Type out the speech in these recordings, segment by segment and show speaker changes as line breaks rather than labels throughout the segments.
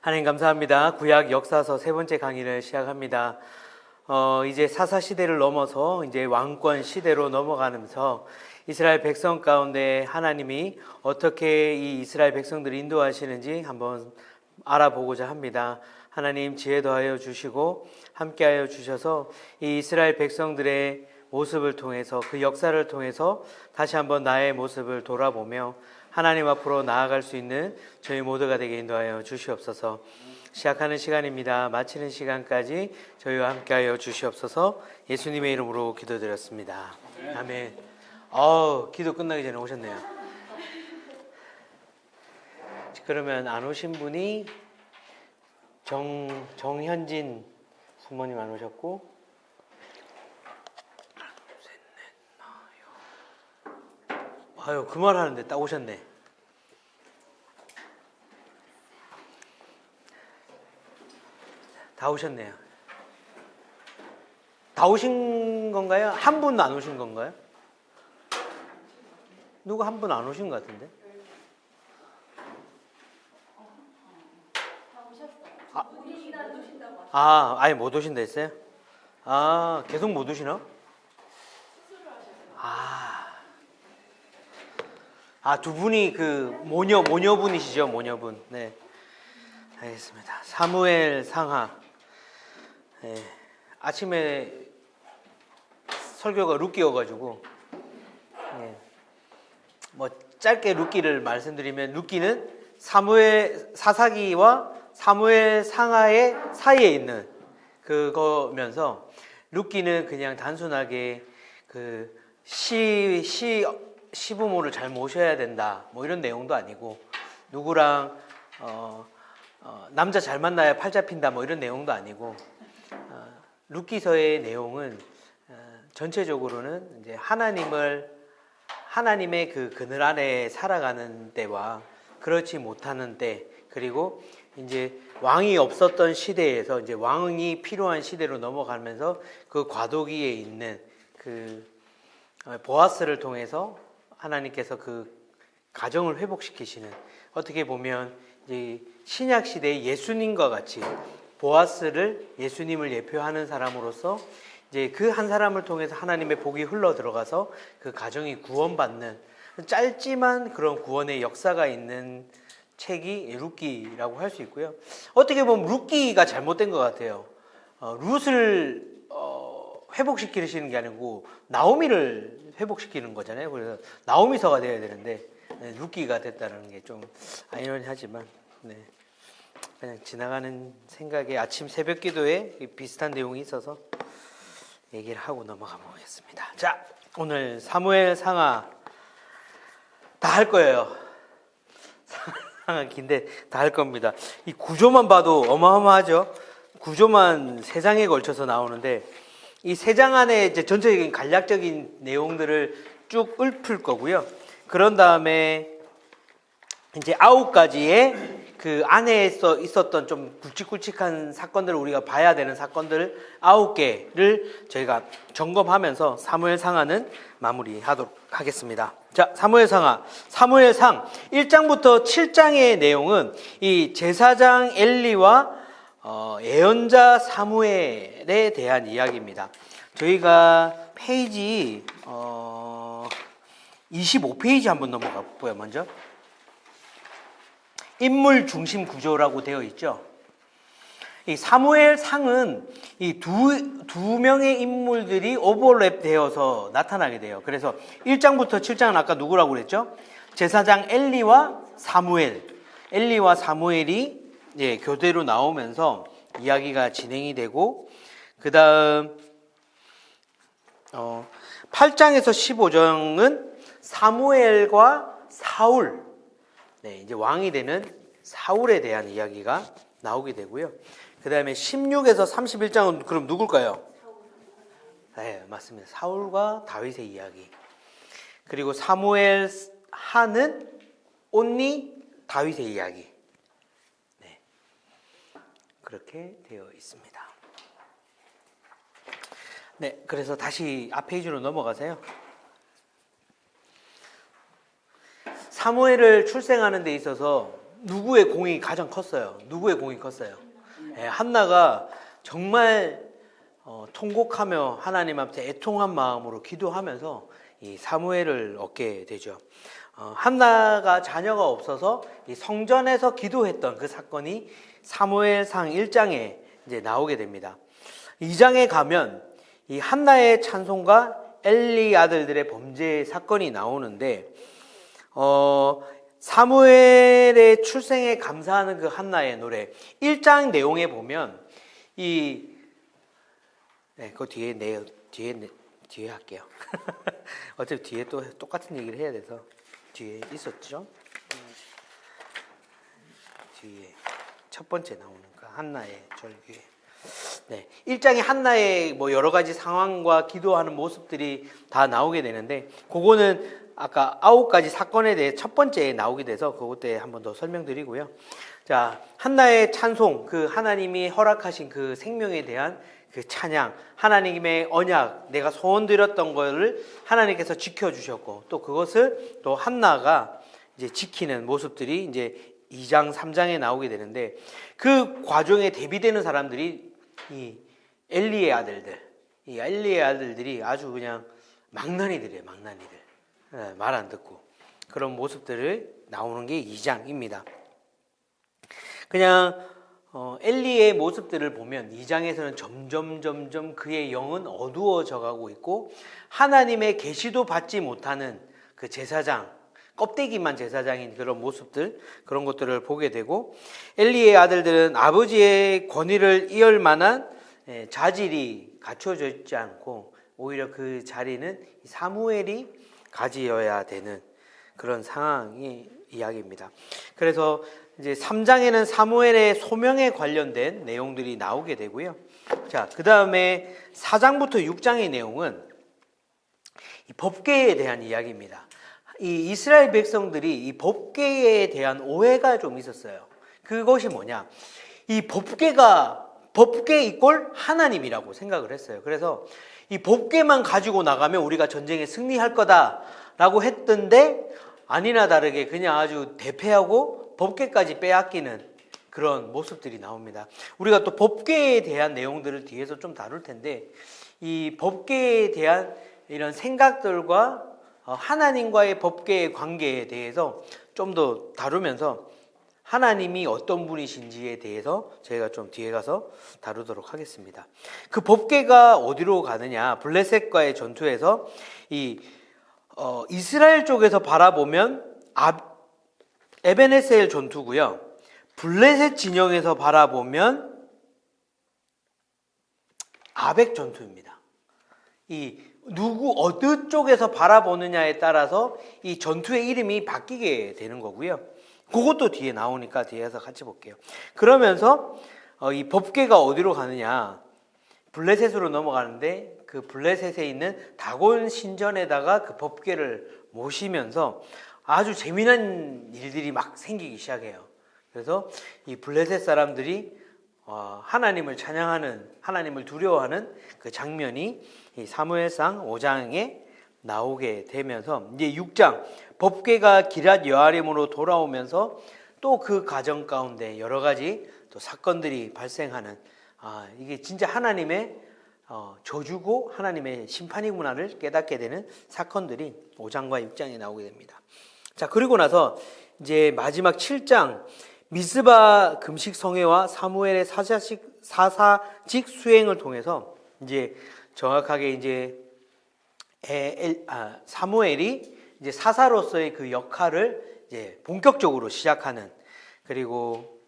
하나님 감사합니다. 구약 역사서 세 번째 강의를 시작합니다. 이제 사사 시대를 넘어서 이제 왕권 시대로 넘어가면서 이스라엘 백성 가운데 하나님이 어떻게 이 이스라엘 백성들을 인도하시는지 한번 알아보고자 합니다. 하나님 지혜 더하여 주시고 함께하여 주셔서 이 이스라엘 백성들의 모습을 통해서 그 역사를 통해서 다시 한번 나의 모습을 돌아보며 하나님 앞으로 나아갈 수 있는 저희 모두가 되게 인도하여 주시옵소서. 시작하는 시간입니다. 마치는 시간까지 저희와 함께하여 주시옵소서. 예수님의 이름으로 기도드렸습니다. 아멘. 기도 끝나기 전에 오셨네요. 그러면 안 오신 분이 정현진 부모님 안 오셨고, 그 말 하는데 딱 오셨네. 다 오셨네요. 다 오신 건가요? 한 분 안 오신 건가요? 누구 한 분 안 오신 것 같은데? 아예 못 오신다 했어요? 계속 못 오시나? 두 분이 그 모녀분이시죠, 모녀분. 네. 알겠습니다. 사무엘 상하. 네. 아침에 설교가 룻기여가지고, 네. 짧게 룻기를 말씀드리면, 룻기는 사사기와 사무엘 상하의 사이에 있는 그거면서, 룻기는 그냥 단순하게 시부모를 잘 모셔야 된다 이런 내용도 아니고, 누구랑 남자 잘 만나야 팔 잡힌다 이런 내용도 아니고, 룻기서의 내용은 전체적으로는 이제 하나님의 그 그늘 안에 살아가는 때와 그렇지 못하는 때, 그리고 이제 왕이 없었던 시대에서 이제 왕이 필요한 시대로 넘어가면서 그 과도기에 있는 그 보아스를 통해서 하나님께서 그 가정을 회복시키시는, 어떻게 보면 이제 신약 시대의 예수님과 같이 보아스를, 예수님을 예표하는 사람으로서 이제 그 한 사람을 통해서 하나님의 복이 흘러 들어가서 그 가정이 구원받는 짧지만 그런 구원의 역사가 있는 책이 룻기라고 할 수 있고요. 어떻게 보면 룻기가 잘못된 것 같아요. 룻을 회복시키시는 게 아니고 나오미를 회복시키는 거잖아요. 그래서 나오미서가 되어야 되는데 룻기가 됐다는 게 좀 아이러니하지만, 그냥 지나가는 생각에 아침 새벽 기도에 비슷한 내용이 있어서 얘기를 하고 넘어가 보겠습니다. 자, 오늘 사무엘 상하 다 할 거예요. 상하 긴데 다 할 겁니다. 이 구조만 봐도 어마어마하죠. 구조만 3장에 걸쳐서 나오는데, 이 3장 안에 이제 전체적인 간략적인 내용들을 쭉 읊을 거고요. 그런 다음에 이제 9가지의 그 안에서 있었던 좀 굵직굵직한 사건들을 우리가 봐야 되는 사건들 9개를 저희가 점검하면서 사무엘 상하는 마무리하도록 하겠습니다. 자, 사무엘 상하. 사무엘상 1장부터 7장의 내용은 이 제사장 엘리와 예언자 사무엘에 대한 이야기입니다. 저희가 페이지 25페이지 한번 넘어가 볼까요? 먼저 인물 중심 구조라고 되어 있죠. 이 사무엘상은 이 두 명의 인물들이 오버랩 되어서 나타나게 돼요. 그래서 1장부터 7장은 아까 누구라고 그랬죠? 제사장 엘리와 사무엘이 교대로 나오면서 이야기가 진행이 되고, 그 다음 8장에서 15장은 사무엘과 사울, 이제 왕이 되는 사울에 대한 이야기가 나오게 되고요. 그 다음에 16에서 31장은 그럼 누굴까요? 네, 맞습니다. 사울과 다윗의 이야기. 그리고 사무엘 하는 온리 다윗의 이야기. 그렇게 되어 있습니다. 그래서 다시 앞 페이지로 넘어가세요. 사무엘을 출생하는 데 있어서 누구의 공이 가장 컸어요? 누구의 공이 컸어요? 예, 한나가 정말 통곡하며 하나님 앞에 애통한 마음으로 기도하면서 이 사무엘을 얻게 되죠. 한나가 자녀가 없어서 이 성전에서 기도했던 그 사건이 사무엘상 1장에 이제 나오게 됩니다. 2장에 가면 이 한나의 찬송과 엘리 아들들의 범죄 사건이 나오는데 사무엘의 출생에 감사하는 그 한나의 노래 1장 내용에 보면 그 뒤에 할게요. 어차피 뒤에 또 똑같은 얘기를 해야 돼서 뒤에 있었죠. 뒤에 첫 번째 나오는 그 한나의 절규에. 네, 1장에 한나의 뭐 여러 가지 상황과 기도하는 모습들이 다 나오게 되는데 그거는 아까 9가지 사건에 대해 첫 번째에 나오게 돼서 그것 때 한 번 더 설명드리고요. 자, 한나의 찬송, 그 하나님이 허락하신 그 생명에 대한 그 찬양, 하나님의 언약, 내가 소원 드렸던 것을 하나님께서 지켜주셨고 또 그것을 또 한나가 이제 지키는 모습들이 이제 2장, 3장에 나오게 되는데 그 과정에 대비되는 사람들이 이 엘리의 아들들이 아주 그냥 망나니들이에요, 망나니들. 말 안 듣고 그런 모습들을 나오는 게 2장입니다. 그냥 엘리의 모습들을 보면 2장에서는 점점 그의 영은 어두워져 가고 있고 하나님의 계시도 받지 못하는 그 제사장, 껍데기만 제사장인 그런 모습들, 그런 것들을 보게 되고 엘리의 아들들은 아버지의 권위를 이을 만한 자질이 갖춰져 있지 않고 오히려 그 자리는 사무엘이 가지어야 되는 그런 상황의 이야기입니다. 그래서 이제 3장에는 사무엘의 소명에 관련된 내용들이 나오게 되고요. 자, 그 다음에 4장부터 6장의 내용은 이 법궤에 대한 이야기입니다. 이 이스라엘 백성들이 이 법궤에 대한 오해가 좀 있었어요. 그것이 뭐냐? 이 법궤 이꼴 하나님이라고 생각을 했어요. 그래서 이 법궤만 가지고 나가면 우리가 전쟁에 승리할 거다라고 했던데 아니나 다르게 그냥 아주 대패하고 법궤까지 빼앗기는 그런 모습들이 나옵니다. 우리가 또 법궤에 대한 내용들을 뒤에서 좀 다룰 텐데 이 법궤에 대한 이런 생각들과 하나님과의 법궤의 관계에 대해서 좀 더 다루면서 하나님이 어떤 분이신지에 대해서 저희가 좀 뒤에 가서 다루도록 하겠습니다. 그 법궤가 어디로 가느냐? 블레셋과의 전투에서 이스라엘 쪽에서 바라보면 에베네셀 전투고요. 블레셋 진영에서 바라보면 아벡 전투입니다. 어느 쪽에서 바라보느냐에 따라서 이 전투의 이름이 바뀌게 되는 거고요. 그것도 뒤에 나오니까 뒤에서 같이 볼게요. 그러면서 이 법궤가 어디로 가느냐? 블레셋으로 넘어가는데 그 블레셋에 있는 다곤 신전에다가 그 법궤를 모시면서 아주 재미난 일들이 막 생기기 시작해요. 그래서 이 블레셋 사람들이 하나님을 찬양하는, 하나님을 두려워하는 그 장면이 이 사무엘상 5장에 나오게 되면서 이제 6장 법궤가 기럇 여아림으로 돌아오면서 또 그 과정 가운데 여러 가지 또 사건들이 발생하는 이게 진짜 하나님의 저주고 하나님의 심판이구나를 깨닫게 되는 사건들이 5장과 6장에 나오게 됩니다. 자, 그리고 나서 이제 마지막 7장 미스바 금식 성회와 사무엘의 사사직 수행을 통해서 이제 정확하게 이제 사무엘이 이제 사사로서의 그 역할을 이제 본격적으로 시작하는, 그리고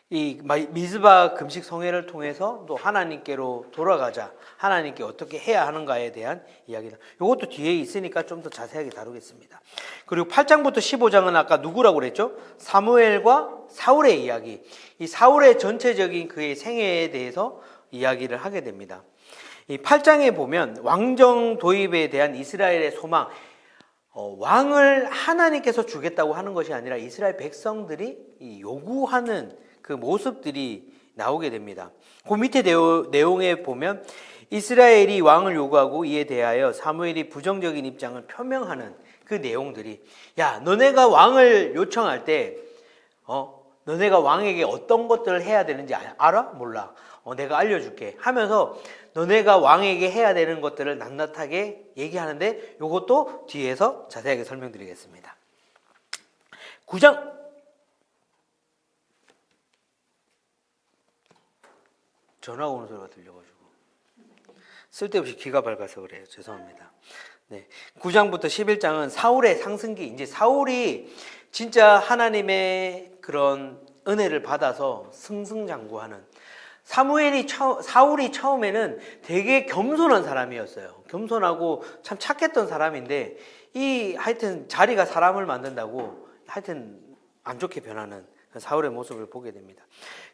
이 미스바 금식 성회를 통해서 또 하나님께로 돌아가자, 하나님께 어떻게 해야 하는가에 대한 이야기다. 이것도 뒤에 있으니까 좀 더 자세하게 다루겠습니다. 그리고 8장부터 15장은 아까 누구라고 그랬죠? 사무엘과 사울의 이야기. 이 사울의 전체적인 그의 생애에 대해서 이야기를 하게 됩니다. 이 8장에 보면 왕정 도입에 대한 이스라엘의 소망, 왕을 하나님께서 주겠다고 하는 것이 아니라 이스라엘 백성들이 요구하는 그 모습들이 나오게 됩니다. 그 밑에 내용에 보면 이스라엘이 왕을 요구하고 이에 대하여 사무엘이 부정적인 입장을 표명하는 그 내용들이, 야, 너네가 왕을 요청할 때 너네가 왕에게 어떤 것들을 해야 되는지 알아? 몰라. 내가 알려줄게 하면서 너네가 왕에게 해야 되는 것들을 낱낱하게 얘기하는데 이것도 뒤에서 자세하게 설명드리겠습니다. 9장 전화가 오는 소리가 들려가지고 쓸데없이 귀가 밝아서 그래요. 죄송합니다. 네, 9장부터 11장은 사울의 상승기. 이제 사울이 진짜 하나님의 그런 은혜를 받아서 승승장구하는, 사울이 처음에는 되게 겸손한 사람이었어요. 겸손하고 참 착했던 사람인데 하여튼 자리가 사람을 만든다고 하여튼 안 좋게 변하는 사울의 모습을 보게 됩니다.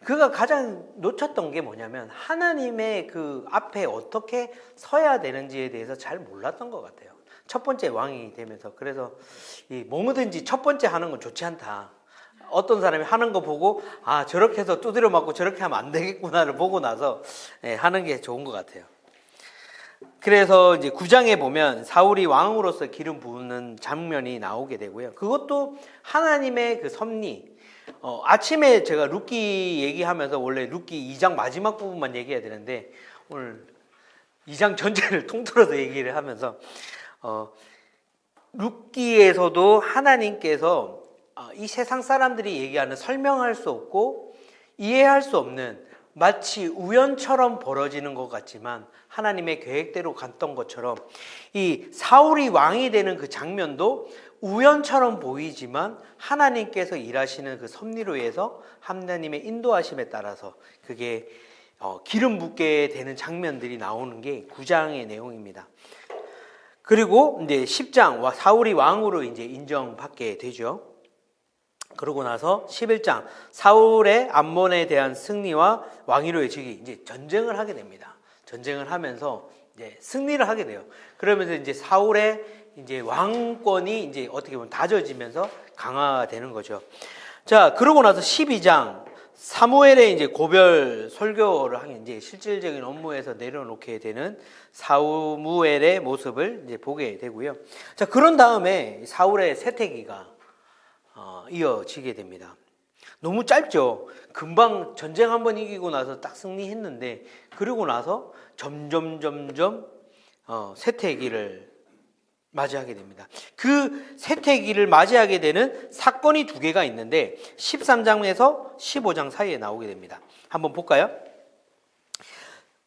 그가 가장 놓쳤던 게 뭐냐면 하나님의 그 앞에 어떻게 서야 되는지에 대해서 잘 몰랐던 것 같아요. 첫 번째 왕이 되면서. 그래서 뭐든지 첫 번째 하는 건 좋지 않다. 어떤 사람이 하는 거 보고 저렇게 해서 두드려 맞고 저렇게 하면 안 되겠구나를 보고 나서 하는 게 좋은 것 같아요. 그래서 이제 9장에 보면 사울이 왕으로서 기름 부는 장면이 나오게 되고요. 그것도 하나님의 그 섭리. 아침에 제가 룻기 얘기하면서 원래 룻기 2장 마지막 부분만 얘기해야 되는데 오늘 2장 전체를 통틀어서 얘기를 하면서 룻기에서도 하나님께서 이 세상 사람들이 얘기하는 설명할 수 없고 이해할 수 없는 마치 우연처럼 벌어지는 것 같지만 하나님의 계획대로 갔던 것처럼 이 사울이 왕이 되는 그 장면도 우연처럼 보이지만 하나님께서 일하시는 그 섭리로 해서 하나님의 인도하심에 따라서 그게 기름 붓게 되는 장면들이 나오는 게 9장의 내용입니다. 그리고 이제 10장 사울이 왕으로 이제 인정받게 되죠. 그러고 나서 11장 사울의 암몬에 대한 승리와 왕위로의 즉위, 이제 전쟁을 하게 됩니다. 전쟁을 하면서 이제 승리를 하게 돼요. 그러면서 이제 사울의 이제 왕권이 이제 어떻게 보면 다져지면서 강화되는 거죠. 자, 그러고 나서 12장 사무엘의 이제 고별 설교를 하는 이제 실질적인 업무에서 내려놓게 되는 사무엘의 모습을 이제 보게 되고요. 자, 그런 다음에 사울의 세태기가 이어지게 됩니다. 너무 짧죠. 금방 전쟁 한번 이기고 나서 딱 승리했는데 그러고 나서 점점 세태기를 맞이하게 됩니다. 그 세태기를 맞이하게 되는 사건이 두 개가 있는데 13장에서 15장 사이에 나오게 됩니다. 한번 볼까요?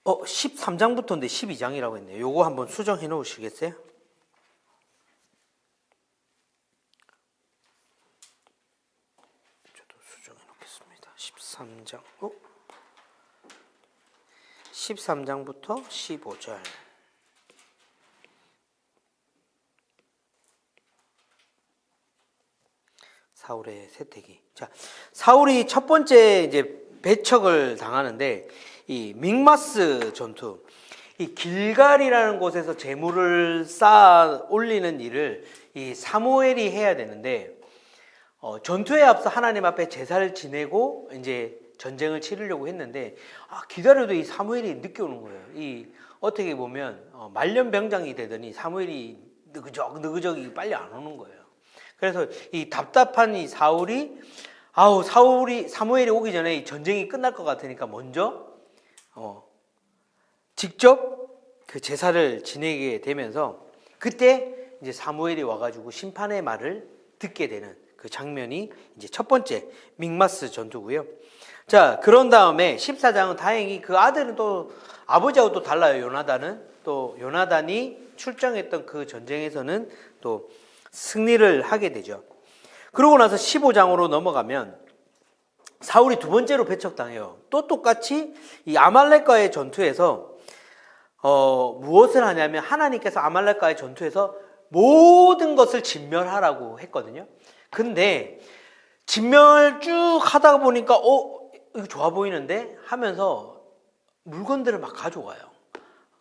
13장부터인데 12장이라고 했네요. 요거 한번 수정해 놓으시겠어요? 저도 수정해 놓겠습니다. 13장부터 15절. 사울의 세태기. 자, 사울이 첫 번째 이제 배척을 당하는데 이 믹마스 전투, 이 길갈이라는 곳에서 제물을 쌓아 올리는 일을 이 사무엘이 해야 되는데 전투에 앞서 하나님 앞에 제사를 지내고 이제 전쟁을 치르려고 했는데 기다려도 이 사무엘이 늦게 오는 거예요. 이 어떻게 보면 말년병장이 되더니 사무엘이 느그적이 빨리 안 오는 거예요. 그래서 이 답답한 이 사무엘이 오기 전에 이 전쟁이 끝날 것 같으니까 먼저 직접 그 제사를 지내게 되면서 그때 이제 사무엘이 와가지고 심판의 말을 듣게 되는 그 장면이 이제 첫 번째 믹마스 전투고요. 자, 그런 다음에 14장은 다행히 그 아들은 또 아버지하고 또 달라요. 요나단이 출정했던 그 전쟁에서는 또 승리를 하게 되죠. 그러고 나서 15장으로 넘어가면 사울이 두 번째로 배척당해요. 또 똑같이 이 아말렉과의 전투에서 무엇을 하냐면 하나님께서 아말렉과의 전투에서 모든 것을 진멸하라고 했거든요. 근데 진멸 쭉 하다가 보니까 이거 좋아 보이는데 하면서 물건들을 막 가져와요.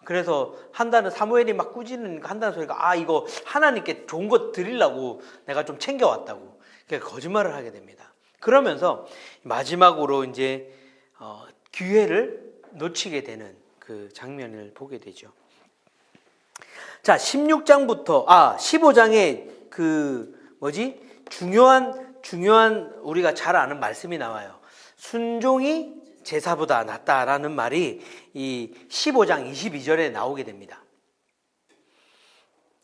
그래서 한다는 사무엘이 막 꾸짖으니까 한다는 소리가 이거 하나님께 좋은 거 드리려고 내가 좀 챙겨왔다고. 그러니까 거짓말을 하게 됩니다. 그러면서 마지막으로 이제 기회를 놓치게 되는 그 장면을 보게 되죠. 자, 15장에 중요한 중요한 우리가 잘 아는 말씀이 나와요. 순종이 제사보다 낫다라는 말이 이 15장 22절에 나오게 됩니다.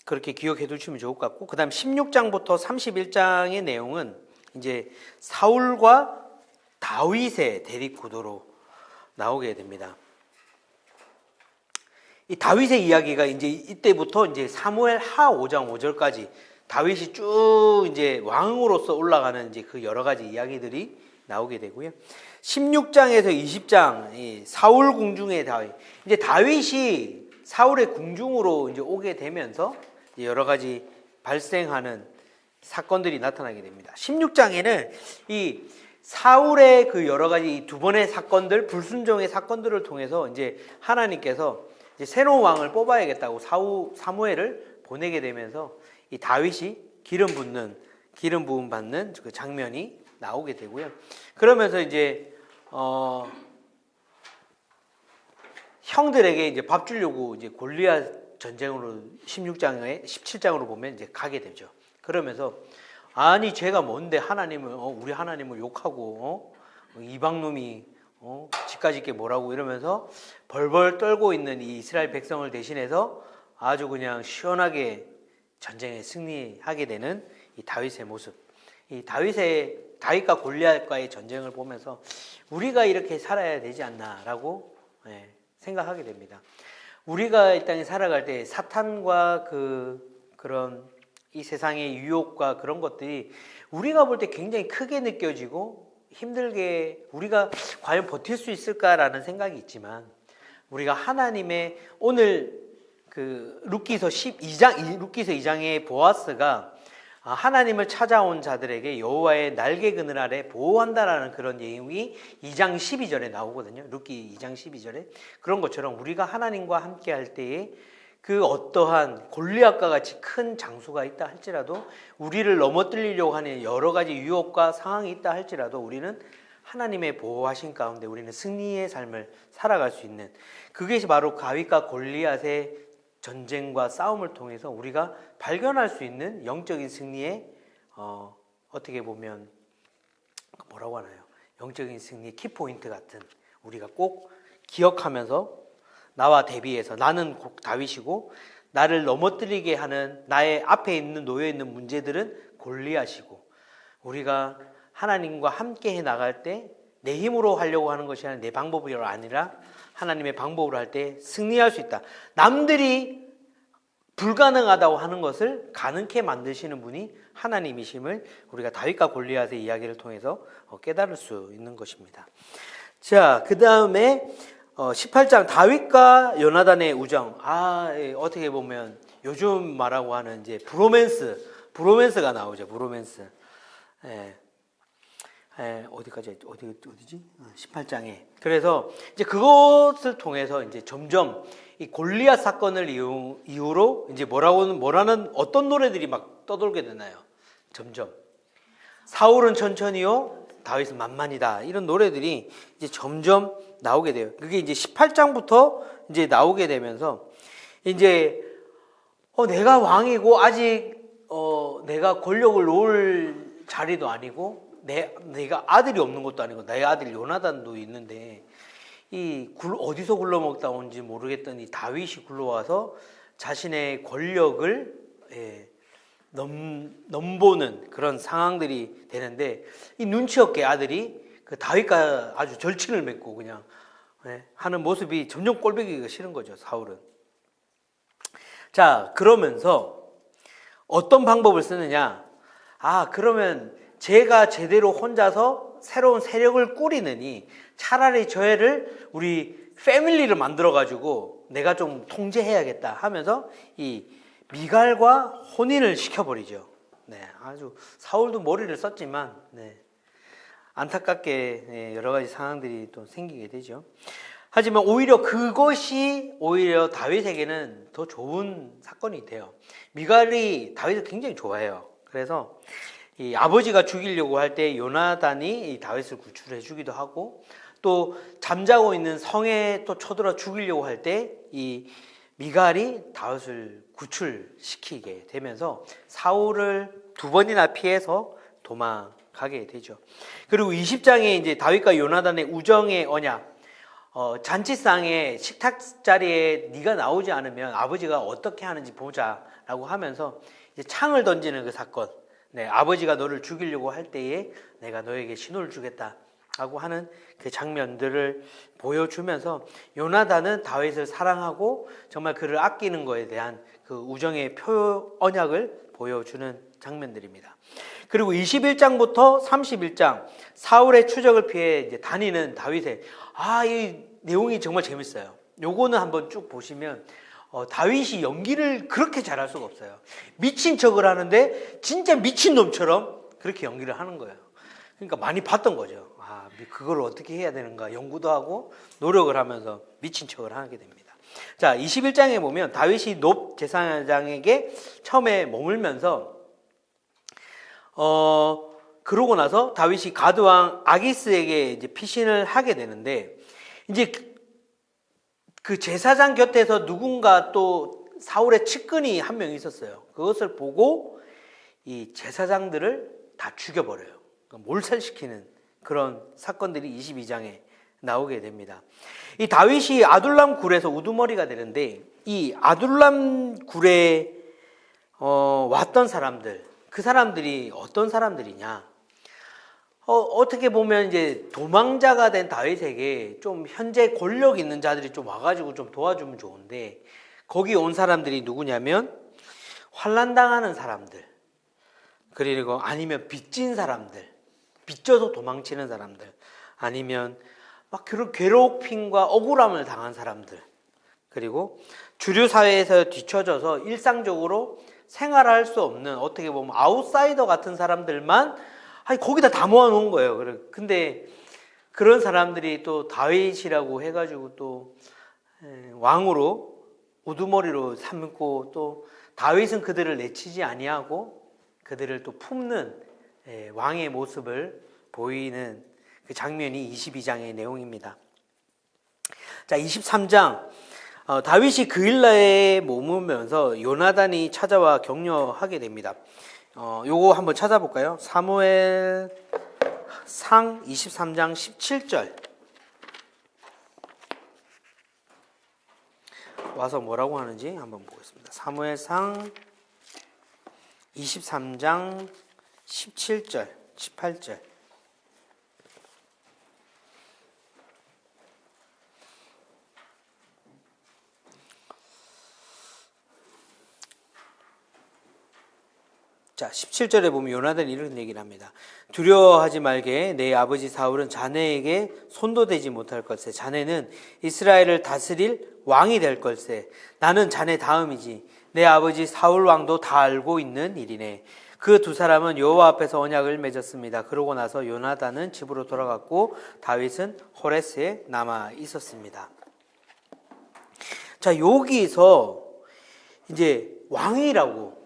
그렇게 기억해 두시면 좋을 것 같고, 그 다음 16장부터 31장의 내용은 이제 사울과 다윗의 대립 구도로 나오게 됩니다. 이 다윗의 이야기가 이제 이때부터 이제 사무엘 하 5장 5절까지 다윗이 쭉 이제 왕으로서 올라가는 이제 그 여러 가지 이야기들이 나오게 되고요. 16장에서 20장 사울 궁중의 다윗. 이제 다윗이 사울의 궁중으로 이제 오게 되면서 이제 여러 가지 발생하는 사건들이 나타나게 됩니다. 16장에는 이 사울의 그 여러 가지 두 번의 사건들, 불순종의 사건들을 통해서 이제 하나님께서 이제 새로운 왕을 뽑아야겠다고 사무엘을 보내게 되면서 이 다윗이 기름 부음 받는 그 장면이 나오게 되고요. 그러면서 이제 형들에게 이제 밥 주려고 이제 골리앗 전쟁으로 17장으로 보면 이제 가게 되죠. 그러면서 아니 제가 뭔데 하나님을 우리 하나님을 욕하고 이방놈이 지까지 게 뭐라고 이러면서 벌벌 떨고 있는 이 이스라엘 백성을 대신해서 아주 그냥 시원하게 전쟁에 승리하게 되는 이 다윗의 모습. 이 다윗과 골리앗과의 전쟁을 보면서 우리가 이렇게 살아야 되지 않나라고 생각하게 됩니다. 우리가 이 땅에 살아갈 때 사탄과 그런 이 세상의 유혹과 그런 것들이 우리가 볼 때 굉장히 크게 느껴지고 힘들게 우리가 과연 버틸 수 있을까라는 생각이 있지만, 우리가 하나님의 오늘 그 루키서 2장의 보아스가 하나님을 찾아온 자들에게 여호와의 날개 그늘 아래 보호한다라는 그런 내용이 2장 12절에 나오거든요. 루키 2장 12절에. 그런 것처럼 우리가 하나님과 함께 할 때에 그 어떠한 골리앗과 같이 큰 장수가 있다 할지라도, 우리를 넘어뜨리려고 하는 여러 가지 유혹과 상황이 있다 할지라도 우리는 하나님의 보호하신 가운데 우리는 승리의 삶을 살아갈 수 있는, 그것이 바로 다윗과 골리앗의 전쟁과 싸움을 통해서 우리가 발견할 수 있는 영적인 승리의 어떻게 보면 뭐라고 하나요? 영적인 승리의 키포인트 같은, 우리가 꼭 기억하면서 나와 대비해서 나는 다윗이고 나를 넘어뜨리게 하는 나의 앞에 놓여 있는 문제들은 골리앗이고, 우리가 하나님과 함께 해 나갈 때 내 힘으로 하려고 하는 것이 아니라 내 방법으로 아니라 하나님의 방법으로 할 때 승리할 수 있다. 남들이 불가능하다고 하는 것을 가능케 만드시는 분이 하나님이심을 우리가 다윗과 골리앗의 이야기를 통해서 깨달을 수 있는 것입니다. 자, 그 다음에 18장 다윗과 요나단의 우정. 어떻게 보면 요즘 말하고 하는 이제 브로맨스가 나오죠. 브로맨스. 어디지? 18장에. 그래서 이제 그것을 통해서 이제 점점 이 골리앗 사건을 이후로 이제 뭐라는 어떤 노래들이 막 떠돌게 되나요? 점점. 사울은 천천히요, 다윗은 만만이다. 이런 노래들이 이제 점점 나오게 돼요. 그게 이제 18장부터 이제 나오게 되면서 이제 내가 왕이고 아직 내가 권력을 놓을 자리도 아니고 내가 아들이 없는 것도 아니고 내 아들 요나단도 있는데 어디서 굴러먹다 온지 모르겠던 이 다윗이 굴러와서 자신의 권력을 넘보는 그런 상황들이 되는데, 이 눈치 없게 아들이 그 다윗과 아주 절친을 맺고 그냥 하는 모습이 점점 꼴보기가 싫은 거죠, 사울은. 자, 그러면서 어떤 방법을 쓰느냐? 그러면 제가 제대로 혼자서 새로운 세력을 꾸리느니 차라리 저애를 우리 패밀리를 만들어가지고 내가 좀 통제해야겠다 하면서 이 미갈과 혼인을 시켜버리죠. 아주 사울도 머리를 썼지만 안타깝게 여러 가지 상황들이 또 생기게 되죠. 하지만 그것이 오히려 다윗에게는 더 좋은 사건이 돼요. 미갈이 다윗을 굉장히 좋아해요. 그래서 이 아버지가 죽이려고 할 때 요나단이 이 다윗을 구출해 주기도 하고, 또 잠자고 있는 성에 또 쳐들어 죽이려고 할 때 이 미갈이 다윗을 구출시키게 되면서 사울을 2번이나 피해서 가게 되죠. 그리고 20장에 이제 다윗과 요나단의 우정의 언약, 잔치상에 식탁 자리에 네가 나오지 않으면 아버지가 어떻게 하는지 보자라고 하면서 이제 창을 던지는 그 사건, 네, 아버지가 너를 죽이려고 할 때에 내가 너에게 신호를 주겠다라고 하는 그 장면들을 보여주면서 요나단은 다윗을 사랑하고 정말 그를 아끼는 것에 대한 그 우정의 언약을 보여주는 장면들입니다. 그리고 21장부터 31장 사울의 추적을 피해 이제 다니는 다윗의 이 내용이 정말 재밌어요. 요거는 한번 쭉 보시면 다윗이 연기를 그렇게 잘할 수가 없어요. 미친 척을 하는데 진짜 미친놈처럼 그렇게 연기를 하는 거예요. 그러니까 많이 봤던 거죠. 그걸 어떻게 해야 되는가 연구도 하고 노력을 하면서 미친 척을 하게 됩니다. 자, 21장에 보면 다윗이 높 제사장에게 처음에 머물면서 그러고 나서 다윗이 가드왕 아기스에게 이제 피신을 하게 되는데, 이제 그 제사장 곁에서 누군가 또 사울의 측근이 한 명 있었어요. 그것을 보고 이 제사장들을 다 죽여버려요. 그러니까 몰살시키는 그런 사건들이 22장에 나오게 됩니다. 이 다윗이 아둘람 굴에서 우두머리가 되는데, 이 아둘람 굴에 왔던 사람들, 그 사람들이 어떤 사람들이냐? 어떻게 보면 이제 도망자가 된 다윗에게 좀 현재 권력 있는 자들이 좀 와가지고 좀 도와주면 좋은데, 거기 온 사람들이 누구냐면 환난당하는 사람들, 그리고 아니면 빚진 사람들, 빚져서 도망치는 사람들, 아니면 막 그런 괴롭힘과 억울함을 당한 사람들, 그리고 주류 사회에서 뒤처져서 일상적으로 생활할 수 없는 어떻게 보면 아웃사이더 같은 사람들만 거기다 다 모아놓은 거예요. 근데 그런 사람들이 또 다윗이라고 해가지고 또 왕으로 우두머리로 삼고, 또 다윗은 그들을 내치지 아니하고 그들을 또 품는 왕의 모습을 보이는 그 장면이 22장의 내용입니다. 자, 23장 다윗이 그일라에 머무면서 요나단이 찾아와 격려하게 됩니다. 요거 한번 찾아볼까요? 사무엘상 23장 17절. 와서 뭐라고 하는지 한번 보겠습니다. 사무엘상 23장 17절, 18절. 자, 17절에 보면 요나단이 이런 얘기를 합니다. 두려워하지 말게. 내 아버지 사울은 자네에게 손도 대지 못할 걸세. 자네는 이스라엘을 다스릴 왕이 될 걸세. 나는 자네 다음이지. 내 아버지 사울 왕도 다 알고 있는 일이네. 그 두 사람은 여호와 앞에서 언약을 맺었습니다. 그러고 나서 요나단은 집으로 돌아갔고 다윗은 호레스에 남아 있었습니다. 자, 여기서 이제 왕이라고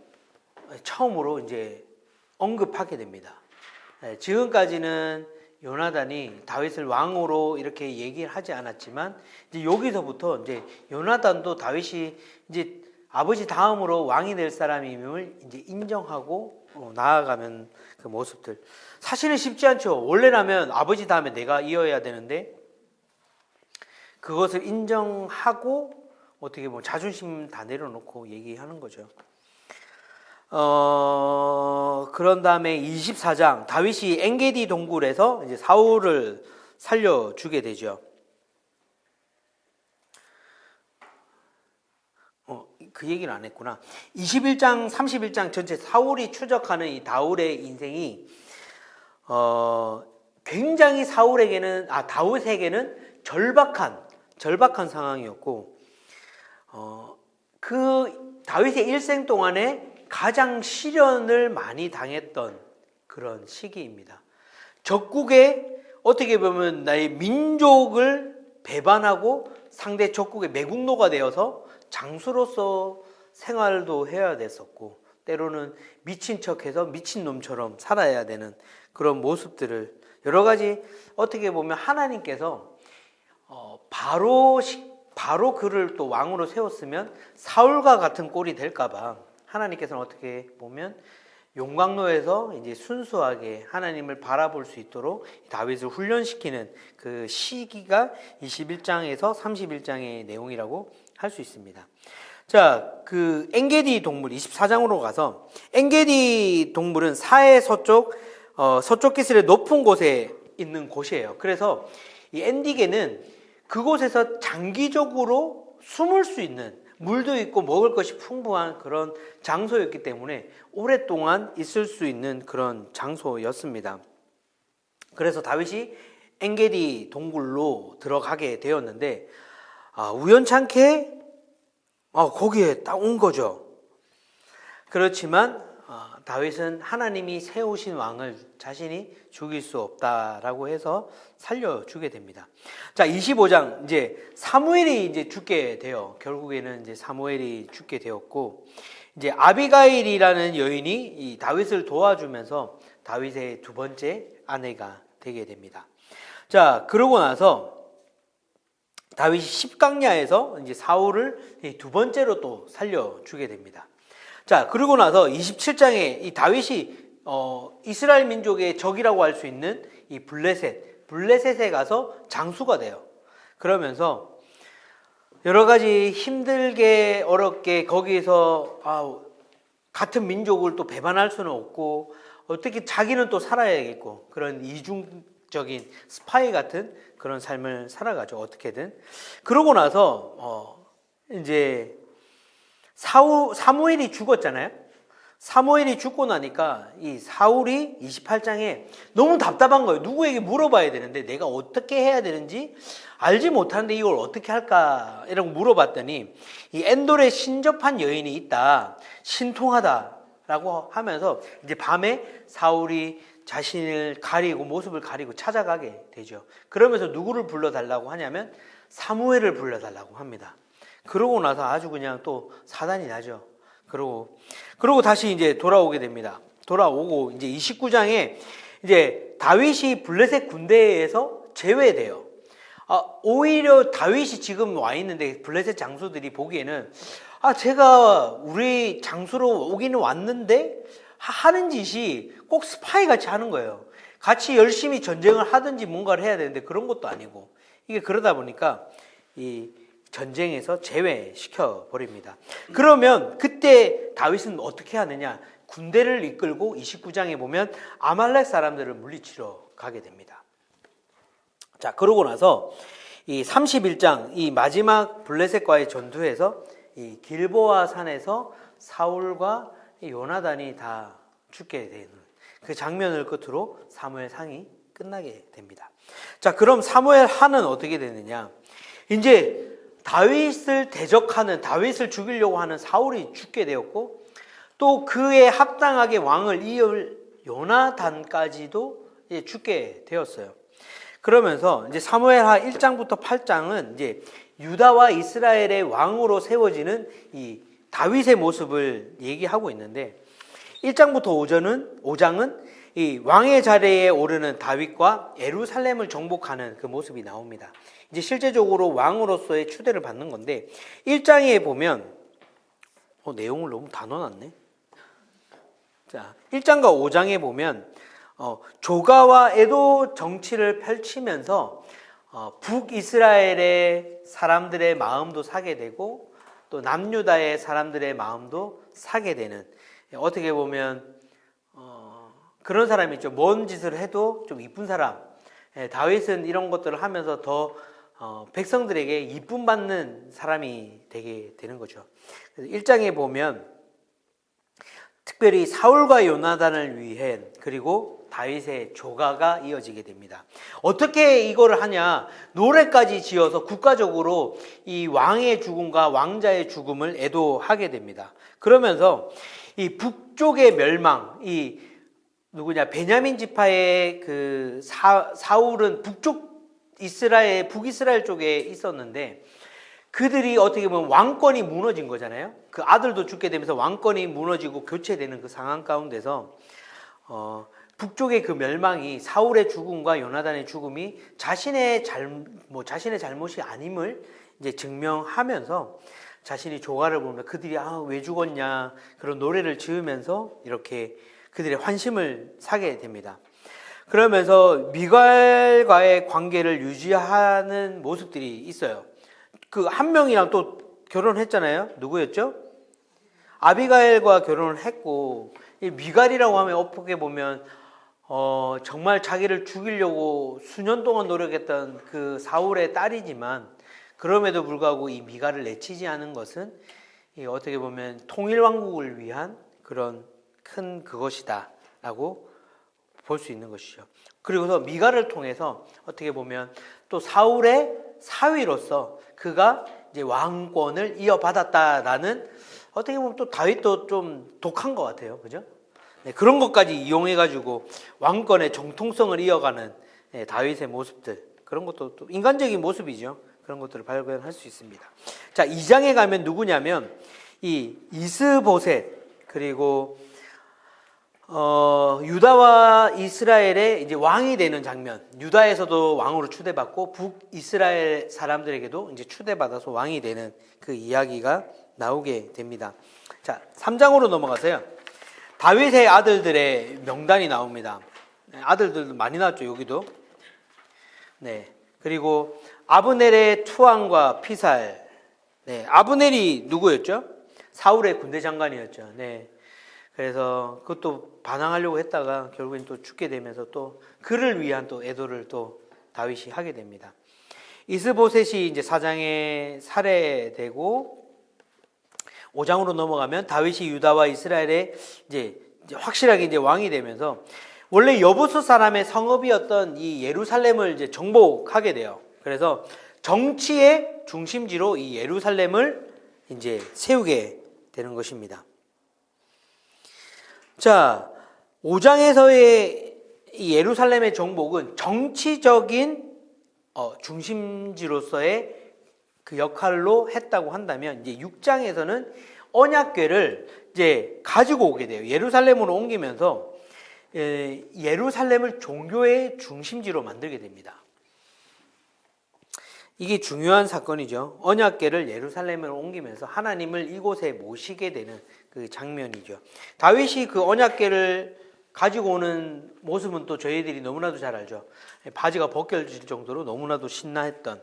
처음으로 이제 언급하게 됩니다. 지금까지는 요나단이 다윗을 왕으로 이렇게 얘기를 하지 않았지만, 이제 여기서부터 이제 요나단도 다윗이 이제 아버지 다음으로 왕이 될 사람임을 이제 인정하고 나아가면 그 모습들. 사실은 쉽지 않죠. 원래라면 아버지 다음에 내가 이어야 되는데, 그것을 인정하고 어떻게 보면 자존심 다 내려놓고 얘기하는 거죠. 그런 다음에 24장 다윗이 엔게디 동굴에서 이제 사울을 살려주게 되죠. 그 얘기는 안 했구나. 21장, 31장 전체 사울이 추적하는 이 다윗의 인생이 굉장히 다윗에게는 절박한 상황이었고, 그 다윗의 일생 동안에 가장 시련을 많이 당했던 그런 시기입니다. 적국에 어떻게 보면 나의 민족을 배반하고 상대 적국의 매국노가 되어서 장수로서 생활도 해야 됐었고, 때로는 미친 척해서 미친놈처럼 살아야 되는 그런 모습들을 여러 가지 어떻게 보면 하나님께서 바로 그를 또 왕으로 세웠으면 사울과 같은 꼴이 될까봐 하나님께서는 어떻게 보면 용광로에서 이제 순수하게 하나님을 바라볼 수 있도록 다윗을 훈련시키는 그 시기가 21장에서 31장의 내용이라고 할 수 있습니다. 자, 그 엔게디 동물 24장으로 가서 엔게디 동물은 사해 서쪽 서쪽 기슭의 높은 곳에 있는 곳이에요. 그래서 이 엔디게는 그곳에서 장기적으로 숨을 수 있는 물도 있고 먹을 것이 풍부한 그런 장소였기 때문에 오랫동안 있을 수 있는 그런 장소였습니다. 그래서 다윗이 엔게디 동굴로 들어가게 되었는데 우연찮게 거기에 딱 온 거죠. 그렇지만 다윗은 하나님이 세우신 왕을 자신이 죽일 수 없다라고 해서 살려주게 됩니다. 자, 25장 이제 사무엘이 이제 죽게 돼요. 결국에는 이제 사무엘이 죽게 되었고 이제 아비가일이라는 여인이 이 다윗을 도와주면서 다윗의 두 번째 아내가 되게 됩니다. 자, 그러고 나서 다윗이 십강야에서 이제 사울을 두 번째로 또 살려주게 됩니다. 자, 그러고 나서 27장에 이 다윗이 이스라엘 민족의 적이라고 할 수 있는 이 블레셋에 가서 장수가 돼요. 그러면서 여러 가지 힘들게 어렵게 거기에서 같은 민족을 또 배반할 수는 없고 어떻게 자기는 또 살아야겠고 그런 이중적인 스파이 같은 그런 삶을 살아가죠. 어떻게든. 그러고 나서 이제 사무엘이 죽었잖아요. 사무엘이 죽고 나니까 이 사울이 28장에 너무 답답한 거예요. 누구에게 물어봐야 되는데 내가 어떻게 해야 되는지 알지 못하는데 이걸 어떻게 할까 이라고 물어봤더니 이 엔돌에 신접한 여인이 있다. 신통하다라고 하면서 이제 밤에 사울이 자신을 가리고 모습을 가리고 찾아가게 되죠. 그러면서 누구를 불러달라고 하냐면 사무엘을 불러달라고 합니다. 그러고 나서 아주 그냥 또 사단이 나죠. 그러고 다시 이제 돌아오게 됩니다. 돌아오고 이제 29장에 이제 다윗이 블레셋 군대에서 제외돼요. 오히려 다윗이 지금 와 있는데 블레셋 장수들이 보기에는 제가 우리 장수로 오기는 왔는데 하는 짓이 꼭 스파이 같이 하는 거예요. 같이 열심히 전쟁을 하든지 뭔가를 해야 되는데 그런 것도 아니고 이게 그러다 보니까 이 전쟁에서 제외시켜 버립니다. 그러면 그때 다윗은 어떻게 하느냐? 군대를 이끌고 29장에 보면 아말렉 사람들을 물리치러 가게 됩니다. 자, 그러고 나서 이 31장 이 마지막 블레셋과의 전투에서 이 길보아 산에서 사울과 요나단이 다 죽게 되는 그 장면을 끝으로 사무엘 상이 끝나게 됩니다. 자, 그럼 사무엘 하는 어떻게 되느냐? 이제 다윗을 대적하는 다윗을 죽이려고 하는 사울이 죽게 되었고 또 그에 합당하게 왕을 이을 요나단까지도 이제 죽게 되었어요. 그러면서 이제 사무엘하 1장부터 8장은 이제 유다와 이스라엘의 왕으로 세워지는 이 다윗의 모습을 얘기하고 있는데 1장부터 5장은 이 왕의 자리에 오르는 다윗과 예루살렘을 정복하는 그 모습이 나옵니다. 이제 실제적으로 왕으로서의 추대를 받는 건데 1장에 보면 내용을 너무 다 넣어놨네. 자, 1장과 5장에 보면 조가와 에도 정치를 펼치면서 북이스라엘의 사람들의 마음도 사게 되고 또 남유다의 사람들의 마음도 사게 되는 어떻게 보면 그런 사람이 있죠. 뭔 짓을 해도 좀 이쁜 사람. 다윗은 이런 것들을 하면서 더 백성들에게 이쁨 받는 사람이 되게 되는 거죠. 1장에 보면 특별히 사울과 요나단을 위해 그리고 다윗의 조가가 이어지게 됩니다. 어떻게 이거를 하냐? 노래까지 지어서 국가적으로 이 왕의 죽음과 왕자의 죽음을 애도하게 됩니다. 그러면서 이 북쪽의 멸망, 이 베냐민 지파의 그 사울은 북이스라엘 쪽에 있었는데 그들이 어떻게 보면 왕권이 무너진 거잖아요. 그 아들도 죽게 되면서 왕권이 무너지고 교체되는 그 상황 가운데서 북쪽의 그 멸망이 사울의 죽음과 요나단의 죽음이 자신의 잘못이 아님을 이제 증명하면서 자신이 조가를 보면 그들이 왜 죽었냐 그런 노래를 지으면서 이렇게 그들의 환심을 사게 됩니다. 그러면서 미갈과의 관계를 유지하는 모습들이 있어요. 그 한 명이랑 또 결혼했잖아요. 누구였죠? 아비가일과 결혼을 했고, 이 미갈이라고 하면 어떻게 보면 정말 자기를 죽이려고 수년 동안 노력했던 그 사울의 딸이지만, 그럼에도 불구하고 이 미갈을 내치지 않은 것은 어떻게 보면 통일 왕국을 위한 그런 큰 그것이다라고 볼 수 있는 것이죠. 그리고서 미갈을 통해서 어떻게 보면 또 사울의 사위로서 그가 이제 왕권을 이어받았다라는, 어떻게 보면 또 다윗도 좀 독한 것 같아요, 그죠? 네, 그런 것까지 이용해가지고 왕권의 정통성을 이어가는 다윗의 모습들, 그런 것도 또 인간적인 모습이죠. 그런 것들을 발견할 수 있습니다. 자, 2장에 가면 누구냐면 이 이스보셋, 그리고 유다와 이스라엘의 이제 왕이 되는 장면, 유다에서도 왕으로 추대받고 북이스라엘 사람들에게도 이제 추대받아서 왕이 되는 그 이야기가 나오게 됩니다. 자, 3장으로 넘어가세요. 다윗의 아들들의 명단이 나옵니다. 아들들도 많이 나왔죠, 여기도. 네. 그리고 아브넬의 투항과 피살. 네. 아브넬이 누구였죠? 사울의 군대 장관이었죠. 네. 그래서 그것도 반항하려고 했다가 결국엔 또 죽게 되면서 또 그를 위한 또 애도를 또 다윗이 하게 됩니다. 이스보셋이 이제 4장에 살해되고 5장으로 넘어가면 다윗이 유다와 이스라엘에 이제 확실하게 이제 왕이 되면서 원래 여부수 사람의 성읍이었던 이 예루살렘을 이제 정복하게 돼요. 그래서 정치의 중심지로 이 예루살렘을 이제 세우게 되는 것입니다. 자, 5장에서의 이 예루살렘의 정복은 정치적인 중심지로서의 그 역할로 했다고 한다면, 이제 6장에서는 언약궤를 이제 가지고 오게 돼요. 예루살렘으로 옮기면서 예루살렘을 종교의 중심지로 만들게 됩니다. 이게 중요한 사건이죠. 언약궤를 예루살렘으로 옮기면서 하나님을 이곳에 모시게 되는 그 장면이죠. 다윗이 그 언약궤를 가지고 오는 모습은 또 저희들이 너무나도 잘 알죠. 바지가 벗겨질 정도로 너무나도 신나했던,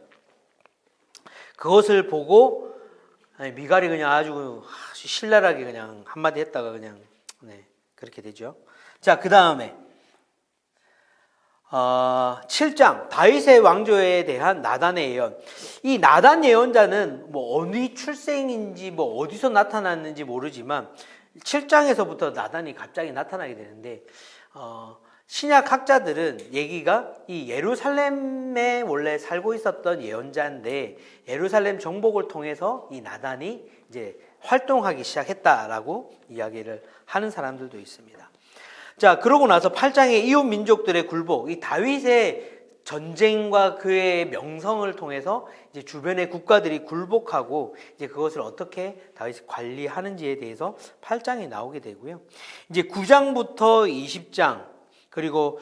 그것을 보고 미갈이 그냥 아주 신랄하게 그냥 한마디 했다가 그냥 그렇게 되죠. 자, 그 다음에 7장 다윗의 왕조에 대한 나단의 예언. 이 나단 예언자는 뭐 어디 출생인지 뭐 어디서 나타났는지 모르지만 7장에서부터 나단이 갑자기 나타나게 되는데 신약 학자들은 얘기가 이 예루살렘에 원래 살고 있었던 예언자인데 예루살렘 정복을 통해서 이 나단이 이제 활동하기 시작했다라고 이야기를 하는 사람들도 있습니다. 자, 그러고 나서 8장의 이웃 민족들의 굴복, 이 다윗의 전쟁과 그의 명성을 통해서 이제 주변의 국가들이 굴복하고 이제 그것을 어떻게 다윗이 관리하는지에 대해서 8장에 나오게 되고요. 이제 9장부터 20장, 그리고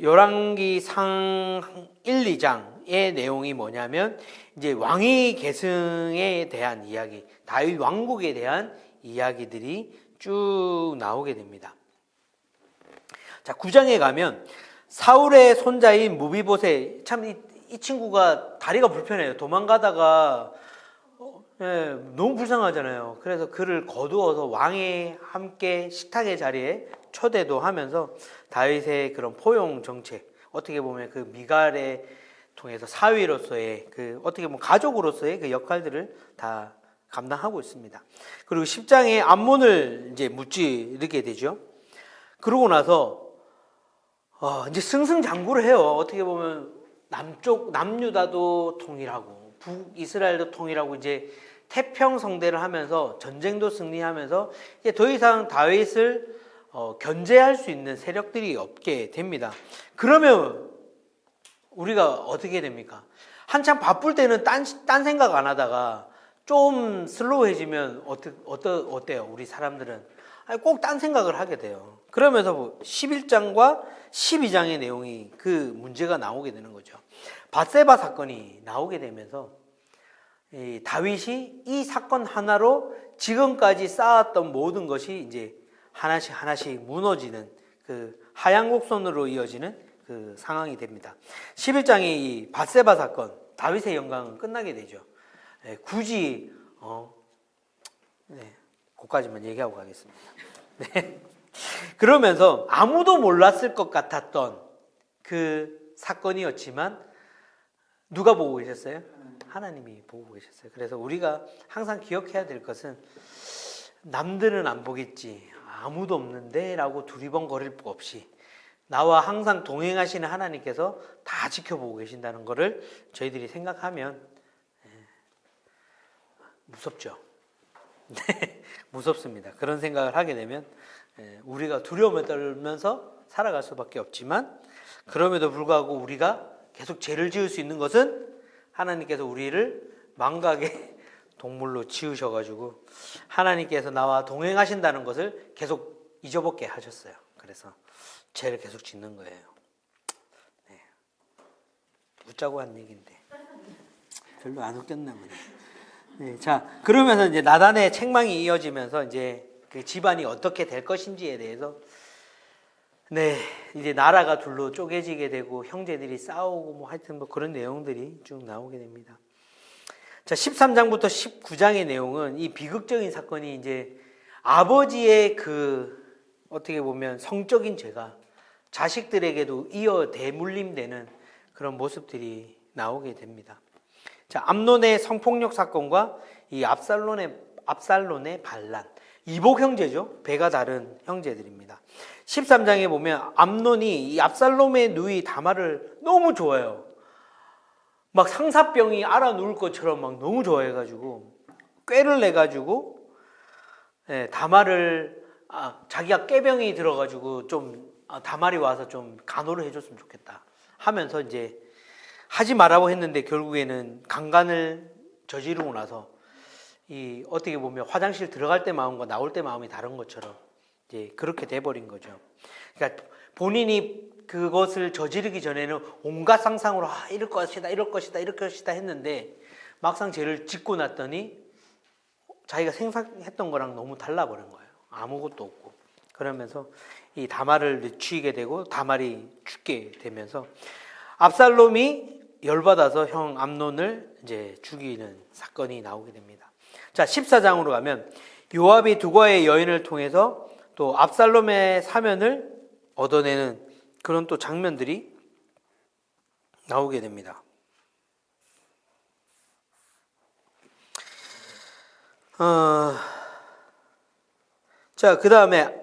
열왕기상 1, 2장의 내용이 뭐냐면 이제 왕위 계승에 대한 이야기, 다윗 왕국에 대한 이야기들이 쭉 나오게 됩니다. 자, 9장에 가면 사울의 손자인 무비보셋, 참 이 친구가 다리가 불편해요. 도망가다가 너무 불쌍하잖아요. 그래서 그를 거두어서 왕의 함께 식탁의 자리에 초대도 하면서 다윗의 그런 포용 정책, 어떻게 보면 그 미갈에 통해서 사위로서의 그 어떻게 보면 가족으로서의 그 역할들을 다 감당하고 있습니다. 그리고 10장에 암몬을 이제 무찌르게 되죠. 그러고 나서 이제 승승장구를 해요. 어떻게 보면 남유다도 통일하고 북이스라엘도 통일하고 이제 태평성대를 하면서 전쟁도 승리하면서 이제 더 이상 다윗을 견제할 수 있는 세력들이 없게 됩니다. 그러면 우리가 어떻게 됩니까? 한참 바쁠 때는 딴 생각 안 하다가 좀 슬로우해지면 어때요? 우리 사람들은 꼭 딴 생각을 하게 돼요. 그러면서 11장과 12장의 내용이 그 문제가 나오게 되는 거죠. 밧세바 사건이 나오게 되면서 다윗이 이 사건 하나로 지금까지 쌓았던 모든 것이 이제 하나씩 무너지는 그 하얀 곡선으로 이어지는 그 상황이 됩니다. 11장의 이 밧세바 사건, 다윗의 영광은 끝나게 되죠. 굳이 그까지만 얘기하고 가겠습니다. 네. 그러면서 아무도 몰랐을 것 같았던 그 사건이었지만 누가 보고 계셨어요? 하나님이 보고 계셨어요. 그래서 우리가 항상 기억해야 될 것은 남들은 안 보겠지, 아무도 없는데 라고 두리번거릴 것 없이 나와 항상 동행하시는 하나님께서 다 지켜보고 계신다는 것을 저희들이 생각하면 무섭죠. 네, 무섭습니다. 그런 생각을 하게 되면 우리가 두려움에 떨면서 살아갈 수밖에 없지만, 그럼에도 불구하고 우리가 계속 죄를 지을 수 있는 것은 하나님께서 우리를 망각의 동물로 지으셔가지고 하나님께서 나와 동행하신다는 것을 계속 잊어먹게 하셨어요. 그래서 죄를 계속 짓는 거예요. 네. 웃자고 한 얘기인데 별로 안 웃겼나 보네. 네, 자, 그러면서 이제 나단의 책망이 이어지면서 이제 그 집안이 어떻게 될 것인지에 대해서, 네, 이제 나라가 둘로 쪼개지게 되고 형제들이 싸우고 뭐 하여튼 뭐 그런 내용들이 쭉 나오게 됩니다. 자, 13장부터 19장의 내용은 이 비극적인 사건이 이제 아버지의 그 어떻게 보면 성적인 죄가 자식들에게도 이어 대물림되는 그런 모습들이 나오게 됩니다. 자, 암논의 성폭력 사건과 이 압살론의 반란, 이복 형제죠. 배가 다른 형제들입니다. 13장에 보면 암논이 이 압살롬의 누이 다말을 너무 좋아해요. 막 상사병이 알아 누울 것처럼 막 너무 좋아해가지고 꾀를 내가지고 다말을 자기가 꾀병이 들어가지고 좀 다말이 와서 좀 간호를 해줬으면 좋겠다 하면서 이제 하지 말라고 했는데 결국에는 강간을 저지르고 나서 이 어떻게 보면 화장실 들어갈 때 마음과 나올 때 마음이 다른 것처럼 이제 그렇게 돼버린 거죠. 그러니까 본인이 그것을 저지르기 전에는 온갖 상상으로 이럴 것이다, 이럴 것이다, 이럴 것이다 했는데 막상 죄를 짓고 났더니 자기가 생각했던 거랑 너무 달라버린 거예요. 아무것도 없고. 그러면서 이 다말을 늦추게 되고 다말이 죽게 되면서 압살롬이 열받아서 형 암논을 이제 죽이는 사건이 나오게 됩니다. 자, 14장으로 가면 요압이 두과의 여인을 통해서 또 압살롬의 사면을 얻어내는 그런 또 장면들이 나오게 됩니다. 자, 그 다음에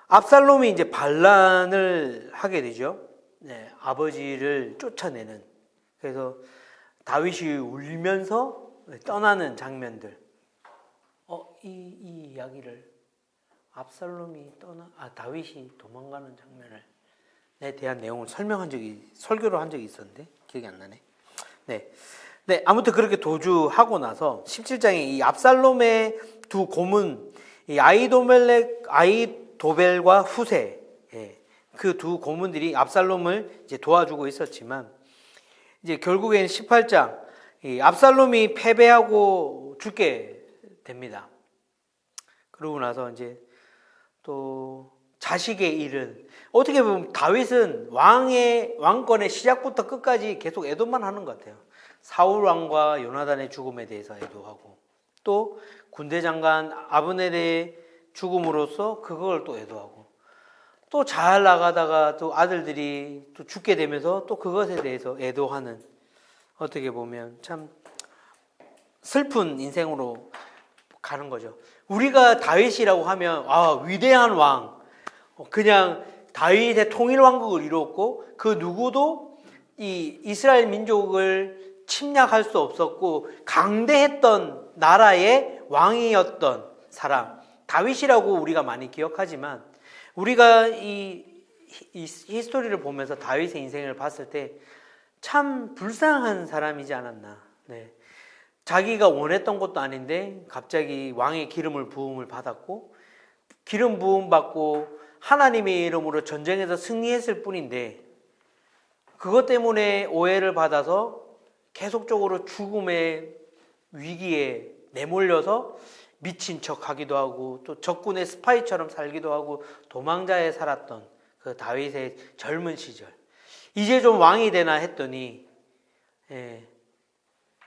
압살롬이 이제 반란을 하게 되죠. 네, 아버지를 쫓아내는. 그래서 다윗이 울면서 떠나는 장면들. 이 이야기를 압살롬이 다윗이 도망가는 장면에 대한 내용을 설교를 한 적이 있었는데 기억이 안 나네. 네, 아무튼 그렇게 도주하고 나서 17장에 이 압살롬의 두 고문, 이 아히도벨과 후세, 그 두 고문들이 압살롬을 이제 도와주고 있었지만, 이제 결국에는 18장, 이 압살롬이 패배하고 죽게 됩니다. 그러고 나서 이제 또 자식의 일은, 어떻게 보면 다윗은 왕권의 시작부터 끝까지 계속 애도만 하는 것 같아요. 사울 왕과 요나단의 죽음에 대해서 애도하고, 또 군대 장관 아브넬의 죽음으로써 그걸 또 애도하고, 또 잘 나가다가 또 아들들이 또 죽게 되면서 또 그것에 대해서 애도하는, 어떻게 보면 참 슬픈 인생으로 가는 거죠. 우리가 다윗이라고 하면 위대한 왕, 그냥 다윗의 통일 왕국을 이루었고 그 누구도 이 이스라엘 민족을 침략할 수 없었고 강대했던 나라의 왕이었던 사람 다윗이라고 우리가 많이 기억하지만, 우리가 이 히스토리를 보면서 다윗의 인생을 봤을 때 참 불쌍한 사람이지 않았나. 네. 자기가 원했던 것도 아닌데 갑자기 왕의 기름을 부음을 받았고, 기름 부음 받고 하나님의 이름으로 전쟁에서 승리했을 뿐인데, 그것 때문에 오해를 받아서 계속적으로 죽음의 위기에 내몰려서 미친 척 하기도 하고 또 적군의 스파이처럼 살기도 하고 도망자에 살았던 그 다윗의 젊은 시절. 이제 좀 왕이 되나 했더니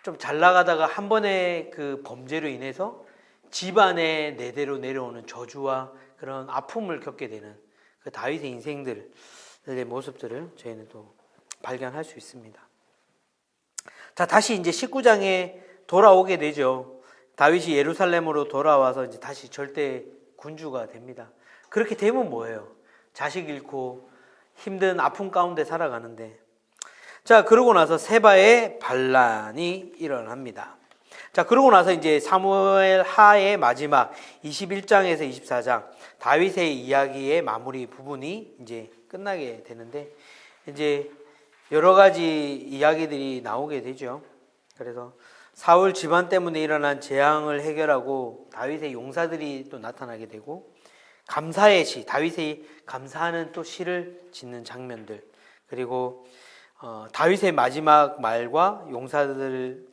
좀 잘 나가다가 한 번의 그 범죄로 인해서 집안에 내대로 내려오는 저주와 그런 아픔을 겪게 되는 그 다윗의 인생들의 모습들을 저희는 또 발견할 수 있습니다. 자, 다시 이제 19장에 돌아오게 되죠. 다윗이 예루살렘으로 돌아와서 이제 다시 절대 군주가 됩니다. 그렇게 되면 뭐예요? 자식 잃고 힘든 아픔 가운데 살아가는데, 자, 그러고 나서 세바의 반란이 일어납니다. 자, 그러고 나서 이제 사무엘 하의 마지막 21장에서 24장 다윗의 이야기의 마무리 부분이 이제 끝나게 되는데, 이제 여러 가지 이야기들이 나오게 되죠. 그래서 사울 집안 때문에 일어난 재앙을 해결하고 다윗의 용사들이 또 나타나게 되고, 감사의 시, 다윗이 감사하는 또 시를 짓는 장면들, 그리고 다윗의 마지막 말과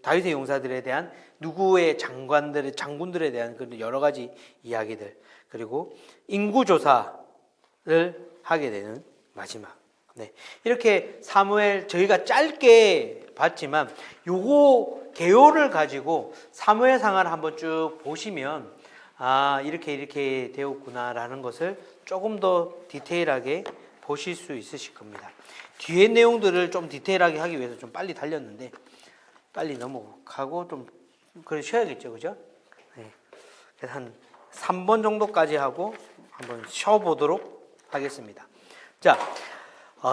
다윗의 용사들에 대한 누구의 장군들에 대한 그런 여러 가지 이야기들, 그리고 인구조사를 하게 되는 마지막. 네. 이렇게 사무엘 저희가 짧게 봤지만 요거 개요를 가지고 사무엘상을 한번 쭉 보시면 이렇게 되었구나라는 것을 조금 더 디테일하게 보실 수 있으실 겁니다. 뒤에 내용들을 좀 디테일하게 하기 위해서 좀 빨리 달렸는데 빨리 넘어가고 좀 그래 쉬어야겠죠, 그죠? 네. 그래서 한 3번 정도까지 하고 한번 쉬어보도록 하겠습니다. 자,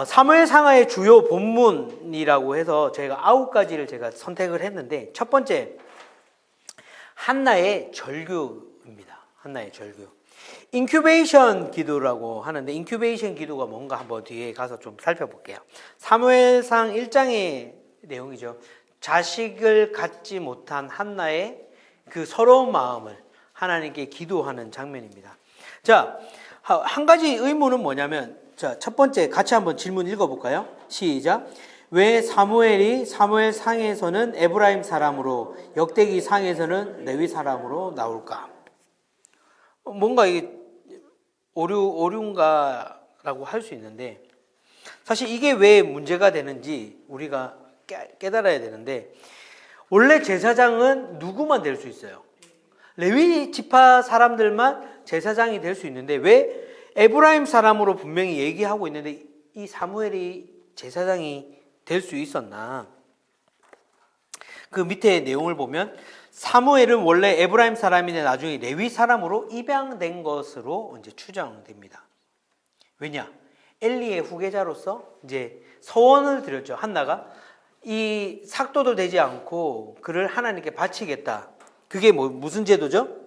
사무엘상하의 주요 본문이라고 해서 제가 9가지를 제가 선택을 했는데, 첫 번째 한나의 절규입니다. 한나의 절규. 인큐베이션 기도라고 하는데, 인큐베이션 기도가 뭔가 한번 뒤에 가서 좀 살펴볼게요. 사무엘상 1장의 내용이죠. 자식을 갖지 못한 한나의 그 서러운 마음을 하나님께 기도하는 장면입니다. 자, 한 가지 의문은 뭐냐면, 자, 첫 번째 같이 한번 질문 읽어볼까요? 시작. 왜 사무엘이 사무엘상에서는 에브라임 사람으로, 역대기 상에서는 레위 사람으로 나올까? 뭔가 이게 오류인가라고 할 수 있는데, 사실 이게 왜 문제가 되는지 우리가 깨달아야 되는데, 원래 제사장은 누구만 될 수 있어요? 레위 지파 사람들만 제사장이 될 수 있는데, 왜 에브라임 사람으로 분명히 얘기하고 있는데 이 사무엘이 제사장이 될 수 있었나? 그 밑에 내용을 보면 사무엘은 원래 에브라임 사람인데 나중에 레위 사람으로 입양된 것으로 이제 추정됩니다. 왜냐? 엘리의 후계자로서 이제 서원을 드렸죠. 한나가 이 삭도도 되지 않고 그를 하나님께 바치겠다. 그게 무슨 제도죠?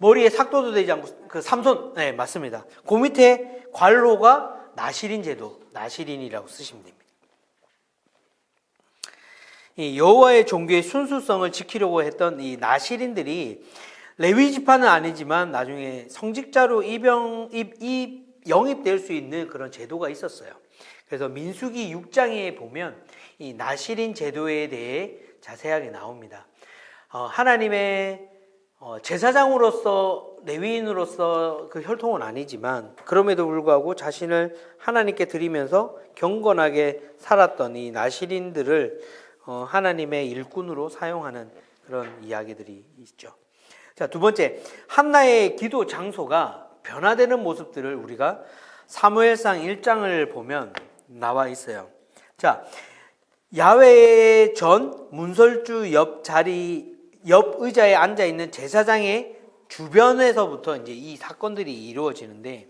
머리에 삭도도 되지 않고 그 삼손, 네, 맞습니다. 그 밑에 관로가 나실인 제도, 나실인이라고 쓰시면 됩니다. 이 여호와의 종교의 순수성을 지키려고 했던 이 나실인들이 레위 지파는 아니지만 나중에 성직자로 영입될 수 있는 그런 제도가 있었어요. 그래서 민수기 6장에 보면 이 나실인 제도에 대해 자세하게 나옵니다. 하나님의 제사장으로서, 레위인으로서 그 혈통은 아니지만 그럼에도 불구하고 자신을 하나님께 드리면서 경건하게 살았던 이 나실인들을 하나님의 일꾼으로 사용하는 그런 이야기들이 있죠. 자, 두 번째, 한나의 기도 장소가 변화되는 모습들을 우리가 사무엘상 1장을 보면 나와 있어요. 자, 야훼 전 문설주 옆 의자에 앉아 있는 제사장의 주변에서부터 이제 이 사건들이 이루어지는데,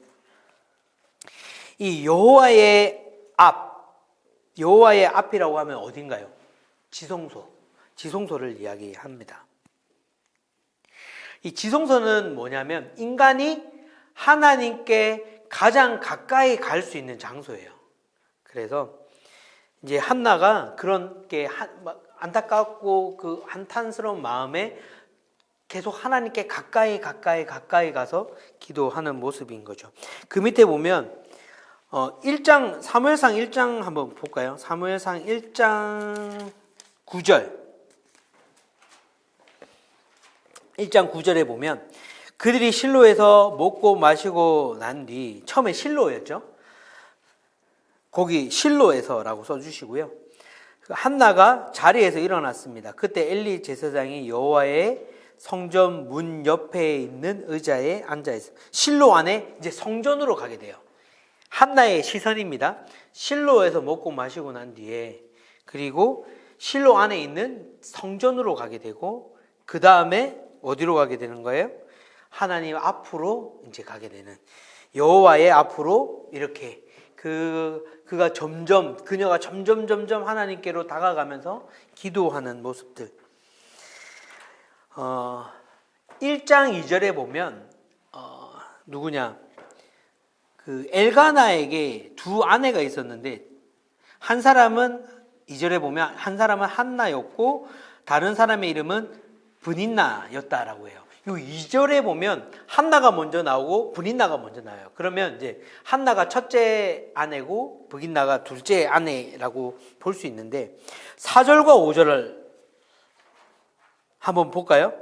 이 여호와의 앞이라고 하면 어딘가요? 지성소를 이야기합니다. 이 지성소는 뭐냐면 인간이 하나님께 가장 가까이 갈 수 있는 장소예요. 그래서 이제 한나가 그런 게 안타깝고 그 한탄스러운 마음에 계속 하나님께 가까이 가서 기도하는 모습인 거죠. 그 밑에 보면 1장 사무엘상 1장 한번 볼까요? 사무엘상 1장 9절. 1장 9절에 보면 그들이 실로에서 먹고 마시고 난 뒤, 처음에 실로였죠. 거기 실로에서라고 써주시고요. 한나가 자리에서 일어났습니다. 그때 엘리 제사장이 여호와의 성전 문 옆에 있는 의자에 앉아 있어요. 실로 안에 이제 성전으로 가게 돼요. 한나의 시선입니다. 실로에서 먹고 마시고 난 뒤에, 그리고 실로 안에 있는 성전으로 가게 되고, 그 다음에 어디로 가게 되는 거예요? 하나님 앞으로 이제 가게 되는, 여호와의 앞으로 이렇게 그녀가 점점 하나님께로 다가가면서 기도하는 모습들. 1장 2절에 보면 엘가나에게 두 아내가 있었는데, 한 사람은 2절에 보면 한 사람은 한나였고 다른 사람의 이름은 브닌나였다라고 해요. 이 2절에 보면 한나가 먼저 나오고 브닌나가 먼저 나와요. 그러면 이제 한나가 첫째 아내고 브닌나가 둘째 아내라고 볼 수 있는데, 4절과 5절을 한번 볼까요?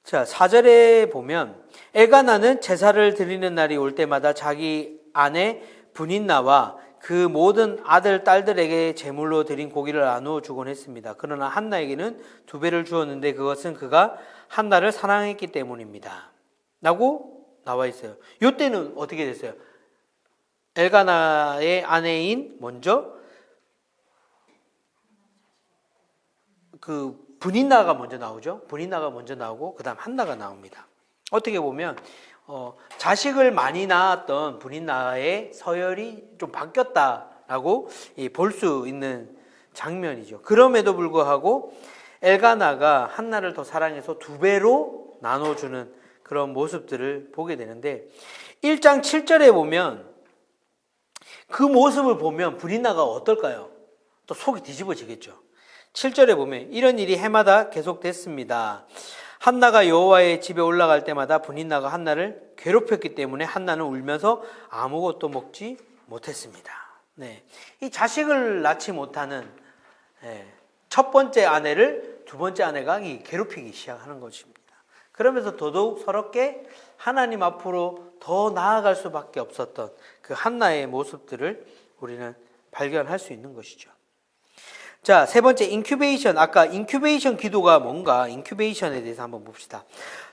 자, 4절에 보면 엘가나는 제사를 드리는 날이 올 때마다 자기 아내 브닌나와 그 모든 아들, 딸들에게 제물로 드린 고기를 나누어 주곤 했습니다. 그러나 한나에게는 2배를 주었는데 그것은 그가 한나를 사랑했기 때문입니다. 라고 나와 있어요. 이때는 어떻게 됐어요? 엘가나의 아내인 먼저 브닌나가 먼저 나오죠. 브닌나가 먼저 나오고 그 다음 한나가 나옵니다. 어떻게 보면 자식을 많이 낳았던 브닌나의 서열이 좀 바뀌었다라고 볼 수 있는 장면이죠. 그럼에도 불구하고 엘가나가 한나를 더 사랑해서 2배로 나눠주는 그런 모습들을 보게 되는데, 1장 7절에 보면 그 모습을 보면 브닌나가 어떨까요? 또 속이 뒤집어지겠죠. 7절에 보면 이런 일이 해마다 계속됐습니다. 한나가 여호와의 집에 올라갈 때마다 브닌나가 한나를 괴롭혔기 때문에 한나는 울면서 아무것도 먹지 못했습니다. 네. 이 자식을 낳지 못하는 첫 번째 아내를 두 번째 아내가 괴롭히기 시작하는 것입니다. 그러면서 더더욱 서럽게 하나님 앞으로 더 나아갈 수밖에 없었던 그 한나의 모습들을 우리는 발견할 수 있는 것이죠. 자, 세 번째 인큐베이션. 아까 인큐베이션 기도가 뭔가, 인큐베이션에 대해서 한번 봅시다.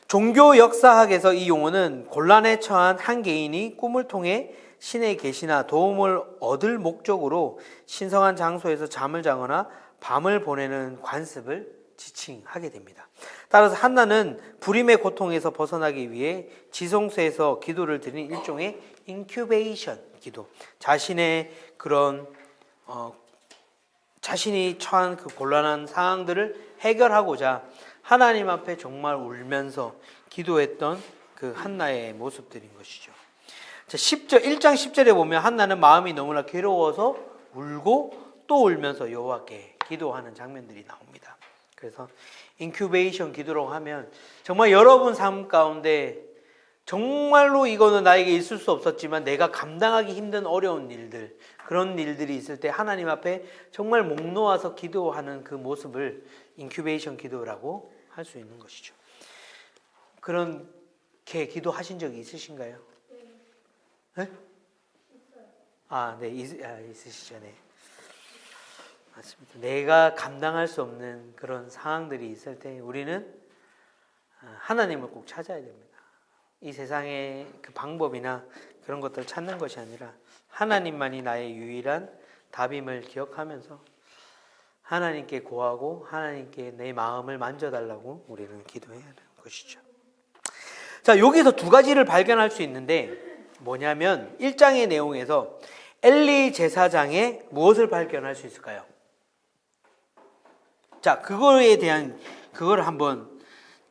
종교 역사학에서 이 용어는 곤란에 처한 한 개인이 꿈을 통해 신의 계시나 도움을 얻을 목적으로 신성한 장소에서 잠을 자거나 밤을 보내는 관습을 지칭하게 됩니다. 따라서 한나는 불임의 고통에서 벗어나기 위해 지성소에서 기도를 드린 일종의 인큐베이션 기도, 자신의 그런 자신이 처한 그 곤란한 상황들을 해결하고자 하나님 앞에 정말 울면서 기도했던 그 한나의 모습들인 것이죠. 자, 1장 10절에 보면 한나는 마음이 너무나 괴로워서 울고 또 울면서 여호와께 기도하는 장면들이 나옵니다. 그래서 인큐베이션 기도라고 하면 정말 여러분 삶 가운데 정말로 이거는 나에게 있을 수 없었지만 내가 감당하기 힘든 어려운 일들, 그런 일들이 있을 때 하나님 앞에 정말 목 놓아서 기도하는 그 모습을 인큐베이션 기도라고 할 수 있는 것이죠. 그렇게 기도하신 적이 있으신가요? 네? 네, 있으시죠. 네. 맞습니다. 내가 감당할 수 없는 그런 상황들이 있을 때 우리는 하나님을 꼭 찾아야 됩니다. 이 세상의 그 방법이나 그런 것들을 찾는 것이 아니라 하나님만이 나의 유일한 답임을 기억하면서 하나님께 고하고 하나님께 내 마음을 만져달라고 우리는 기도해야 하는 것이죠. 자, 여기서 두 가지를 발견할 수 있는데 뭐냐면 1장의 내용에서 엘리 제사장의 무엇을 발견할 수 있을까요? 자, 그걸 한번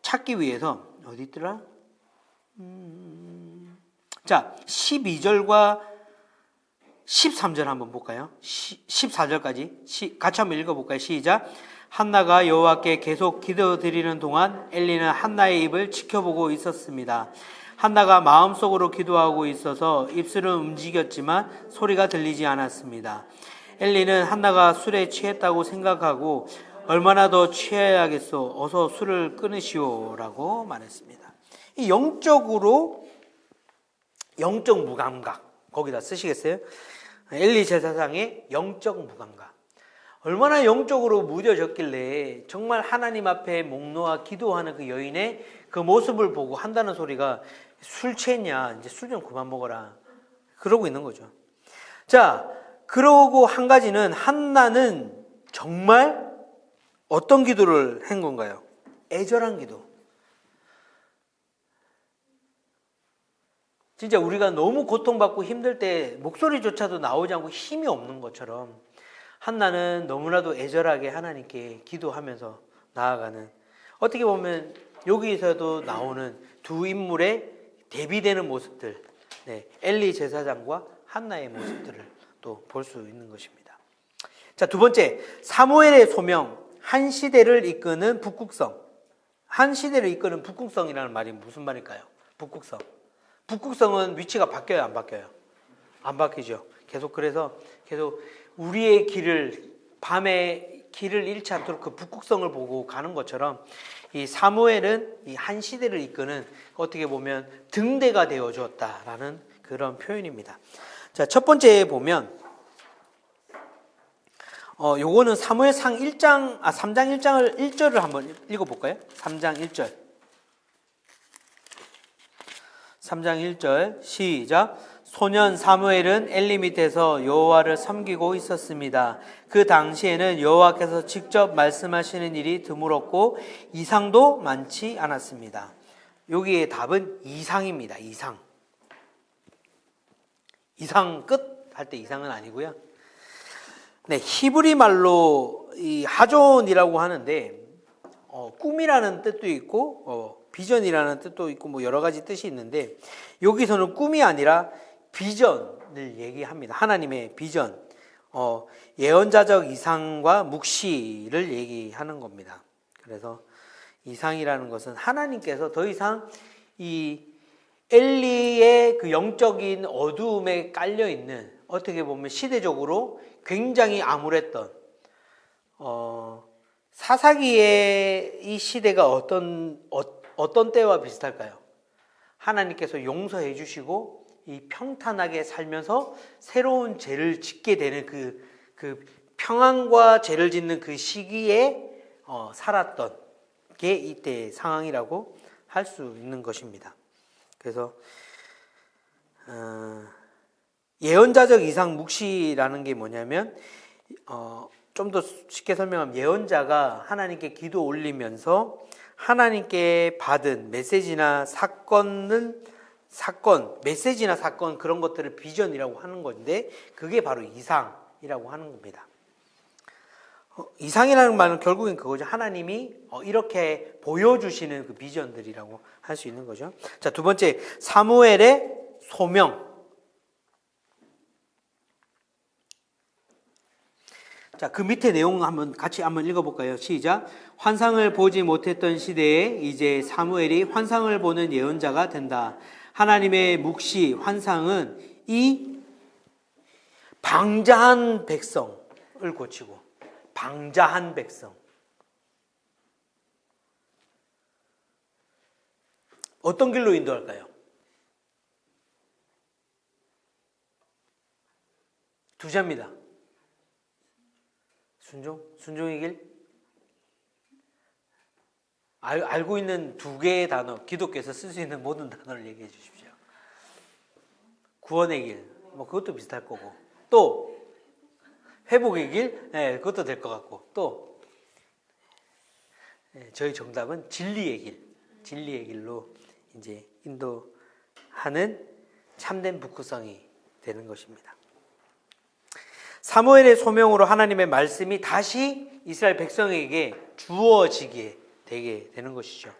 찾기 위해서 어디 있더라? 자, 12절과 13절 한번 볼까요? 14절까지 같이 한번 읽어볼까요? 시작. 한나가 여호와께 계속 기도드리는 동안 엘리는 한나의 입을 지켜보고 있었습니다. 한나가 마음속으로 기도하고 있어서 입술은 움직였지만 소리가 들리지 않았습니다. 엘리는 한나가 술에 취했다고 생각하고 얼마나 더 취해야겠소? 어서 술을 끊으시오라고 말했습니다. 이 영적 무감각 거기다 쓰시겠어요? 엘리 제사장의 영적 무감각. 얼마나 영적으로 무뎌졌길래 정말 하나님 앞에 목 놓아 기도하는 그 여인의 그 모습을 보고 한다는 소리가 술 취했냐? 이제 술 좀 그만 먹어라. 그러고 있는 거죠. 자, 그러고 한 가지는 한나는 정말 어떤 기도를 한 건가요? 애절한 기도. 진짜 우리가 너무 고통받고 힘들 때 목소리조차도 나오지 않고 힘이 없는 것처럼 한나는 너무나도 애절하게 하나님께 기도하면서 나아가는, 어떻게 보면 여기서도 나오는 두 인물의 대비되는 모습들, 엘리 제사장과 한나의 모습들을 또 볼 수 있는 것입니다. 자, 두 번째, 사무엘의 소명, 한 시대를 이끄는 북극성. 한 시대를 이끄는 북극성이라는 말이 무슨 말일까요? 북극성. 북극성은 위치가 바뀌어요, 안 바뀌어요? 안 바뀌죠. 그래서 계속 우리의 길을, 밤에 길을 잃지 않도록 그 북극성을 보고 가는 것처럼 이 사무엘은 이 한 시대를 이끄는, 어떻게 보면 등대가 되어 주었다라는 그런 표현입니다. 자, 첫 번째 보면 요거는 사무엘상 3장 1장을 1절을 한번 읽어 볼까요? 3장 1절. 3장 1절 시작. 소년 사무엘은 엘리 밑에서 여호와를 섬기고 있었습니다. 그 당시에는 여호와께서 직접 말씀하시는 일이 드물었고 이상도 많지 않았습니다. 여기에 답은 이상입니다. 이상 끝 할 때 이상은 아니고요. 네, 히브리 말로 이 하존이라고 하는데 꿈이라는 뜻도 있고 비전이라는 뜻도 있고 뭐 여러 가지 뜻이 있는데, 여기서는 꿈이 아니라 비전을 얘기합니다. 하나님의 비전, 예언자적 이상과 묵시를 얘기하는 겁니다. 그래서 이상이라는 것은 하나님께서 더 이상 이 엘리의 그 영적인 어두움에 깔려 있는, 어떻게 보면 시대적으로 굉장히 암울했던 사사기의 이 시대가 어떤 때와 비슷할까요? 하나님께서 용서해 주시고 이 평탄하게 살면서 새로운 죄를 짓게 되는 그 평안과 죄를 짓는 그 시기에 살았던 게 이때의 상황이라고 할 수 있는 것입니다. 그래서 예언자적 이상 묵시라는 게 뭐냐면 좀 더 쉽게 설명하면 예언자가 하나님께 기도 올리면서 하나님께 받은 메시지나 사건, 그런 것들을 비전이라고 하는 건데, 그게 바로 이상이라고 하는 겁니다. 이상이라는 말은 결국엔 그거죠. 하나님이 이렇게 보여주시는 그 비전들이라고 할 수 있는 거죠. 자, 두 번째, 사무엘의 소명. 자, 그 밑에 내용 같이 한번 읽어볼까요? 시작. 환상을 보지 못했던 시대에 이제 사무엘이 환상을 보는 예언자가 된다. 하나님의 묵시, 환상은 이 방자한 백성을 고치고, 방자한 백성. 어떤 길로 인도할까요? 두자입니다. 순종의 길? 알고 있는 두 개의 단어, 기독교에서 쓸 수 있는 모든 단어를 얘기해 주십시오. 구원의 길, 뭐 그것도 비슷할 거고, 또 회복의 길, 그것도 될 것 같고, 또 저희 정답은 진리의 길로 이제 인도하는 참된 북극성이 되는 것입니다. 사무엘의 소명으로 하나님의 말씀이 다시 이스라엘 백성에게 주어지게 되게 되는 것이죠.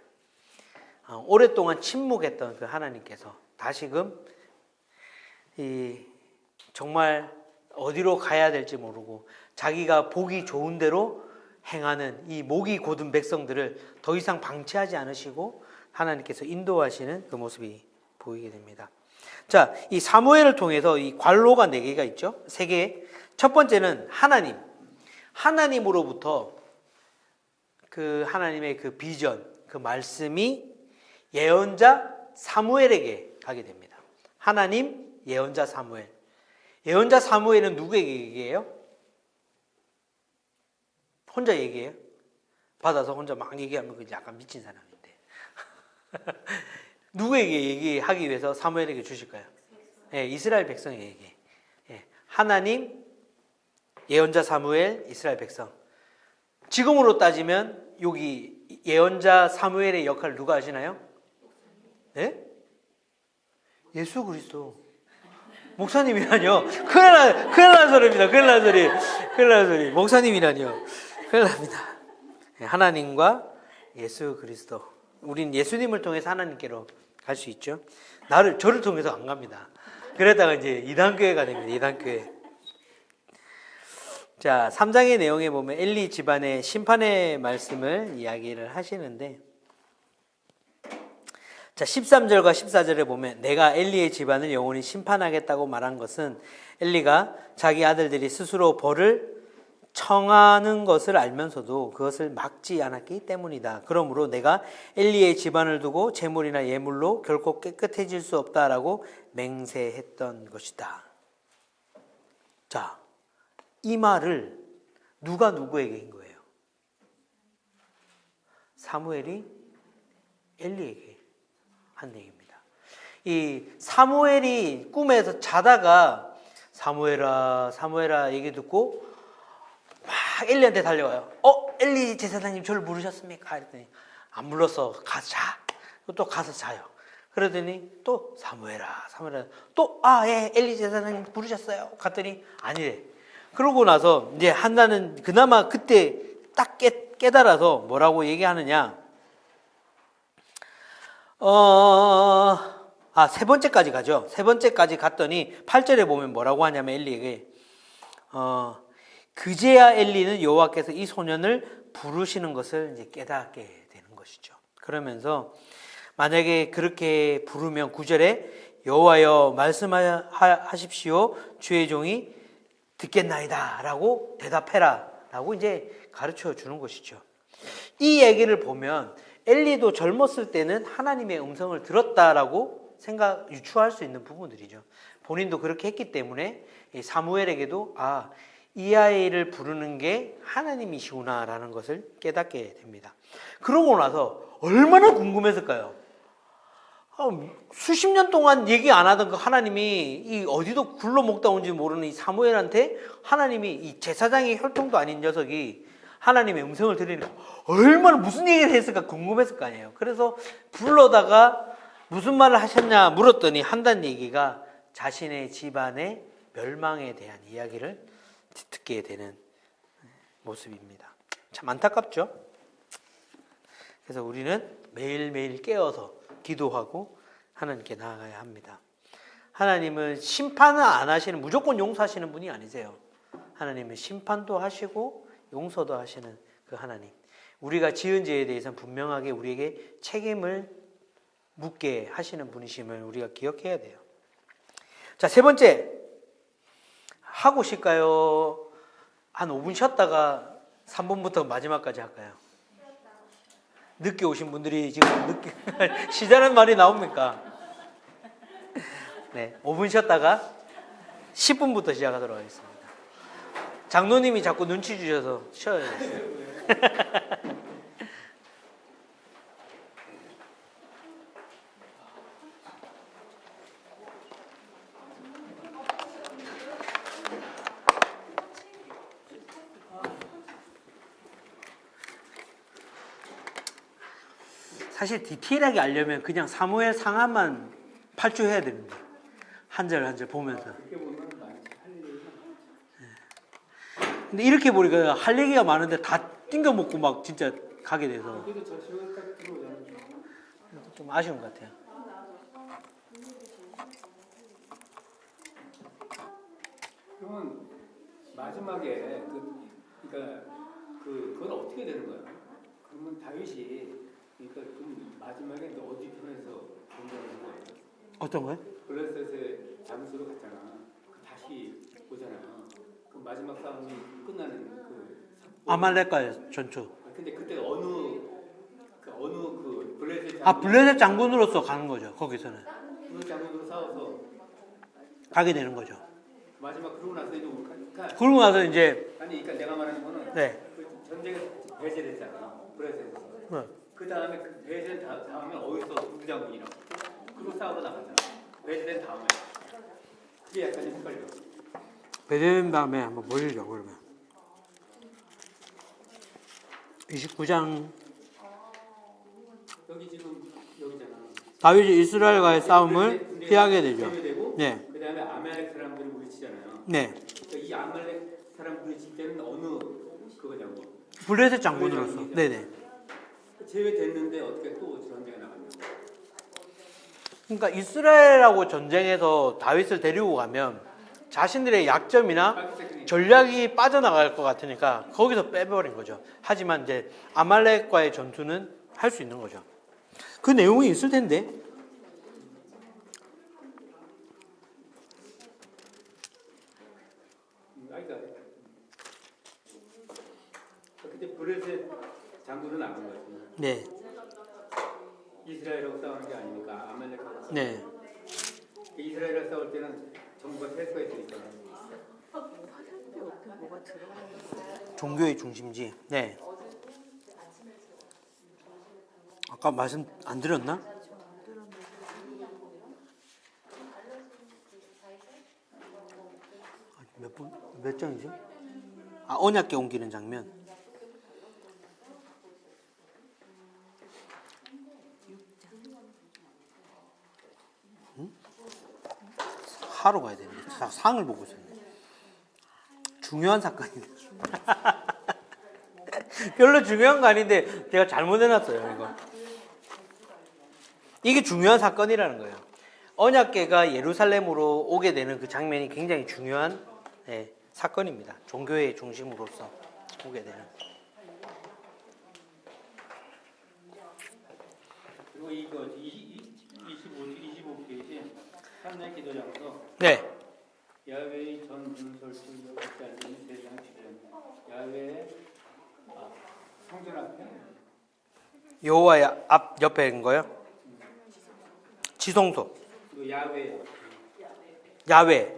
오랫동안 침묵했던 그 하나님께서 다시금 정말 어디로 가야 될지 모르고 자기가 보기 좋은 대로 행하는 이 목이 곧은 백성들을 더 이상 방치하지 않으시고 하나님께서 인도하시는 그 모습이 보이게 됩니다. 자, 이 사무엘을 통해서 이 관로가 4개가 있죠. 3개. 첫 번째는 하나님으로부터 그 하나님의 그 비전, 그 말씀이 예언자 사무엘에게 가게 됩니다. 하나님 예언자 사무엘. 예언자 사무엘은 누구에게 얘기해요? 혼자 얘기해요? 받아서 혼자 막 얘기하면 그 약간 미친 사람인데. 누구에게 얘기하기 위해서 사무엘에게 주실까요? 네, 이스라엘 백성에게. 네, 하나님 예언자 사무엘, 이스라엘 백성. 지금으로 따지면 여기 예언자 사무엘의 역할을 누가 하시나요? 네? 예수 그리스도. 목사님이라뇨. 큰일 난 소리입니다. 큰일 난 소리. 목사님이라뇨. 큰일 납니다. 하나님과 예수 그리스도. 우린 예수님을 통해서 하나님께로 갈 수 있죠. 저를 통해서 안 갑니다. 그러다가 이제 이단교회가 됩니다. 이단교회. 자, 3장의 내용에 보면 엘리 집안의 심판의 말씀을 이야기를 하시는데, 자, 13절과 14절에 보면 내가 엘리의 집안을 영원히 심판하겠다고 말한 것은 엘리가 자기 아들들이 스스로 벌을 청하는 것을 알면서도 그것을 막지 않았기 때문이다. 그러므로 내가 엘리의 집안을 두고 제물이나 예물로 결코 깨끗해질 수 없다라고 맹세했던 것이다. 자, 이 말을 누가 누구에게 한 거예요? 사무엘이 엘리에게 한 얘기입니다. 이 사무엘이 꿈에서 자다가 사무엘아 사무엘아 얘기 듣고 막 엘리한테 달려와요. 엘리 제사장님 저를 부르셨습니까? 했더니 안 불렀어. 가서 자. 또 가서 자요. 그러더니 또 사무엘아 사무엘아 또 예 엘리 제사장님 부르셨어요. 갔더니 아니래. 그러고 나서 이제 한나는 그나마 그때 딱 깨달아서 뭐라고 얘기하느냐. 세 번째까지 가죠. 세 번째까지 갔더니 8절에 보면 뭐라고 하냐면 엘리에게 그제야 엘리는 여호와께서 이 소년을 부르시는 것을 이제 깨닫게 되는 것이죠. 그러면서 만약에 그렇게 부르면 9절에 여호와여 말씀하십시오. 주의 종이 듣겠나이다 라고 대답해라 라고 이제 가르쳐 주는 것이죠. 이 얘기를 보면 엘리도 젊었을 때는 하나님의 음성을 들었다라고 유추할 수 있는 부분들이죠. 본인도 그렇게 했기 때문에 사무엘에게도 이 아이를 부르는 게 하나님이시구나라는 것을 깨닫게 됩니다. 그러고 나서 얼마나 궁금했을까요? 수십 년 동안 얘기 안 하던 그 하나님이 어디도 굴러 먹다 온지 모르는 이 사무엘한테 하나님이 이 제사장의 혈통도 아닌 녀석이 하나님의 음성을 들으니까 얼마나 무슨 얘기를 했을까 궁금했을 거 아니에요. 그래서 불러다가 무슨 말을 하셨냐 물었더니 한다는 얘기가 자신의 집안의 멸망에 대한 이야기를 듣게 되는 모습입니다. 참 안타깝죠. 그래서 우리는 매일매일 깨어서 기도하고 하나님께 나아가야 합니다. 하나님은 심판을 안 하시는, 무조건 용서하시는 분이 아니세요. 하나님은 심판도 하시고 용서도 하시는 그 하나님. 우리가 지은 죄에 대해서는 분명하게 우리에게 책임을 묻게 하시는 분이심을 우리가 기억해야 돼요. 자, 세 번째. 하고 싶을까요? 한 5분 쉬었다가 3번부터 마지막까지 할까요? 늦게 오신 분들이 지금 쉬자는 말이 나옵니까? 네, 5분 쉬었다가 10분부터 시작하도록 하겠습니다. 장로님이 자꾸 눈치 주셔서 쉬어야겠어요. 사실 디테일하게 알려면 그냥 사무엘 상하만 8주 해야 됩니다. 한 절 한 절 보면서. 근데 이렇게 보니까 할 얘기가 많은데 다 띵겨 먹고 막 진짜 가게 돼서 좀 아쉬운 것 같아요.
그러면 마지막에 그건 어떻게 되는 거야? 그러면 다윗이 그 마지막에 어디 편에서 공부하는 거예요?
어떤 거요?
블레셋의 장수로 갔잖아. 다시 오잖아. 그 마지막 싸움이 끝나는 그
아말렉과의 전투.
근데 그때 어느
아, 블레셋 장군으로서 가는 거죠. 거기서는
블레셋 장군으로 싸워서
가게 되는 거죠.
마지막 그러고 나서 이제 그러니까
그러고 나서 이제
아니 그러니까 내가 말하는 거는
네.
그 전쟁에 배제됐잖아. 블레셋에서.
네.
그 다음에 그 배제된 다음에 어디서 누구 장군이라고 그리고 싸우러 나갔잖아. 배제된 다음에 그게 약간 좀 헷갈려.
배제된 다음에 한번 보시죠. 그러면 29장
여기 지금 여기잖아.
다윗이 이스라엘과의 싸움을 피하게 되죠.
되고,
네.
그 다음에 아말렉 사람들이 물리치잖아요.
네.
그러니까 이 아말렉 사람 물리칠 때는 어느 그거냐고.
블레셋 장군으로서. 네네.
제외됐는데 어떻게 또 전쟁에 나갔냐고.
그러니까 이스라엘하고 전쟁에서 다윗을 데리고 가면 자신들의 약점이나 전략이 빠져나갈 것 같으니까 거기서 빼버린 거죠. 하지만 이제 아말렉과의 전투는 할 수 있는 거죠. 그 내용이 있을 텐데.
그러니까 그때 블레셋 장군은 나간 거지.
네.
이스라엘하고 싸우는 게 아니니까 아말렉하고 싸우는
네.
이스라엘하고 싸울 때는 정부가 세수가 있으니까
종교의 중심지. 네. 아까 말씀 안 드렸나? 몇 장이죠? 아, 언약궤 옮기는 장면. 응? 하러 가야 되는데 상을 보고 있었네. 중요한 사건이네. 별로 중요한 거 아닌데 제가 잘못 해놨어요. 이게 중요한 사건이라는 거예요. 언약궤가 예루살렘으로 오게 되는 그 장면이 굉장히 중요한 사건입니다. 종교의 중심으로서 오게 되는.
그리고 이거 25페이지 삼내 기도장서
네.
야훼의 전 문설주 옆에 앉은 세상 주변 야훼의 성전 앞에
여호와의 앞 옆에 있는 거요? 지성소.
그 야훼
야훼.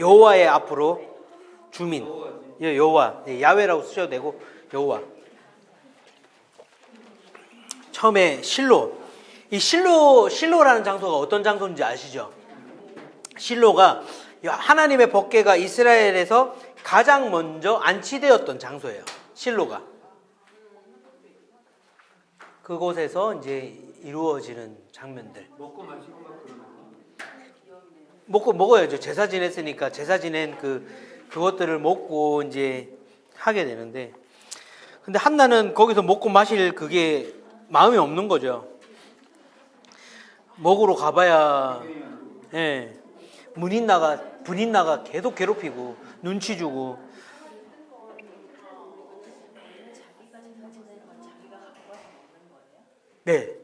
여호와의 앞으로 주민. 예, 여호와. 예, 야훼라고 쓰셔도 되고 여호와. 처음에 실로. 이 실로라는 장소가 어떤 장소인지 아시죠? 실로가 하나님의 법궤가 이스라엘에서 가장 먼저 안치되었던 장소예요. 실로가. 그곳에서 이제 이루어지는 장면들.
먹고 마시고 막 그러는
먹어야죠. 제사 지냈으니까 제사 지낸 그것들을 먹고 이제 하게 되는데, 근데 한나는 거기서 먹고 마실 그게 마음이 없는 거죠. 먹으러 가봐야 분인나가 계속 괴롭히고 눈치 주고. 네.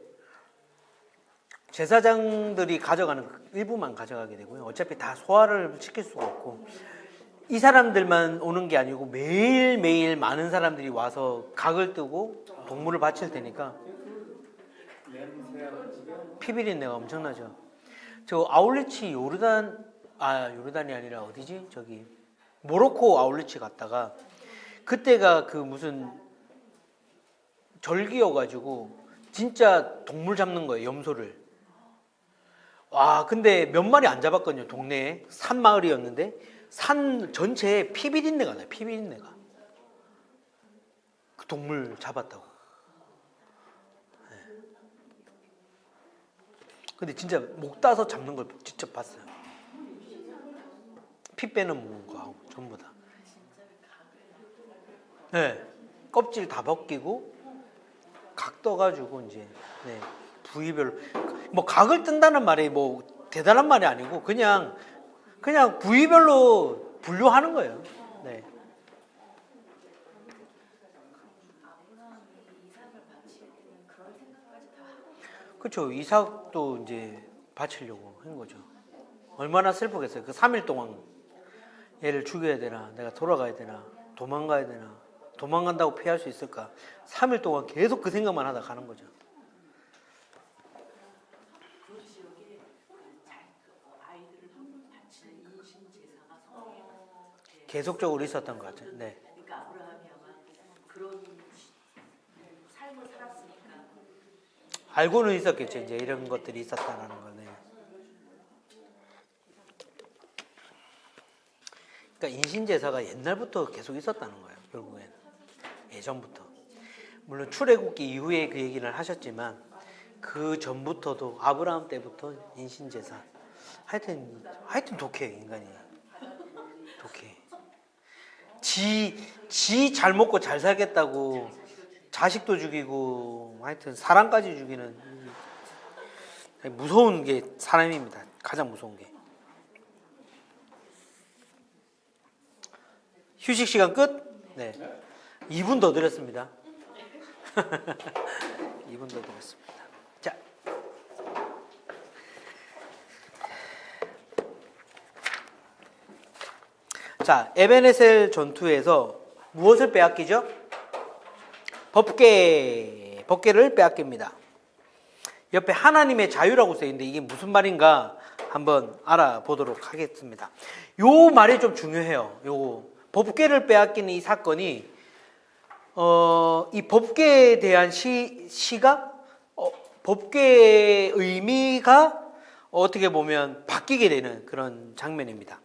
제사장들이 가져가는 일부만 가져가게 되고요. 어차피 다 소화를 시킬 수가 없고, 이 사람들만 오는 게 아니고 매일매일 많은 사람들이 와서 각을 뜨고 동물을 바칠 테니까 피비린내가 엄청나죠. 저 아울리치 요르단이 아니라 어디지? 저기 모로코 아울리치 갔다가 그때가 그 무슨 절기여가지고 진짜 동물 잡는 거예요. 염소를. 와, 근데 몇 마리 안 잡았거든요. 동네에 산 마을이었는데 산 전체에 피비린내가 나요. 피비린내가. 그 동물 잡았다고. 네. 근데 진짜 목 따서 잡는 걸 직접 봤어요. 피 빼는 거 하고 전부 다. 네. 껍질 다 벗기고 각 떠가지고 이제 부위별로 뭐 각을 뜬다는 말이 뭐 대단한 말이 아니고 그냥 부위별로 분류하는 거예요. 네. 그렇죠. 이삭도 이제 바치려고 한 거죠. 얼마나 슬프겠어요. 그 3일 동안 얘를 죽여야 되나, 내가 돌아가야 되나, 도망가야 되나, 도망간다고 피할 수 있을까? 3일 동안 계속 그 생각만 하다 가는 거죠. 계속적으로 있었던 것 같아요. 네.
그러니까 아브라함이 아마 그런 삶을 살았으니까.
알고는 있었겠죠. 이제 이런 것들이 있었다는 거네. 그러니까 인신제사가 옛날부터 계속 있었다는 거예요. 결국엔 예전부터. 물론 출애굽기 이후에 그 얘기를 하셨지만 그 전부터도 아브라함 때부터 인신제사. 하여튼 독해 인간이. 독해. 지 잘 먹고 잘 살겠다고 자식도 죽이고 하여튼 사람까지 죽이는 무서운 게 사람입니다. 가장 무서운 게. 휴식 시간 끝? 네. 2분 더 드렸습니다. 2분 더 드렸습니다. 자. 자, 에베네셀 전투에서 무엇을 빼앗기죠? 법궤를 빼앗깁니다. 옆에 하나님의 자유라고 써 있는데 이게 무슨 말인가 한번 알아보도록 하겠습니다. 요 말이 좀 중요해요. 요 법궤를 빼앗기는 이 사건이 이 법궤에 대한 시각, 법궤의 의미가 어떻게 보면 바뀌게 되는 그런 장면입니다.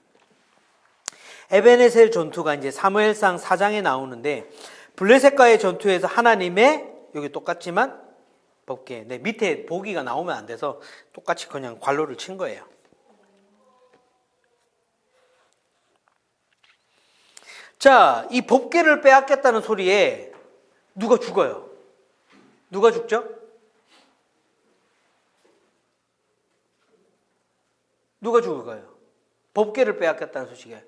에베네셀 전투가 이제 사무엘상 4장에 나오는데 블레셋과의 전투에서 하나님의 여기 똑같지만 법궤 밑에 보기가 나오면 안 돼서 똑같이 그냥 괄호를 친 거예요. 자, 이 법궤를 빼앗겼다는 소리에 누가 죽어요? 누가 죽죠? 누가 죽을까요? 법궤를 빼앗겼다는 소식에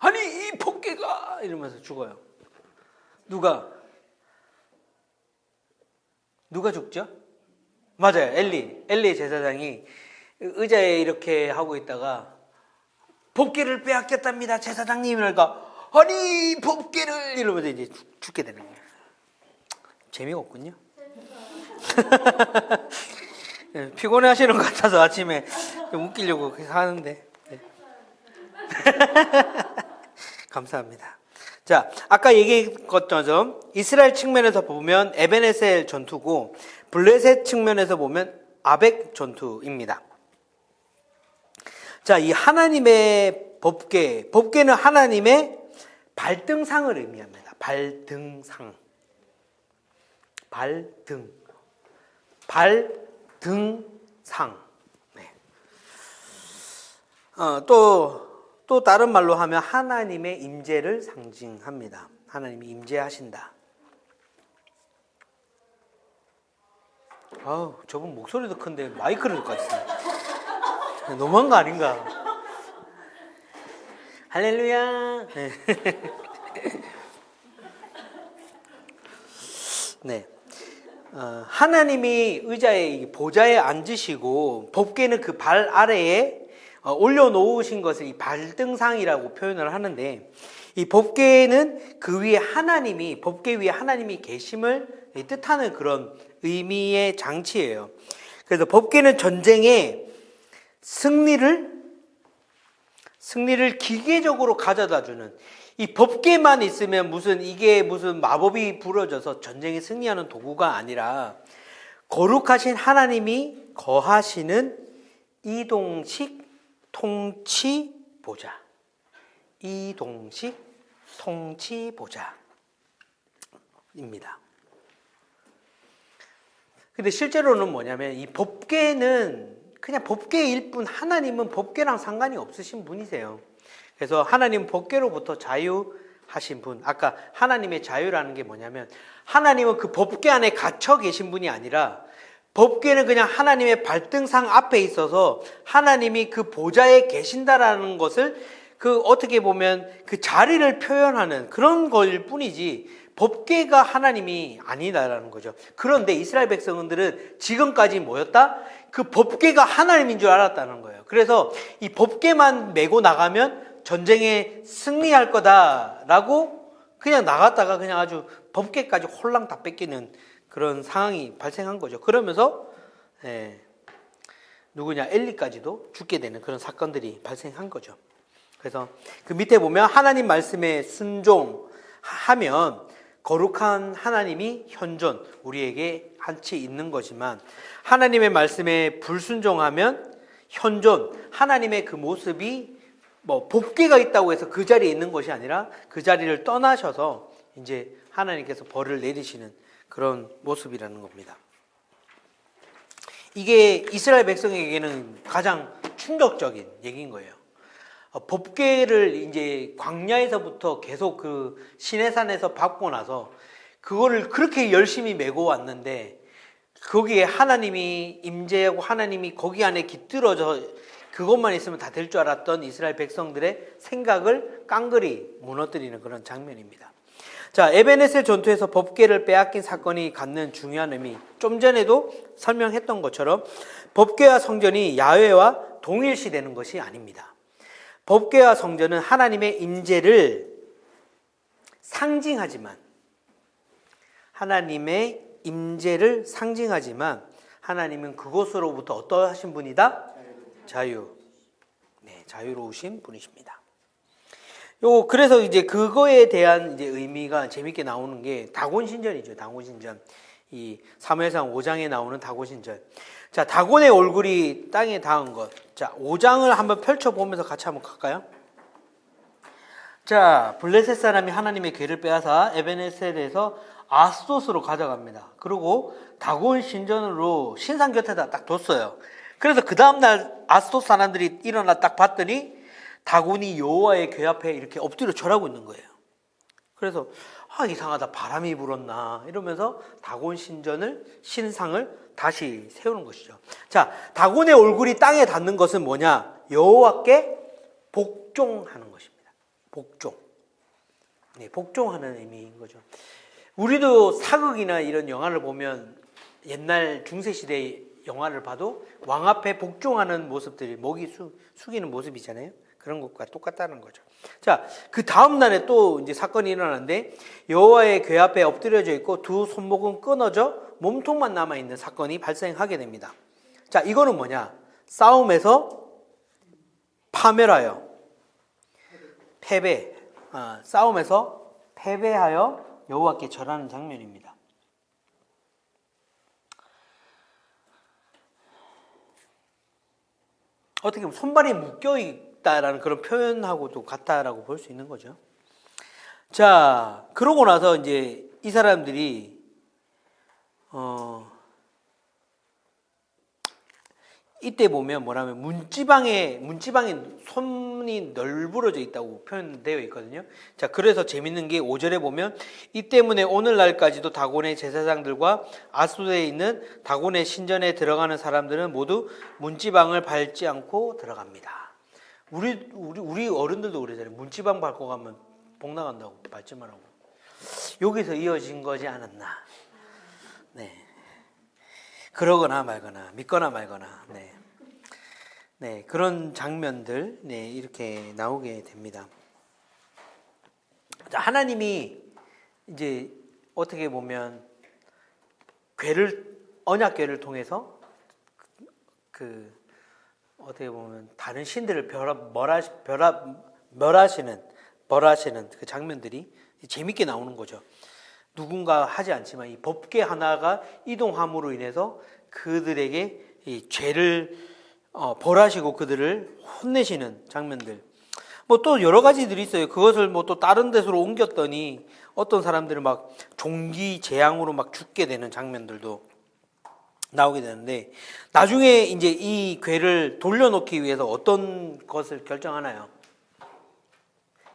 아니 이 법궤가 이러면서 죽어요. 누가 죽죠? 맞아요. 엘리 제사장이 의자에 이렇게 하고 있다가 법궤를 빼앗겼답니다 제사장님 이러니까 아니 법궤를 이러면서 이제 죽게 되는 거예요. 재미가 없군요. 피곤해 하시는 것 같아서 아침에 좀 웃기려고 하는데 네. 감사합니다. 자, 아까 얘기한 것처럼 이스라엘 측면에서 보면 에베네셀 전투고 블레셋 측면에서 보면 아벡 전투입니다. 자, 이 하나님의 법궤는 하나님의 발등상을 의미합니다. 발등상. 네. 또 다른 말로 하면 하나님의 임재를 상징합니다. 하나님이 임재하신다. 아우, 저분 목소리도 큰데 마이크를 까지 쓰네. 너무한 거 아닌가? 할렐루야. 네. 하나님이 의자에 보좌에 앉으시고 법궤는 그 발 아래에 올려놓으신 것을 이 발등상이라고 표현을 하는데 이 법궤는 그 위에 법궤 위에 하나님이 계심을 뜻하는 그런 의미의 장치예요. 그래서 법궤는 전쟁의 승리를 기계적으로 가져다주는 이 법궤만 있으면 이게 무슨 마법이 부러져서 전쟁에 승리하는 도구가 아니라 거룩하신 하나님이 거하시는 이동식 통치보좌. 이동식 통치보좌입니다. 근데 실제로는 뭐냐면 이 법궤는 그냥 법궤일 뿐 하나님은 법궤랑 상관이 없으신 분이세요. 그래서 하나님 법궤로부터 자유하신 분. 아까 하나님의 자유라는 게 뭐냐면 하나님은 그 법궤 안에 갇혀 계신 분이 아니라 법궤는 그냥 하나님의 발등상 앞에 있어서 하나님이 그 보좌에 계신다라는 것을 어떻게 보면 그 자리를 표현하는 그런 걸 뿐이지 법궤가 하나님이 아니다라는 거죠. 그런데 이스라엘 백성들은 지금까지 뭐였다? 그 법궤가 하나님인 줄 알았다는 거예요. 그래서 이 법궤만 메고 나가면 전쟁에 승리할 거다라고 그냥 나갔다가 그냥 아주 법궤까지 홀랑 다 뺏기는 그런 상황이 발생한 거죠. 그러면서 엘리까지도 죽게 되는 그런 사건들이 발생한 거죠. 그래서 그 밑에 보면 하나님 말씀에 순종하면 거룩한 하나님이 현존, 우리에게 한치 있는 거지만 하나님의 말씀에 불순종하면 현존, 하나님의 그 모습이 뭐 복귀가 있다고 해서 그 자리에 있는 것이 아니라 그 자리를 떠나셔서 이제 하나님께서 벌을 내리시는 그런 모습이라는 겁니다. 이게 이스라엘 백성에게는 가장 충격적인 얘기인 거예요. 법궤를 이제 광야에서부터 계속 그 시내산에서 밟고 나서 그거를 그렇게 열심히 메고 왔는데 거기에 하나님이 임재하고 하나님이 거기 안에 깃들어져 그것만 있으면 다 될 줄 알았던 이스라엘 백성들의 생각을 깡그리 무너뜨리는 그런 장면입니다. 자, 에베네셀 전투에서 법궤를 빼앗긴 사건이 갖는 중요한 의미, 좀 전에도 설명했던 것처럼 법궤와 성전이 야훼와 동일시되는 것이 아닙니다. 법궤와 성전은 하나님의 임재를 상징하지만 하나님은 그곳으로부터 어떠하신 분이다? 자유로우신 분이십니다. 그래서 이제 그거에 대한 이제 의미가 재밌게 나오는 게 다곤신전이죠. 다곤신전. 이 사무엘상 5장에 나오는 다곤신전. 자, 다곤의 얼굴이 땅에 닿은 것. 자, 5장을 한번 펼쳐보면서 같이 한번 갈까요? 자, 블레셋 사람이 하나님의 궤를 빼앗아 에베네셀에서 아스돗으로 가져갑니다. 그리고 다곤 신전으로 신상 곁에다 딱 뒀어요. 그래서 그 다음날 아스돗 사람들이 일어나 딱 봤더니 다곤이 여호와의 궤 앞에 이렇게 엎드려 절하고 있는 거예요. 그래서 이상하다, 바람이 불었나 이러면서 다곤 신상을 다시 세우는 것이죠. 자, 다곤의 얼굴이 땅에 닿는 것은 뭐냐? 여호와께 복종하는 것입니다. 복종하는 의미인 거죠. 우리도 사극이나 이런 영화를 보면 옛날 중세시대 영화를 봐도 왕 앞에 복종하는 모습들이 목이 숙이는 모습이잖아요. 그런 것과 똑같다는 거죠. 자, 그 다음 날에 또 이제 사건이 일어나는데 여호와의 궤 앞에 엎드려져 있고 두 손목은 끊어져 몸통만 남아 있는 사건이 발생하게 됩니다. 자, 이거는 뭐냐? 싸움에서 파멸하여 싸움에서 패배하여 여호와께 절하는 장면입니다. 어떻게 보면 손발이 묶여 있다라는 그런 표현하고도 같다라고 볼 수 있는 거죠. 자, 그러고 나서 이제 이 사람들이 이때 보면 뭐라면 문지방에 손이 널브러져 있다고 표현되어 있거든요. 자, 그래서 재밌는 게 5절에 보면 이 때문에 오늘날까지도 다곤의 제사장들과 아스돗에 있는 다곤의 신전에 들어가는 사람들은 모두 문지방을 밟지 않고 들어갑니다. 우리 어른들도 그러잖아요. 문지방 밟고 가면 복 나간다고 밟지 말라고. 여기서 이어진 거지 않았나. 네. 그러거나 말거나, 믿거나 말거나, 네, 그런 장면들, 이렇게 나오게 됩니다. 자, 하나님이 이제 어떻게 보면 언약궤를 통해서 어떻게 보면 다른 신들을 벌하시는 그 장면들이 재밌게 나오는 거죠. 누군가 하지 않지만 이 법궤 하나가 이동함으로 인해서 그들에게 이 죄를 벌하시고 그들을 혼내시는 장면들. 뭐 또 여러 가지들이 있어요. 그것을 뭐 또 다른 데서로 옮겼더니 어떤 사람들은 막 종기 재앙으로 막 죽게 되는 장면들도 나오게 되는데, 나중에 이제 이 궤를 돌려놓기 위해서 어떤 것을 결정하나요?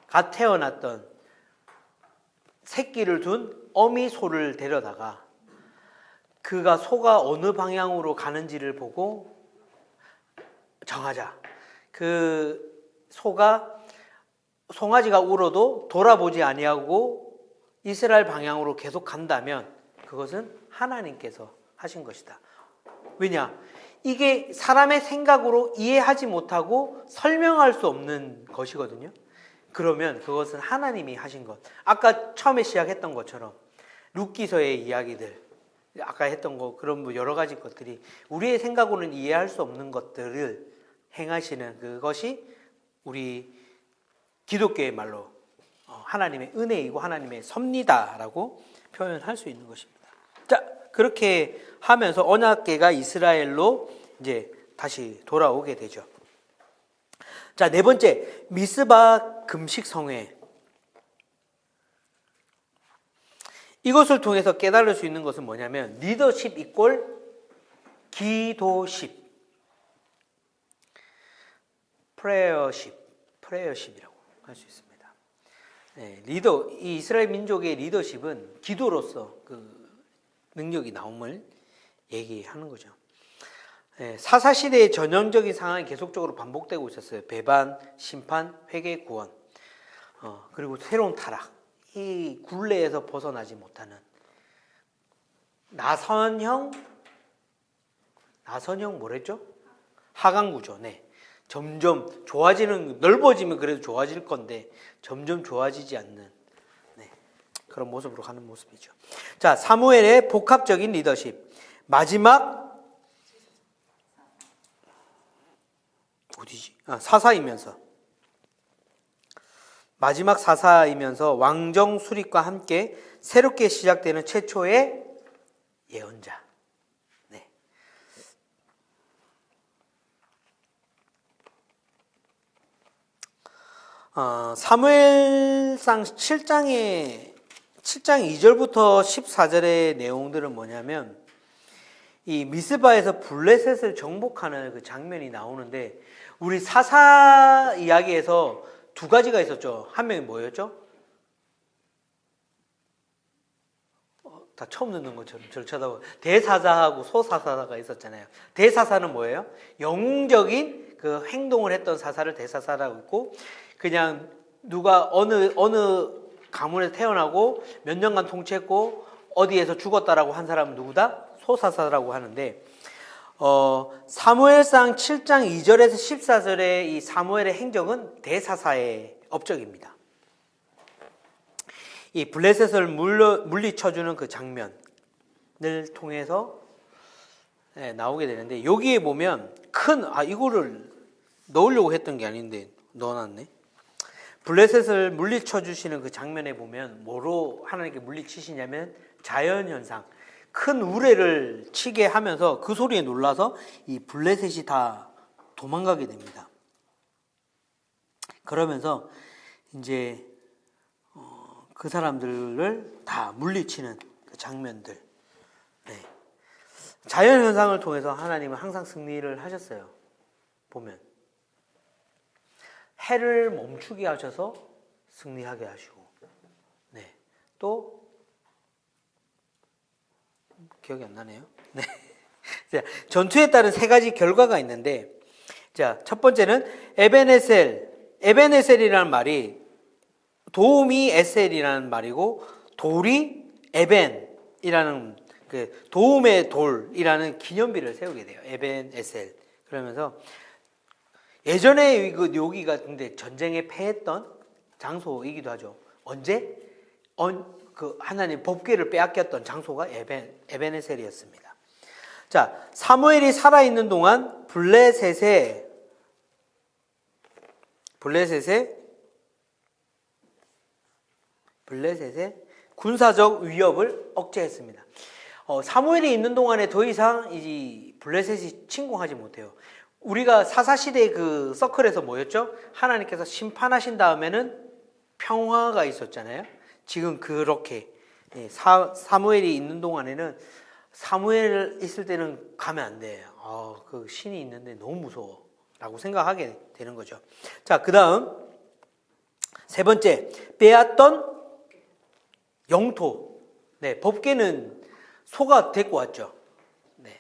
갓 태어났던 새끼를 둔 어미 소를 데려다가 그가 소가 어느 방향으로 가는지를 보고 정하자. 그 소가 송아지가 울어도 돌아보지 아니하고 이스라엘 방향으로 계속 간다면 그것은 하나님께서 하신 것이다. 왜냐? 이게 사람의 생각으로 이해하지 못하고 설명할 수 없는 것이거든요. 그러면 그것은 하나님이 하신 것. 아까 처음에 시작했던 것처럼 룻기서의 이야기들, 아까 했던 거, 그런 뭐 여러 가지 것들이 우리의 생각으로는 이해할 수 없는 것들을 행하시는 그것이 우리 기독교의 말로 하나님의 은혜이고 하나님의 섭리다라고 표현할 수 있는 것입니다. 자, 그렇게 하면서 언약궤가 이스라엘로 이제 다시 돌아오게 되죠. 자, 네 번째, 미스바 금식 성회. 이것을 통해서 깨달을 수 있는 것은 뭐냐면 리더십 이꼴 기도십, 프레어십이라고 할 수 있습니다. 네, 이 이스라엘 민족의 리더십은 기도로서 그 능력이 나옴을 얘기하는 거죠. 네, 사사 시대의 전형적인 상황이 계속적으로 반복되고 있었어요. 배반, 심판, 회개, 구원, 그리고 새로운 타락. 이 굴레에서 벗어나지 못하는 나선형 뭐랬죠? 하강 구조. 네. 점점 좋아지는, 넓어지면 그래도 좋아질 건데 점점 좋아지지 않는, 네, 그런 모습으로 가는 모습이죠. 자, 사무엘의 복합적인 리더십. 마지막 어디지? 사사이면서, 마지막 사사이면서 왕정 수립과 함께 새롭게 시작되는 최초의 예언자. 네. 사무엘상 7장 2절부터 14절의 내용들은 뭐냐면 이 미스바에서 블레셋을 정복하는 그 장면이 나오는데, 우리 사사 이야기에서 두 가지가 있었죠. 한 명이 뭐였죠? 다 처음 듣는 것처럼 저를 쳐다보고, 대사사하고 소사사가 있었잖아요. 대사사는 뭐예요? 영웅적인 그 행동을 했던 사사를 대사사라고 있고, 그냥 누가 어느 가문에서 태어나고 몇 년간 통치했고 어디에서 죽었다라고 한 사람은 누구다? 소사사라고 하는데, 사무엘상 7장 2절에서 14절의 이 사무엘의 행적은 대사사의 업적입니다. 이 블레셋을 물리쳐주는 그 장면을 통해서 나오게 되는데, 여기에 보면 이거를 넣으려고 했던 게 아닌데 넣어놨네. 블레셋을 물리쳐주시는 그 장면에 보면 뭐로 하나님께 물리치시냐면 자연현상, 큰 우레를 치게 하면서 그 소리에 놀라서 이 블레셋이 다 도망가게 됩니다. 그러면서 이제 그 사람들을 다 물리치는 그 장면들. 네. 자연현상을 통해서 하나님은 항상 승리를 하셨어요. 보면 해를 멈추게 하셔서 승리하게 하시고, 네, 또 기억이 안 나네요. 네. 자, 전투에 따른 세 가지 결과가 있는데, 자, 첫 번째는 에벤에셀이라는 말이 도움이 에셀이라는 말이고, 돌이 에벤이라는 그 도움의 돌이라는 기념비를 세우게 돼요. 에벤에셀. 그러면서 예전에 여기가 근데 전쟁에 패했던 장소이기도 하죠. 언제? 그 하나님 법궤를 빼앗겼던 장소가 에벤에셀이었습니다. 자, 사무엘이 살아있는 동안 블레셋의 군사적 위협을 억제했습니다. 사무엘이 있는 동안에 더 이상 이 블레셋이 침공하지 못해요. 우리가 사사시대의 그 서클에서 뭐였죠? 하나님께서 심판하신 다음에는 평화가 있었잖아요. 지금 그렇게 사무엘이 있는 동안에는, 사무엘 있을 때는 가면 안 돼. 그 신이 있는데 너무 무서워 라고 생각하게 되는 거죠. 자, 그 다음 세 번째, 빼앗던 영토. 네, 법궤는 소가 데리고 왔죠. 네,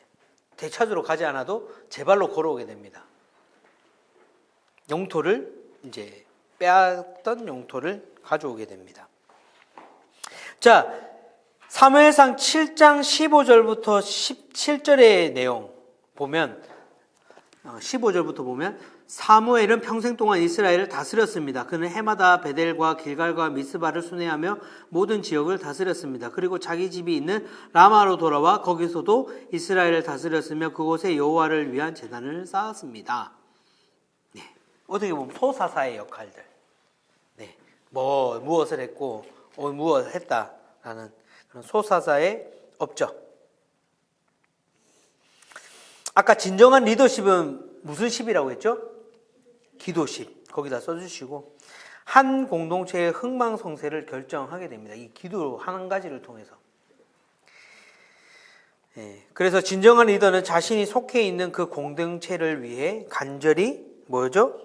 되찾으러 가지 않아도 제 발로 걸어오게 됩니다. 영토를 이제 빼앗던 영토를 가져오게 됩니다. 자, 사무엘상 7장 15절부터 17절의 내용 보면, 15절부터 보면, 사무엘은 평생 동안 이스라엘을 다스렸습니다. 그는 해마다 베델과 길갈과 미스바를 순회하며 모든 지역을 다스렸습니다. 그리고 자기 집이 있는 라마로 돌아와 거기서도 이스라엘을 다스렸으며 그곳에 여호와를 위한 제단을 쌓았습니다. 네. 어떻게 보면 소사사의 역할들. 무엇을 했고 무엇을 했다라는 그런 소사사의 업적. 아까 진정한 리더십은 무슨 십이라고 했죠? 기도십. 거기다 써주시고 한 공동체의 흥망성쇠를 결정하게 됩니다. 이 기도 한 가지를 통해서. 그래서 진정한 리더는 자신이 속해 있는 그 공동체를 위해 간절히 뭐죠?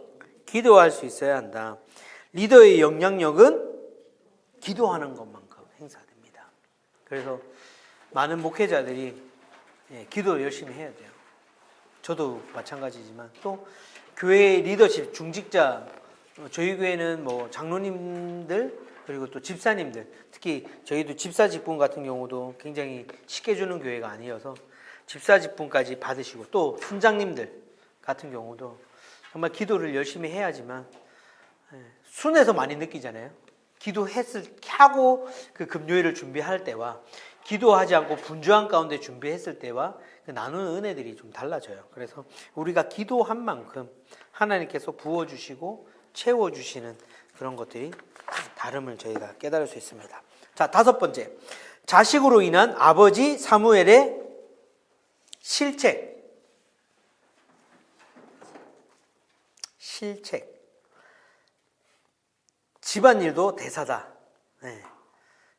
기도할 수 있어야 한다. 리더의 영향력은 기도하는 것만큼 행사됩니다. 그래서 많은 목회자들이 기도를 열심히 해야 돼요. 저도 마찬가지지만 또 교회의 리더십 중직자, 저희 교회는 뭐 장로님들 그리고 또 집사님들, 특히 저희도 집사 직분 같은 경우도 굉장히 쉽게 주는 교회가 아니어서 집사 직분까지 받으시고 또 순장님들 같은 경우도 정말 기도를 열심히 해야지만 순에서 많이 느끼잖아요. 하고 그 금요일을 준비할 때와 기도하지 않고 분주한 가운데 준비했을 때와 그 나누는 은혜들이 좀 달라져요. 그래서 우리가 기도한 만큼 하나님께서 부어주시고 채워주시는 그런 것들이 다름을 저희가 깨달을 수 있습니다. 자, 5번째. 자식으로 인한 아버지 사무엘의 실책. 집안일도 대사다.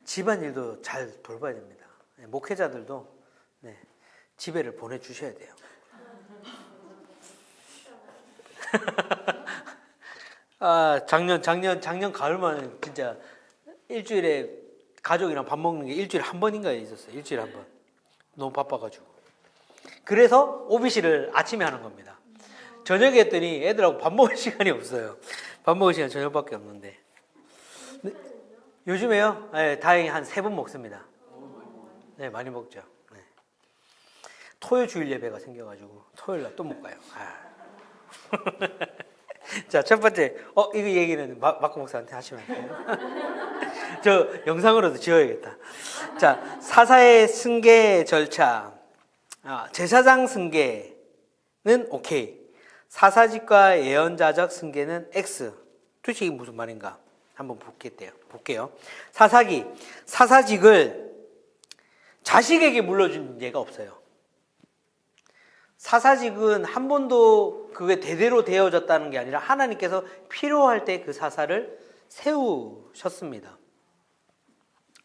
집안일도 잘 돌봐야 됩니다. 목회자들도 집에를 보내주셔야 돼요. 작년 가을만 진짜 일주일에 가족이랑 밥 먹는 게 일주일에 한 번인가 있었어요. 일주일에 한 번. 너무 바빠가지고. 그래서 OBC를 아침에 하는 겁니다. 저녁에 했더니 애들하고 밥 먹을 시간이 없어요. 밥 먹을 시간 저녁밖에 없는데. 요즘에요? 다행히 한 3번 먹습니다. 많이 먹죠. 토요 주일 예배가 생겨가지고 토요일 날 또 못 가요. 자, 첫 번째. 이거 얘기는 마코 목사한테 하시면 안 돼요. 저 영상으로도 지어야겠다. 자, 사사의 승계 절차. 제사장 승계는 오케이. 사사직과 예언자적 승계는 X. 도대체 이게 무슨 말인가? 한번 볼게요. 사사직을 자식에게 물려준 예가 없어요. 사사직은 한 번도 그게 대대로 되어졌다는 게 아니라 하나님께서 필요할 때 그 사사를 세우셨습니다.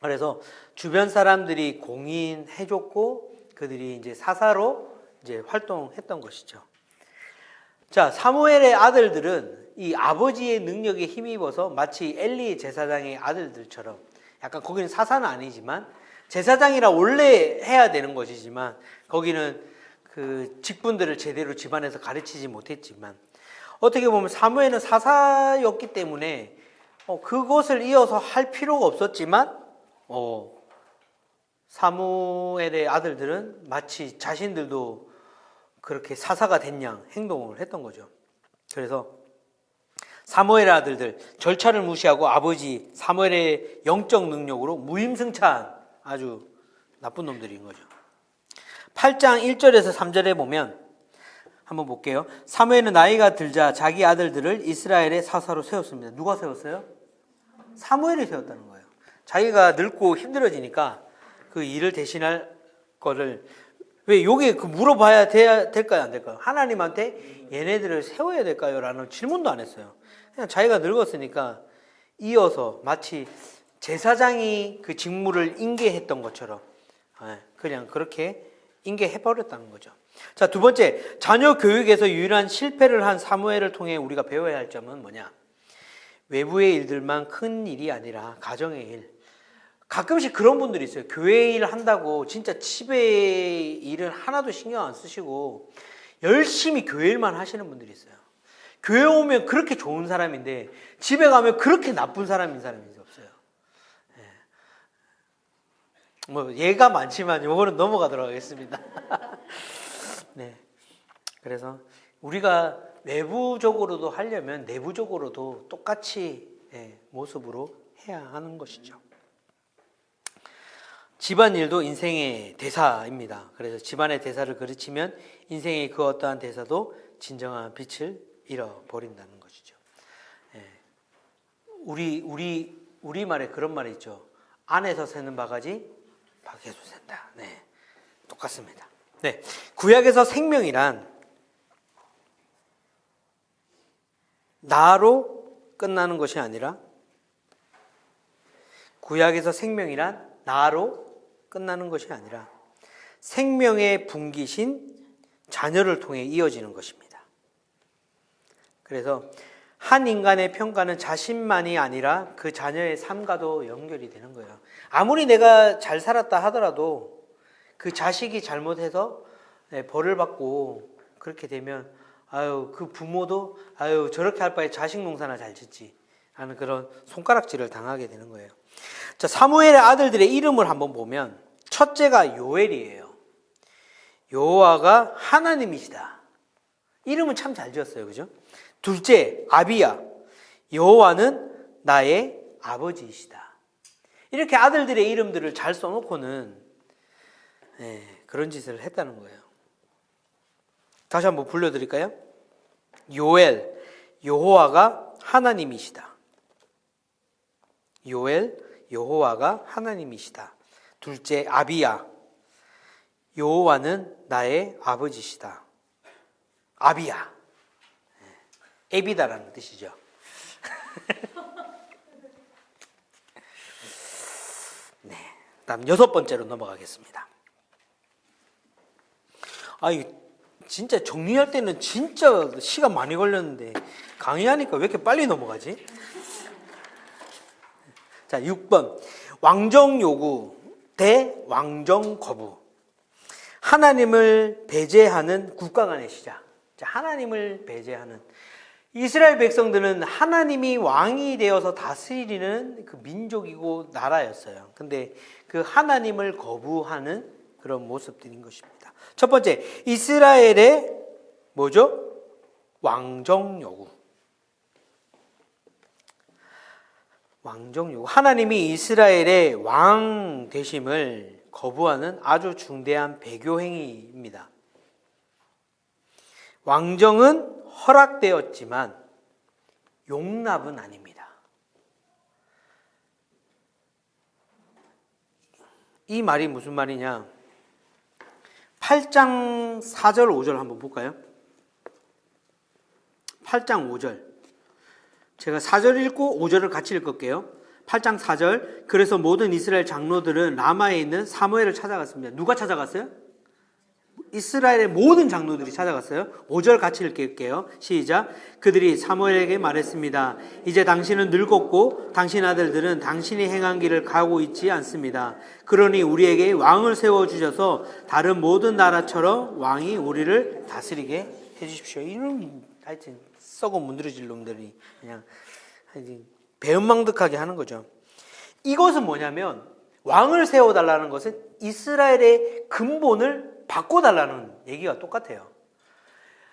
그래서 주변 사람들이 공인해줬고 그들이 이제 사사로 이제 활동했던 것이죠. 자, 사무엘의 아들들은 이 아버지의 능력에 힘입어서 마치 엘리 제사장의 아들들처럼 약간 거기는 사사는 아니지만 제사장이라 원래 해야 되는 것이지만 거기는 그 직분들을 제대로 집안에서 가르치지 못했지만 어떻게 보면 사무엘은 사사였기 때문에 그것을 이어서 할 필요가 없었지만 사무엘의 아들들은 마치 자신들도 그렇게 사사가 된 양 행동을 했던 거죠. 그래서 사무엘의 아들들 절차를 무시하고 아버지 사무엘의 영적 능력으로 무임승차한 아주 나쁜 놈들인 거죠. 8장 1절에서 3절에 보면 한번 볼게요. 사무엘은 나이가 들자 자기 아들들을 이스라엘의 사사로 세웠습니다. 누가 세웠어요? 사무엘이 세웠다는 거예요. 자기가 늙고 힘들어지니까 그 일을 대신할 거를 왜 요게 물어봐야 될까요? 안 될까요? 하나님한테 얘네들을 세워야 될까요? 라는 질문도 안 했어요. 그냥 자기가 늙었으니까 이어서 마치 제사장이 그 직무를 인계했던 것처럼 그냥 그렇게 인계해버렸다는 거죠. 자, 2번째, 자녀 교육에서 유일한 실패를 한 사무엘을 통해 우리가 배워야 할 점은 뭐냐? 외부의 일들만 큰 일이 아니라 가정의 일. 가끔씩 그런 분들이 있어요. 교회 일 한다고 진짜 집에 일은 하나도 신경 안 쓰시고 열심히 교회 일만 하시는 분들이 있어요. 교회 오면 그렇게 좋은 사람인데 집에 가면 그렇게 나쁜 사람인 사람이 없어요. 뭐 예가 많지만 이거는 넘어가도록 하겠습니다. 네. 그래서 우리가 외부적으로도 하려면 내부적으로도 똑같이 모습으로 해야 하는 것이죠. 집안일도 인생의 대사입니다. 그래서 집안의 대사를 그르치면 인생의 그 어떠한 대사도 진정한 빛을 잃어버린다는 것이죠. 우리말에 그런 말이 있죠. 안에서 새는 바가지 밖에서 샌다. 네, 똑같습니다. 네, 구약에서 생명이란 나로 끝나는 것이 아니라 구약에서 생명이란 나로 끝나는 것이 아니라 생명의 분기신 자녀를 통해 이어지는 것입니다. 그래서 한 인간의 평가는 자신만이 아니라 그 자녀의 삶과도 연결이 되는 거예요. 아무리 내가 잘 살았다 하더라도 그 자식이 잘못해서 벌을 받고 그렇게 되면 아유 그 부모도 아유 저렇게 할 바에 자식 농사나 잘 짓지 하는 그런 손가락질을 당하게 되는 거예요. 자, 사무엘의 아들들의 이름을 한번 보면 첫째가 요엘이에요. 여호와가 하나님이시다. 이름은 참 잘 지었어요. 그죠? 둘째 아비야. 여호와는 나의 아버지이시다. 이렇게 아들들의 이름들을 잘 써놓고는 그런 짓을 했다는 거예요. 다시 한번 불러드릴까요? 요엘, 여호와가 하나님이시다. 요엘, 여호와가 하나님이시다. 둘째 아비야, 여호와는 나의 아버지시다. 아비야, 애비다라는 뜻이죠. 네, 다음 여섯 번째로 넘어가겠습니다. 진짜 정리할 때는 진짜 시간 많이 걸렸는데 강의하니까 왜 이렇게 빨리 넘어가지? 자, 6번 왕정 요구 대 왕정 거부. 하나님을 배제하는 국가 간의 시작. 자, 하나님을 배제하는 이스라엘 백성들은 하나님이 왕이 되어서 다스리는 그 민족이고 나라였어요. 근데 그 하나님을 거부하는 그런 모습들인 것입니다. 첫 번째, 이스라엘의 뭐죠? 왕정 요구. 왕정 요구. 하나님이 이스라엘의 왕 되심을 거부하는 아주 중대한 배교 행위입니다. 왕정은 허락되었지만 용납은 아닙니다. 이 말이 무슨 말이냐? 8장 4절 5절 한번 볼까요? 8장 5절. 제가 4절 읽고 5절을 같이 읽을게요. 8장 4절. 그래서 모든 이스라엘 장로들은 라마에 있는 사무엘을 찾아갔습니다. 누가 찾아갔어요? 이스라엘의 모든 장로들이 찾아갔어요. 5절 같이 읽을게요. 시작. 그들이 사무엘에게 말했습니다. 이제 당신은 늙었고 당신 아들들은 당신이 행한 길을 가고 있지 않습니다. 그러니 우리에게 왕을 세워주셔서 다른 모든 나라처럼 왕이 우리를 다스리게 해주십시오. 이런 하여튼 썩어 문드러질 놈들이 그냥 배은망덕하게 하는 거죠. 이것은 뭐냐면 왕을 세워달라는 것은 이스라엘의 근본을 바꿔달라는 얘기가 똑같아요.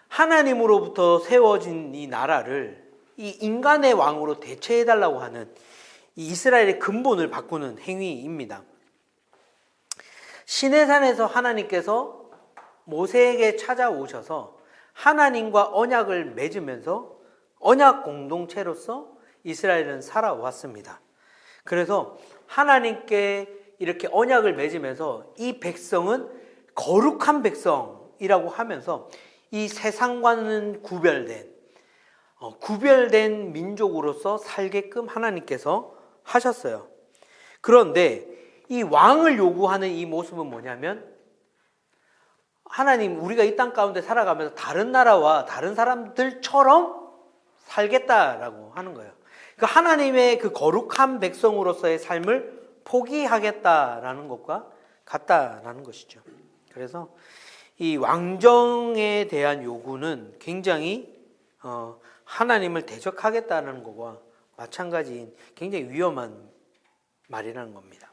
하나님으로부터 세워진 이 나라를 이 인간의 왕으로 대체해달라고 하는 이 이스라엘의 근본을 바꾸는 행위입니다. 시내산에서 하나님께서 모세에게 찾아오셔서 하나님과 언약을 맺으면서 언약 공동체로서 이스라엘은 살아왔습니다. 그래서 하나님께 이렇게 언약을 맺으면서 이 백성은 거룩한 백성이라고 하면서 이 세상과는 구별된 민족으로서 살게끔 하나님께서 하셨어요. 그런데 이 왕을 요구하는 이 모습은 뭐냐면 하나님 우리가 이 땅 가운데 살아가면서 다른 나라와 다른 사람들처럼 살겠다라고 하는 거예요. 그 하나님의 그 거룩한 백성으로서의 삶을 포기하겠다라는 것과 같다라는 것이죠. 그래서 이 왕정에 대한 요구는 굉장히 하나님을 대적하겠다는 것과 마찬가지인 굉장히 위험한 말이라는 겁니다.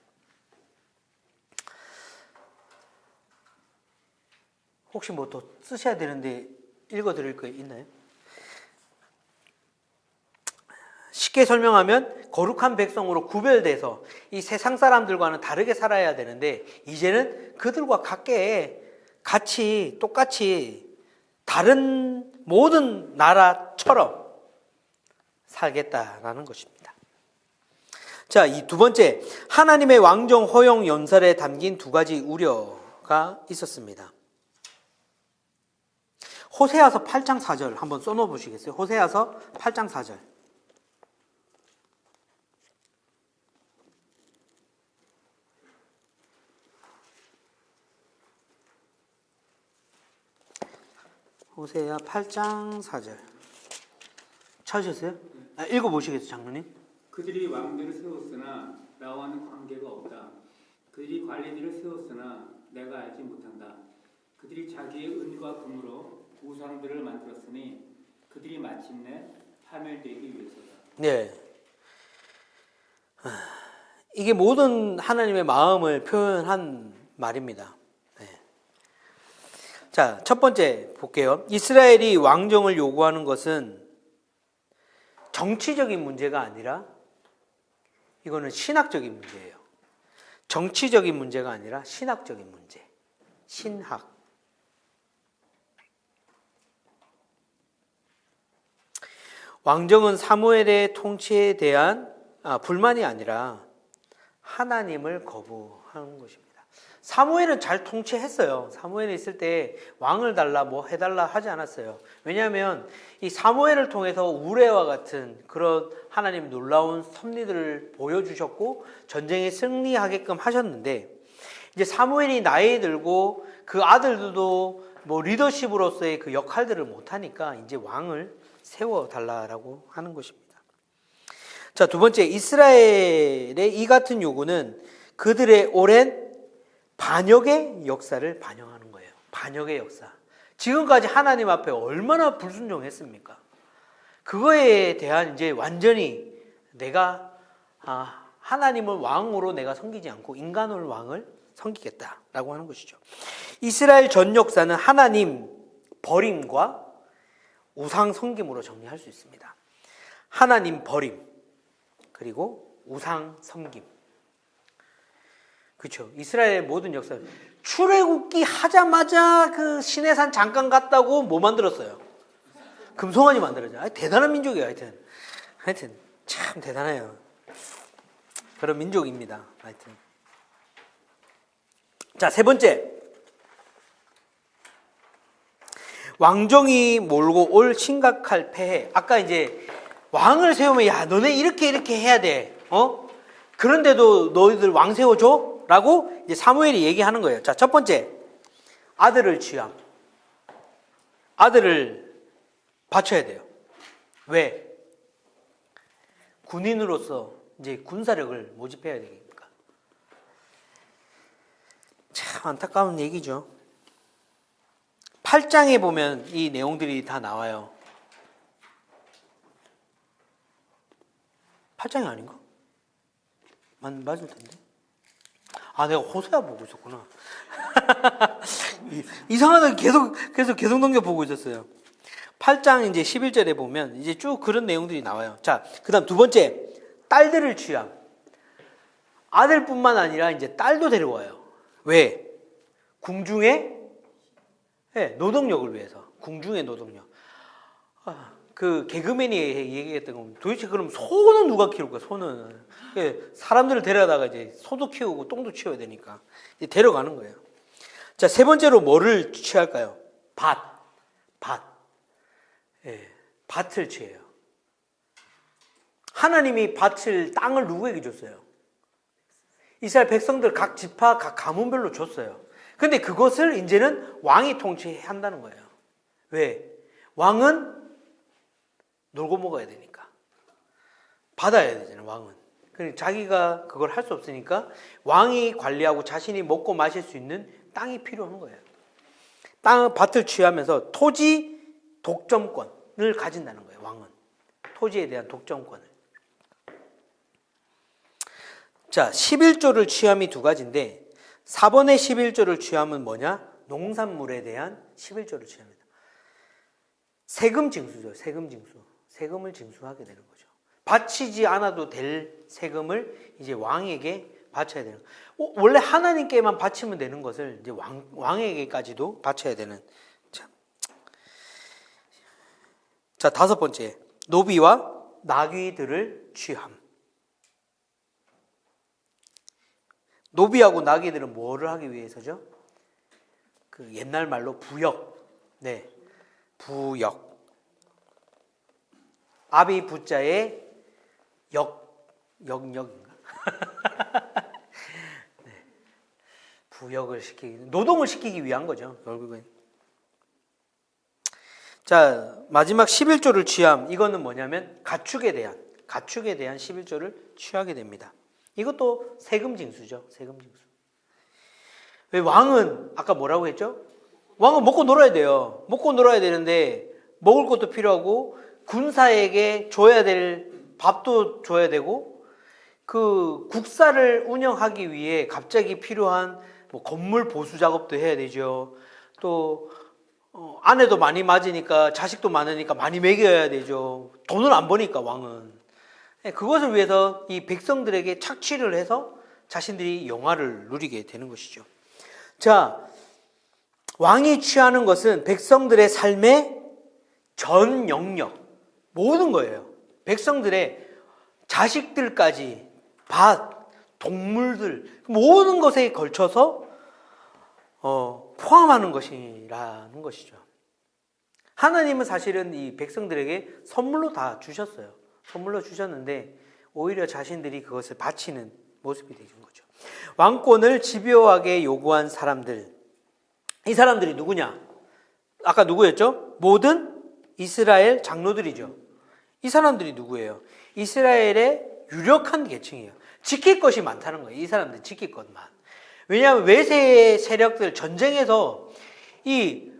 혹시 뭐 더 쓰셔야 되는데 읽어드릴 거 있나요? 쉽게 설명하면 거룩한 백성으로 구별돼서 이 세상 사람들과는 다르게 살아야 되는데 이제는 그들과 같이 똑같이 다른 모든 나라처럼 살겠다라는 것입니다. 자, 이 두 번째, 하나님의 왕정 허용 연설에 담긴 두 가지 우려가 있었습니다. 호세아서 8장 4절 한번 써놓아 보시겠어요? 호세아서 8장 4절. 호세아 8장 4절. 찾으셨어요? 읽어보시겠어요, 장로님?
그들이 왕들을 세웠으나 나와는 관계가 없다. 그들이 관리들을 세웠으나 내가 알지 못한다. 그들이 자기의 은과 금으로 우상들을 만들었으니 그들이 마침내 파멸되기 위해서다.
네. 이게 모든 하나님의 마음을 표현한 말입니다. 네. 자, 첫 번째 볼게요. 이스라엘이 왕정을 요구하는 것은 정치적인 문제가 아니라 이거는 신학적인 문제예요. 정치적인 문제가 아니라 신학적인 문제. 신학. 왕정은 사무엘의 통치에 대한 불만이 아니라 하나님을 거부하는 것입니다. 사무엘은 잘 통치했어요. 사무엘이 있을 때 왕을 달라 뭐 해달라 하지 않았어요. 왜냐하면 이 사무엘을 통해서 우레와 같은 그런 하나님 놀라운 섭리들을 보여주셨고 전쟁에 승리하게끔 하셨는데, 이제 사무엘이 나이 들고 그 아들들도 뭐 리더십으로서의 그 역할들을 못하니까 이제 왕을 세워달라고 하는 것입니다. 자, 두 번째, 이스라엘의 이 같은 요구는 그들의 오랜 반역의 역사를 반영하는 거예요. 반역의 역사. 지금까지 하나님 앞에 얼마나 불순종했습니까? 그거에 대한 이제 완전히 내가 하나님을 왕으로 내가 섬기지 않고 인간을 왕을 섬기겠다라고 하는 것이죠. 이스라엘 전 역사는 하나님 버림과 우상 섬김으로 정리할 수 있습니다. 하나님 버림 그리고 우상 섬김. 그렇죠. 이스라엘의 모든 역사. 출애굽기 하자마자 그 시내산 잠깐 갔다고 뭐 만들었어요? 금송아지 만들었죠. 대단한 민족이에요. 하여튼 참 대단해요. 그런 민족입니다. 하여튼. 자, 세 번째. 왕정이 몰고 올 심각할 폐해. 아까 이제 왕을 세우면 야 너네 이렇게 해야 돼. 그런데도 너희들 왕 세워줘? 라고 이제 사무엘이 얘기하는 거예요. 자, 첫 번째, 아들을 취함. 아들을 바쳐야 돼요. 왜? 군인으로서 이제 군사력을 모집해야 되니까. 참 안타까운 얘기죠. 8장에 보면 이 내용들이 다 나와요. 8장이 아닌가? 맞을 텐데. 내가 호세아 보고 있었구나. 이상하다. 계속 넘겨 보고 있었어요. 8장 이제 11절에 보면 이제 쭉 그런 내용들이 나와요. 자, 그다음 두 번째, 딸들을 취함. 아들뿐만 아니라 이제 딸도 데려와요. 왜? 궁중의 노동력을 위해서. 궁중의 노동력. 그 개그맨이 얘기했던 건 도대체 그럼 소는 누가 키울 거야? 소는 사람들을 데려다가 이제 소도 키우고 똥도 치워야 되니까 이제 데려가는 거예요. 자, 세 번째로 뭐를 취할까요? 밭. 밭을 취해요. 하나님이 땅을 누구에게 줬어요? 이스라엘 백성들 각 지파 각 가문별로 줬어요. 근데 그것을 이제는 왕이 통치한다는 거예요. 왜? 왕은 놀고 먹어야 되니까. 받아야 되잖아요, 왕은. 그러니까 자기가 그걸 할 수 없으니까 왕이 관리하고 자신이 먹고 마실 수 있는 땅이 필요한 거예요. 밭을 취하면서 토지 독점권을 가진다는 거예요, 왕은. 토지에 대한 독점권을. 자, 11조를 취함이 두 가지인데 4번의 11조를 취함은 뭐냐? 농산물에 대한 11조를 취합니다. 세금 징수죠, 세금 징수. 세금을 징수하게 되는 거죠. 바치지 않아도 될 세금을 이제 왕에게 바쳐야 되는 거예요. 원래 하나님께만 바치면 되는 것을 이제 왕에게까지도 바쳐야 되는. 자, 다섯 번째, 노비와 나귀들을 취함. 노비하고 나귀들은 뭐를 하기 위해서죠? 그 옛날 말로 부역. 네. 부역. 아비 부자에 역인가? 네. 부역을 노동을 시키기 위한 거죠, 결국은. 자, 마지막 11조를 취함. 이거는 뭐냐면 가축에 대한 11조를 취하게 됩니다. 이것도 세금 징수죠. 세금 징수. 왜 왕은 아까 뭐라고 했죠? 왕은 먹고 놀아야 돼요. 먹고 놀아야 되는데 먹을 것도 필요하고 군사에게 줘야 될 밥도 줘야 되고 그 국사를 운영하기 위해 갑자기 필요한 뭐 건물 보수 작업도 해야 되죠. 또 아내도 많이 맞으니까 자식도 많으니까 많이 먹여야 되죠. 돈을 안 버니까 왕은. 그것을 위해서 이 백성들에게 착취를 해서 자신들이 영화를 누리게 되는 것이죠. 자, 왕이 취하는 것은 백성들의 삶의 전 영역, 모든 거예요. 백성들의 자식들까지, 밭, 동물들, 모든 것에 걸쳐서 포함하는 것이라는 것이죠. 하나님은 사실은 이 백성들에게 선물로 다 주셨어요. 선물로 주셨는데 오히려 자신들이 그것을 바치는 모습이 되는 거죠. 왕권을 집요하게 요구한 사람들. 이 사람들이 누구냐? 아까 누구였죠? 모든 이스라엘 장로들이죠. 이 사람들이 누구예요? 이스라엘의 유력한 계층이에요. 지킬 것이 많다는 거예요. 이 사람들 지킬 것만. 왜냐하면 외세 세력들 전쟁에서 이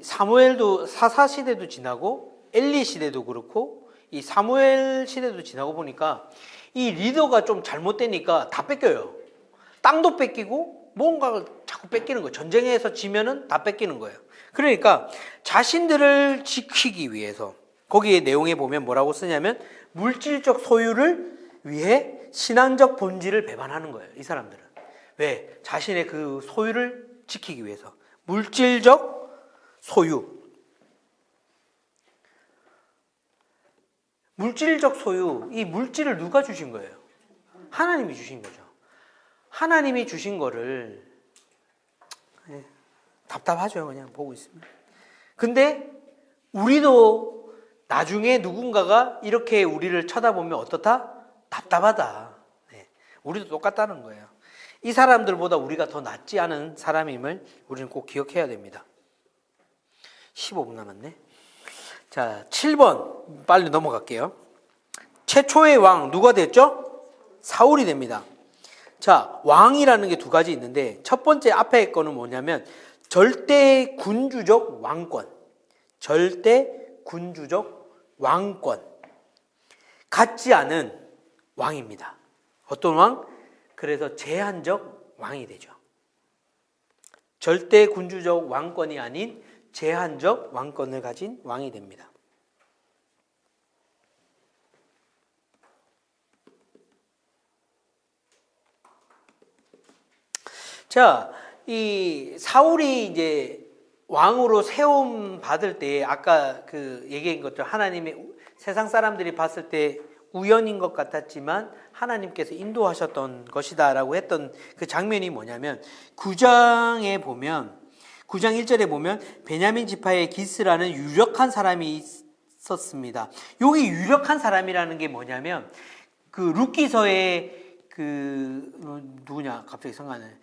사무엘도 사사 시대도 지나고 엘리 시대도 그렇고 이 사무엘 시대도 지나고 보니까 이 리더가 좀 잘못되니까 다 뺏겨요. 땅도 뺏기고 뭔가를 자꾸 뺏기는 거예요. 전쟁에서 지면은 다 뺏기는 거예요. 그러니까 자신들을 지키기 위해서 거기에 내용에 보면 뭐라고 쓰냐면 물질적 소유를 위해 신앙적 본질을 배반하는 거예요. 이 사람들은. 왜? 자신의 그 소유를 지키기 위해서. 물질적 소유. 물질적 소유. 이 물질을 누가 주신 거예요? 하나님이 주신 거죠. 하나님이 주신 거를 답답하죠. 그냥 보고 있으면. 근데 우리도 나중에 누군가가 이렇게 우리를 쳐다보면 어떻다? 답답하다. 네. 우리도 똑같다는 거예요. 이 사람들보다 우리가 더 낫지 않은 사람임을 우리는 꼭 기억해야 됩니다. 15분 남았네. 자, 7번 빨리 넘어갈게요. 최초의 왕 누가 됐죠? 사울이 됩니다. 자, 왕이라는 게 두 가지 있는데 첫 번째 앞에 거는 뭐냐면 절대 군주적 왕권. 절대 군주적 왕권. 갖지 않은 왕입니다. 어떤 왕? 그래서 제한적 왕이 되죠. 절대 군주적 왕권이 아닌 제한적 왕권을 가진 왕이 됩니다. 자, 이 사울이 이제 왕으로 세움 받을 때 아까 그 얘기한 것처럼 하나님의 세상 사람들이 봤을 때 우연인 것 같았지만 하나님께서 인도하셨던 것이다라고 했던 그 장면이 뭐냐면 9장에 보면 9장 1절에 보면 베냐민 지파의 기스라는 유력한 사람이 있었습니다. 여기 유력한 사람이라는 게 뭐냐면 그 룻기서의 그 누구냐 갑자기 생각나네.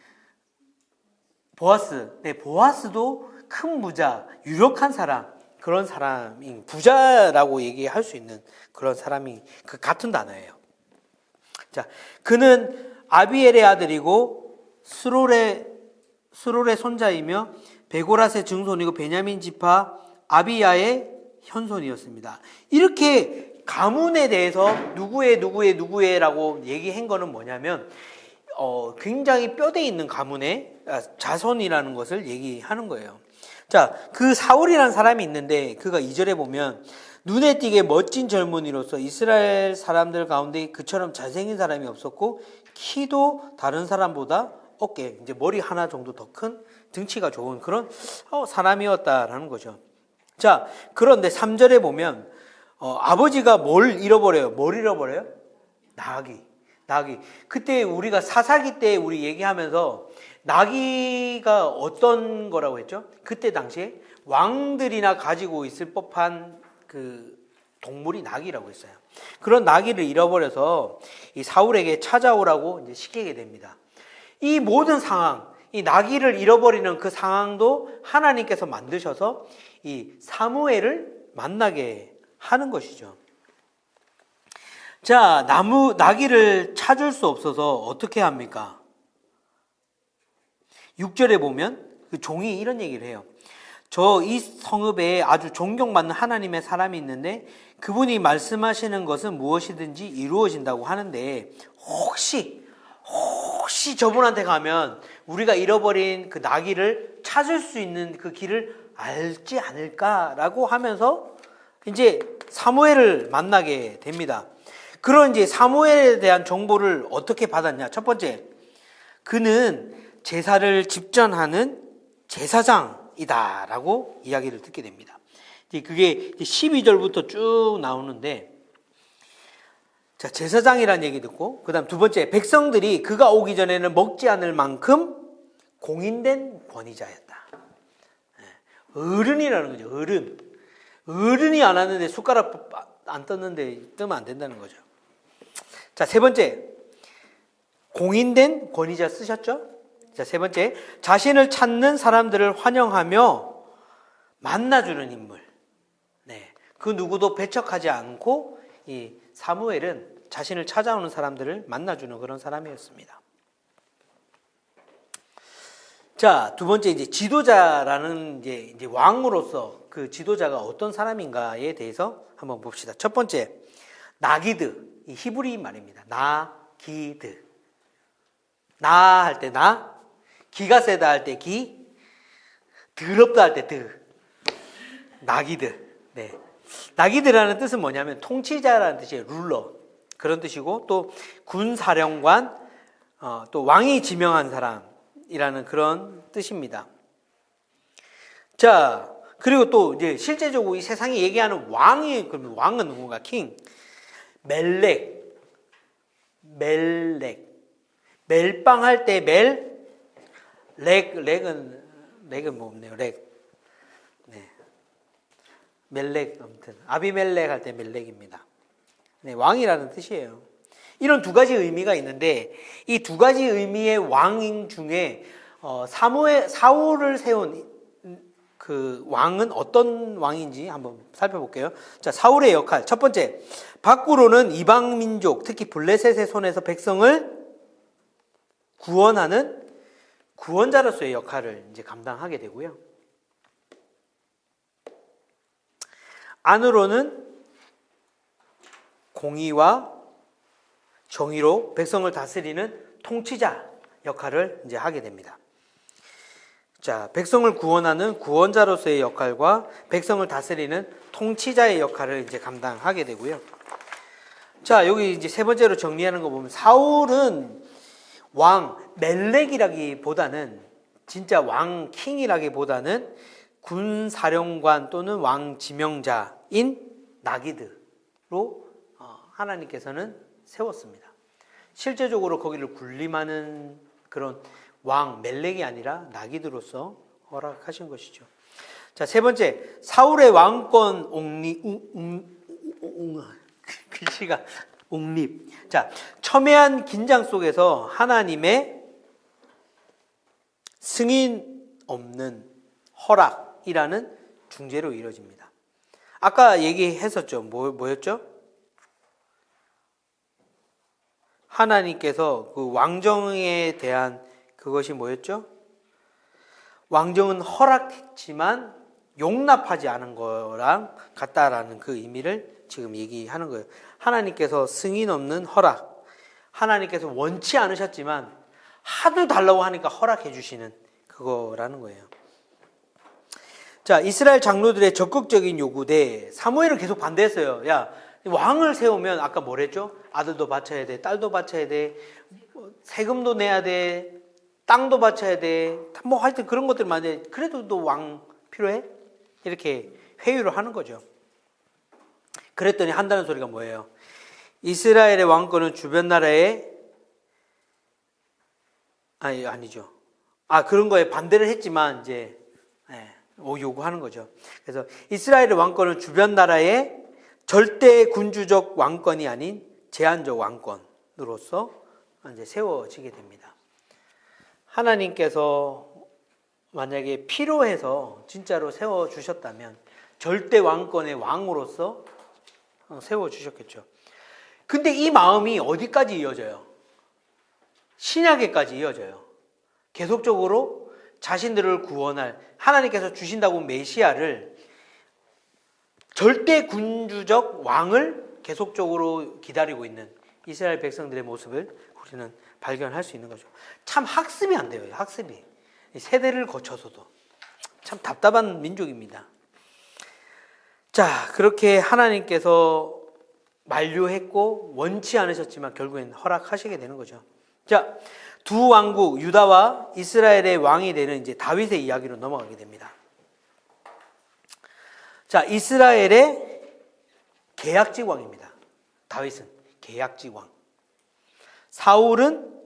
보아스. 네, 보아스도 큰 부자, 유력한 사람, 그런 사람이 부자라고 얘기할 수 있는 그런 사람이 그 같은 단어예요. 자, 그는 아비엘의 아들이고 스롤의 손자이며 베고랏의 증손이고 베냐민 지파 아비야의 현손이었습니다. 이렇게 가문에 대해서 누구의라고 얘기한 거는 뭐냐면 굉장히 뼈대 있는 가문의 자손이라는 것을 얘기하는 거예요. 자, 그 사울이라는 사람이 있는데 그가 2절에 보면 눈에 띄게 멋진 젊은이로서 이스라엘 사람들 가운데 그처럼 잘생긴 사람이 없었고 키도 다른 사람보다 어깨, 이제 머리 하나 정도 더 큰 등치가 좋은 그런 사람이었다라는 거죠. 자, 그런데 3절에 보면 아버지가 뭘 잃어버려요? 나귀. 나귀. 그때 우리가 사사기 때 우리 얘기하면서 나귀가 어떤 거라고 했죠? 그때 당시에 왕들이나 가지고 있을 법한 그 동물이 나귀라고 했어요. 그런 나귀를 잃어버려서 이 사울에게 찾아오라고 이제 시키게 됩니다. 이 모든 상황, 이 나귀를 잃어버리는 그 상황도 하나님께서 만드셔서 이 사무엘을 만나게 하는 것이죠. 자, 나귀를 찾을 수 없어서 어떻게 합니까? 6절에 보면 그 종이 이런 얘기를 해요. 저 이 성읍에 아주 존경받는 하나님의 사람이 있는데 그분이 말씀하시는 것은 무엇이든지 이루어진다고 하는데 혹시 저분한테 가면 우리가 잃어버린 그 나귀를 찾을 수 있는 그 길을 알지 않을까라고 하면서 이제 사무엘을 만나게 됩니다. 그런 이제 사무엘에 대한 정보를 어떻게 받았냐? 첫 번째, 그는 제사를 집전하는 제사장이다라고 이야기를 듣게 됩니다. 그게 12절부터 쭉 나오는데, 자, 제사장이라는 얘기 듣고, 그 다음 두 번째, 백성들이 그가 오기 전에는 먹지 않을 만큼 공인된 권위자였다. 어른이라는 거죠, 어른. 어른이 안 왔는데 숟가락 안 떴는데 뜨면 안 된다는 거죠. 자, 세 번째, 공인된 권위자 쓰셨죠? 자, 세 번째, 자신을 찾는 사람들을 환영하며 만나주는 인물. 네, 그 누구도 배척하지 않고 이 사무엘은 자신을 찾아오는 사람들을 만나주는 그런 사람이었습니다. 자, 두 번째 이제 지도자라는 이제 왕으로서 그 지도자가 어떤 사람인가에 대해서 한번 봅시다. 첫 번째, 나기드, 이 히브리 말입니다. 나기드. 나 할 때 나, 기가 세다 할 때 기, 더럽다 할 때 드. 나기드. 네. 나기드라는 뜻은 뭐냐면 통치자라는 뜻이에요. 룰러. 그런 뜻이고 또 군사령관, 또 왕이 지명한 사람이라는 그런 뜻입니다. 자, 그리고 또 이제 실제적으로 이 세상이 얘기하는 왕이, 그러면 왕은 누군가? 킹. 멜렉. 멜빵할 때 렉은 뭐 없네요. 렉. 네. 멜렉, 아무튼 아비멜렉 할 때 멜렉입니다. 네, 왕이라는 뜻이에요. 이런 두 가지 의미가 있는데 이 두 가지 의미의 왕 중에 사울을 세운 그 왕은 어떤 왕인지 한번 살펴볼게요. 자, 사울의 역할. 첫 번째, 밖으로는 이방 민족, 특히 블레셋의 손에서 백성을 구원하는 구원자로서의 역할을 이제 감당하게 되고요. 안으로는 공의와 정의로 백성을 다스리는 통치자 역할을 이제 하게 됩니다. 자, 백성을 구원하는 구원자로서의 역할과 백성을 다스리는 통치자의 역할을 이제 감당하게 되고요. 자, 여기 이제 세 번째로 정리하는 거 보면 사울은 왕 멜렉이라기보다는 진짜 왕 킹이라기보다는 군사령관 또는 왕 지명자인 나기드로 하나님께서는 세웠습니다. 실제적으로 거기를 군림하는 그런 왕 멜렉이 아니라 나기드로서 허락하신 것이죠. 자, 세 번째, 사울의 왕권 글씨가 옹립. 자, 첨예한 긴장 속에서 하나님의 승인 없는 허락이라는 중재로 이루어집니다. 아까 얘기했었죠. 뭐였죠? 하나님께서 그 왕정에 대한 그것이 뭐였죠? 왕정은 허락했지만 용납하지 않은 거랑 같다라는 그 의미를 지금 얘기하는 거예요. 하나님께서 승인 없는 허락. 하나님께서 원치 않으셨지만 하도 달라고 하니까 허락해 주시는 그거라는 거예요. 자, 이스라엘 장로들의 적극적인 요구대 사무엘은 계속 반대했어요. 야, 왕을 세우면 아까 뭐랬죠? 아들도 바쳐야 돼, 딸도 바쳐야 돼, 세금도 내야 돼, 땅도 바쳐야 돼. 뭐 하여튼 그런 것들 많은데 그래도 또 왕 필요해? 이렇게 회유를 하는 거죠. 그랬더니 한다는 소리가 뭐예요? 이스라엘의 왕권은 주변 나라에 아니죠. 그런 거에 반대를 했지만 이제 요구하는 거죠. 그래서 이스라엘의 왕권은 주변 나라의 절대 군주적 왕권이 아닌 제한적 왕권으로서 이제 세워지게 됩니다. 하나님께서 만약에 필요해서 진짜로 세워 주셨다면 절대 왕권의 왕으로서 세워 주셨겠죠. 근데 이 마음이 어디까지 이어져요? 신약에까지 이어져요. 계속적으로 자신들을 구원할 하나님께서 주신다고 메시아를 절대 군주적 왕을 계속적으로 기다리고 있는 이스라엘 백성들의 모습을 우리는 발견할 수 있는 거죠. 참 학습이 안 돼요. 학습이. 세대를 거쳐서도 참 답답한 민족입니다. 자, 그렇게 하나님께서 만류했고 원치 않으셨지만 결국엔 허락하시게 되는 거죠. 자, 두 왕국 유다와 이스라엘의 왕이 되는 이제 다윗의 이야기로 넘어가게 됩니다. 자, 이스라엘의 계약직 왕입니다. 다윗은 계약직 왕. 사울은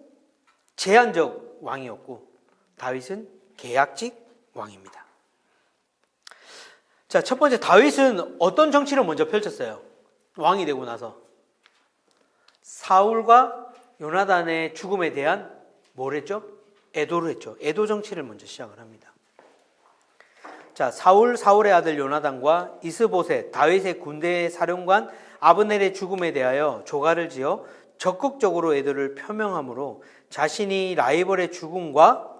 제한적 왕이었고 다윗은 계약직 왕입니다. 자, 첫 번째 다윗은 어떤 정치를 먼저 펼쳤어요? 왕이 되고 나서 사울과 요나단의 죽음에 대한 뭘 했죠? 애도를 했죠. 애도 정치를 먼저 시작을 합니다. 자, 사울의 아들 요나단과 이스보셋, 다윗의 군대 사령관 아브넬의 죽음에 대하여 조가를 지어 적극적으로 애도를 표명함으로 자신이 라이벌의 죽음과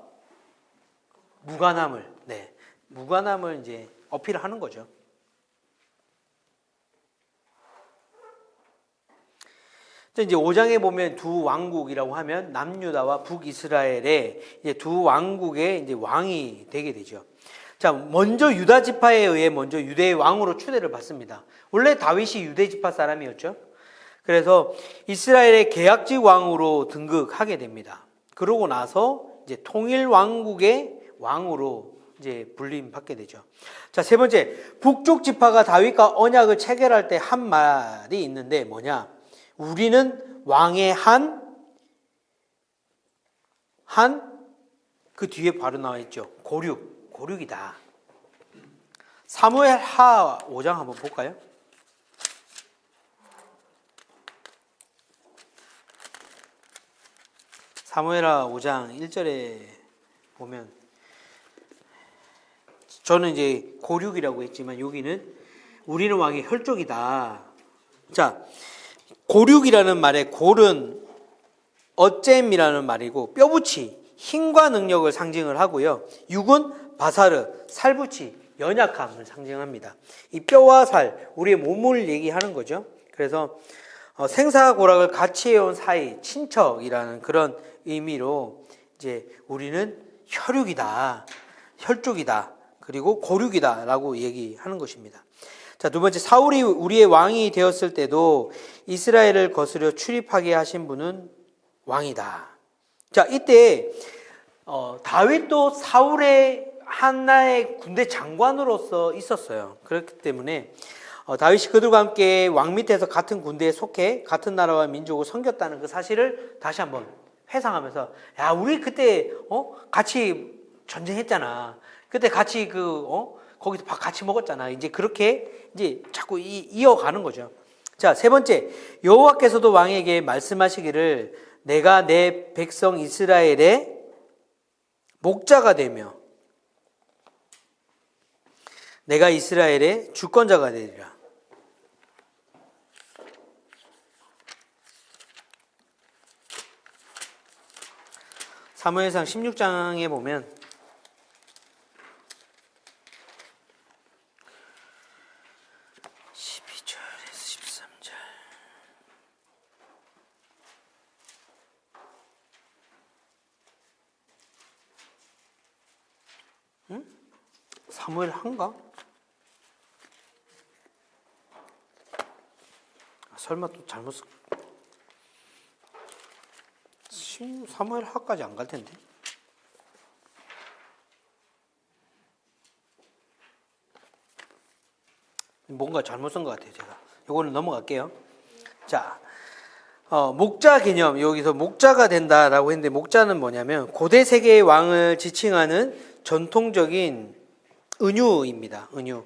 무관함을 이제 어필하는 거죠. 이제 5장에 보면 두 왕국이라고 하면 남유다와 북이스라엘의 이제 두 왕국의 이제 왕이 되게 되죠. 자, 먼저 유다 지파에 의해 먼저 유대의 왕으로 추대를 받습니다. 원래 다윗이 유대 지파 사람이었죠. 그래서 이스라엘의 계약직 왕으로 등극하게 됩니다. 그러고 나서 이제 통일 왕국의 왕으로 이제 불림 받게 되죠. 자, 세 번째, 북쪽 지파가 다윗과 언약을 체결할 때 한 말이 있는데 뭐냐? 우리는 왕의 그 뒤에 바로 나와 있죠. 고륙이다. 사무엘하 5장 한번 볼까요? 사무엘하 5장 1절에 보면 저는 이제 고륙이라고 했지만 여기는 우리는 왕의 혈족이다. 자, 고륙이라는 말의 골은 어잼이라는 말이고 뼈붙이, 힘과 능력을 상징을 하고요. 육은 바사르, 살붙이, 연약함을 상징합니다. 이 뼈와 살, 우리의 몸을 얘기하는 거죠. 그래서 생사고락을 같이 해온 사이, 친척이라는 그런 의미로 이제 우리는 혈육이다, 혈족이다, 그리고 고륙이다라고 얘기하는 것입니다. 자, 두 번째, 사울이 우리의 왕이 되었을 때도 이스라엘을 거스려 출입하게 하신 분은 왕이다. 자, 이때 다윗도 사울의 하나의 군대 장관으로서 있었어요. 그렇기 때문에 다윗이 그들과 함께 왕 밑에서 같은 군대에 속해 같은 나라와 민족을 섬겼다는 그 사실을 다시 한번 회상하면서, 야, 우리 그때 같이 전쟁했잖아. 그때 같이 거기서 밥 같이 먹었잖아. 이제 그렇게 이제 자꾸 이어가는 거죠. 자, 세 번째, 여호와께서도 왕에게 말씀하시기를 내가 내 백성 이스라엘의 목자가 되며 내가 이스라엘의 주권자가 되리라. 사무엘상 16장에 보면 사무엘 한가? 설마 또 잘못 사무엘 하까지 안 갈 텐데. 뭔가 잘못 쓴 것 같아요, 제가. 이거는 넘어갈게요. 자, 목자 개념, 여기서 목자가 된다라고 했는데 목자는 뭐냐면 고대 세계의 왕을 지칭하는 전통적인 은유입니다. 은유.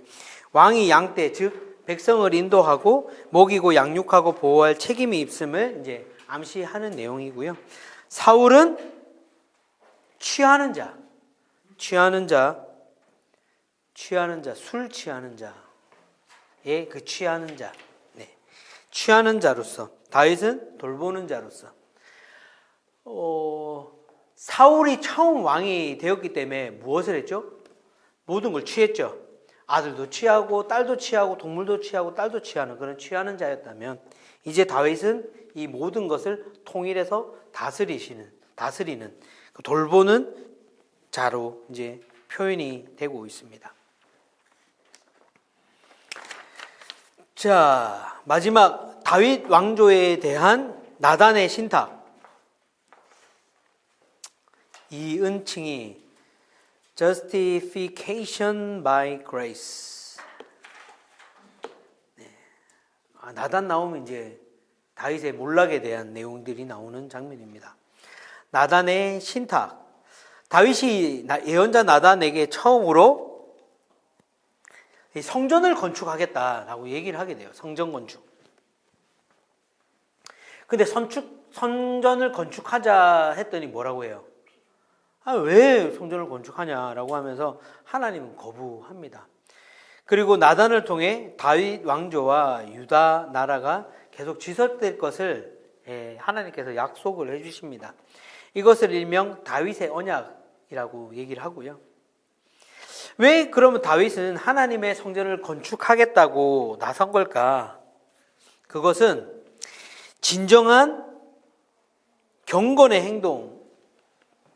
왕이 양떼, 즉 백성을 인도하고 먹이고 양육하고 보호할 책임이 있음을 이제 암시하는 내용이고요. 사울은 취하는 자, 술 취하는 자의 그 취하는 자, 네, 취하는 자로서, 다윗은 돌보는 자로서. 사울이 처음 왕이 되었기 때문에 무엇을 했죠? 모든 걸 취했죠. 아들도 취하고 딸도 취하고 동물도 취하고 딸도 취하는 그런 취하는 자였다면, 이제 다윗은 이 모든 것을 통일해서 다스리는 그 돌보는 자로 이제 표현이 되고 있습니다. 자, 마지막 다윗 왕조에 대한 나단의 신탁. 이 은칭이 Justification by Grace. 네. 나단 나오면 이제 다윗의 몰락에 대한 내용들이 나오는 장면입니다. 나단의 신탁. 다윗이 예언자 나단에게 처음으로 성전을 건축하겠다라고 얘기를 하게 돼요. 성전 건축. 근데 성전을 건축하자 했더니 뭐라고 해요? 왜 성전을 건축하냐라고 하면서 하나님은 거부합니다. 그리고 나단을 통해 다윗 왕조와 유다 나라가 계속 지속될 것을 하나님께서 약속을 해주십니다. 이것을 일명 다윗의 언약이라고 얘기를 하고요. 왜 그러면 다윗은 하나님의 성전을 건축하겠다고 나선 걸까? 그것은 진정한 경건의 행동,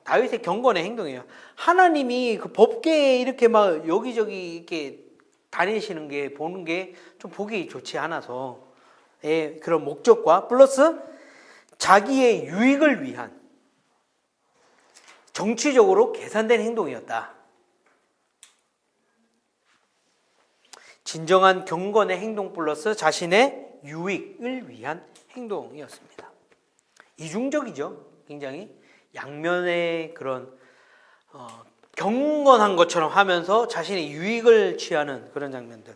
다윗의 경건의 행동이에요. 하나님이 그 법궤에 이렇게 막 여기저기 이렇게 다니시는 게 보는 게 좀 보기 좋지 않아서 그런 목적과 플러스 자기의 유익을 위한 정치적으로 계산된 행동이었다. 진정한 경건의 행동 플러스 자신의 유익을 위한 행동이었습니다. 이중적이죠. 굉장히 양면의 그런 경건한 것처럼 하면서 자신의 유익을 취하는 그런 장면들.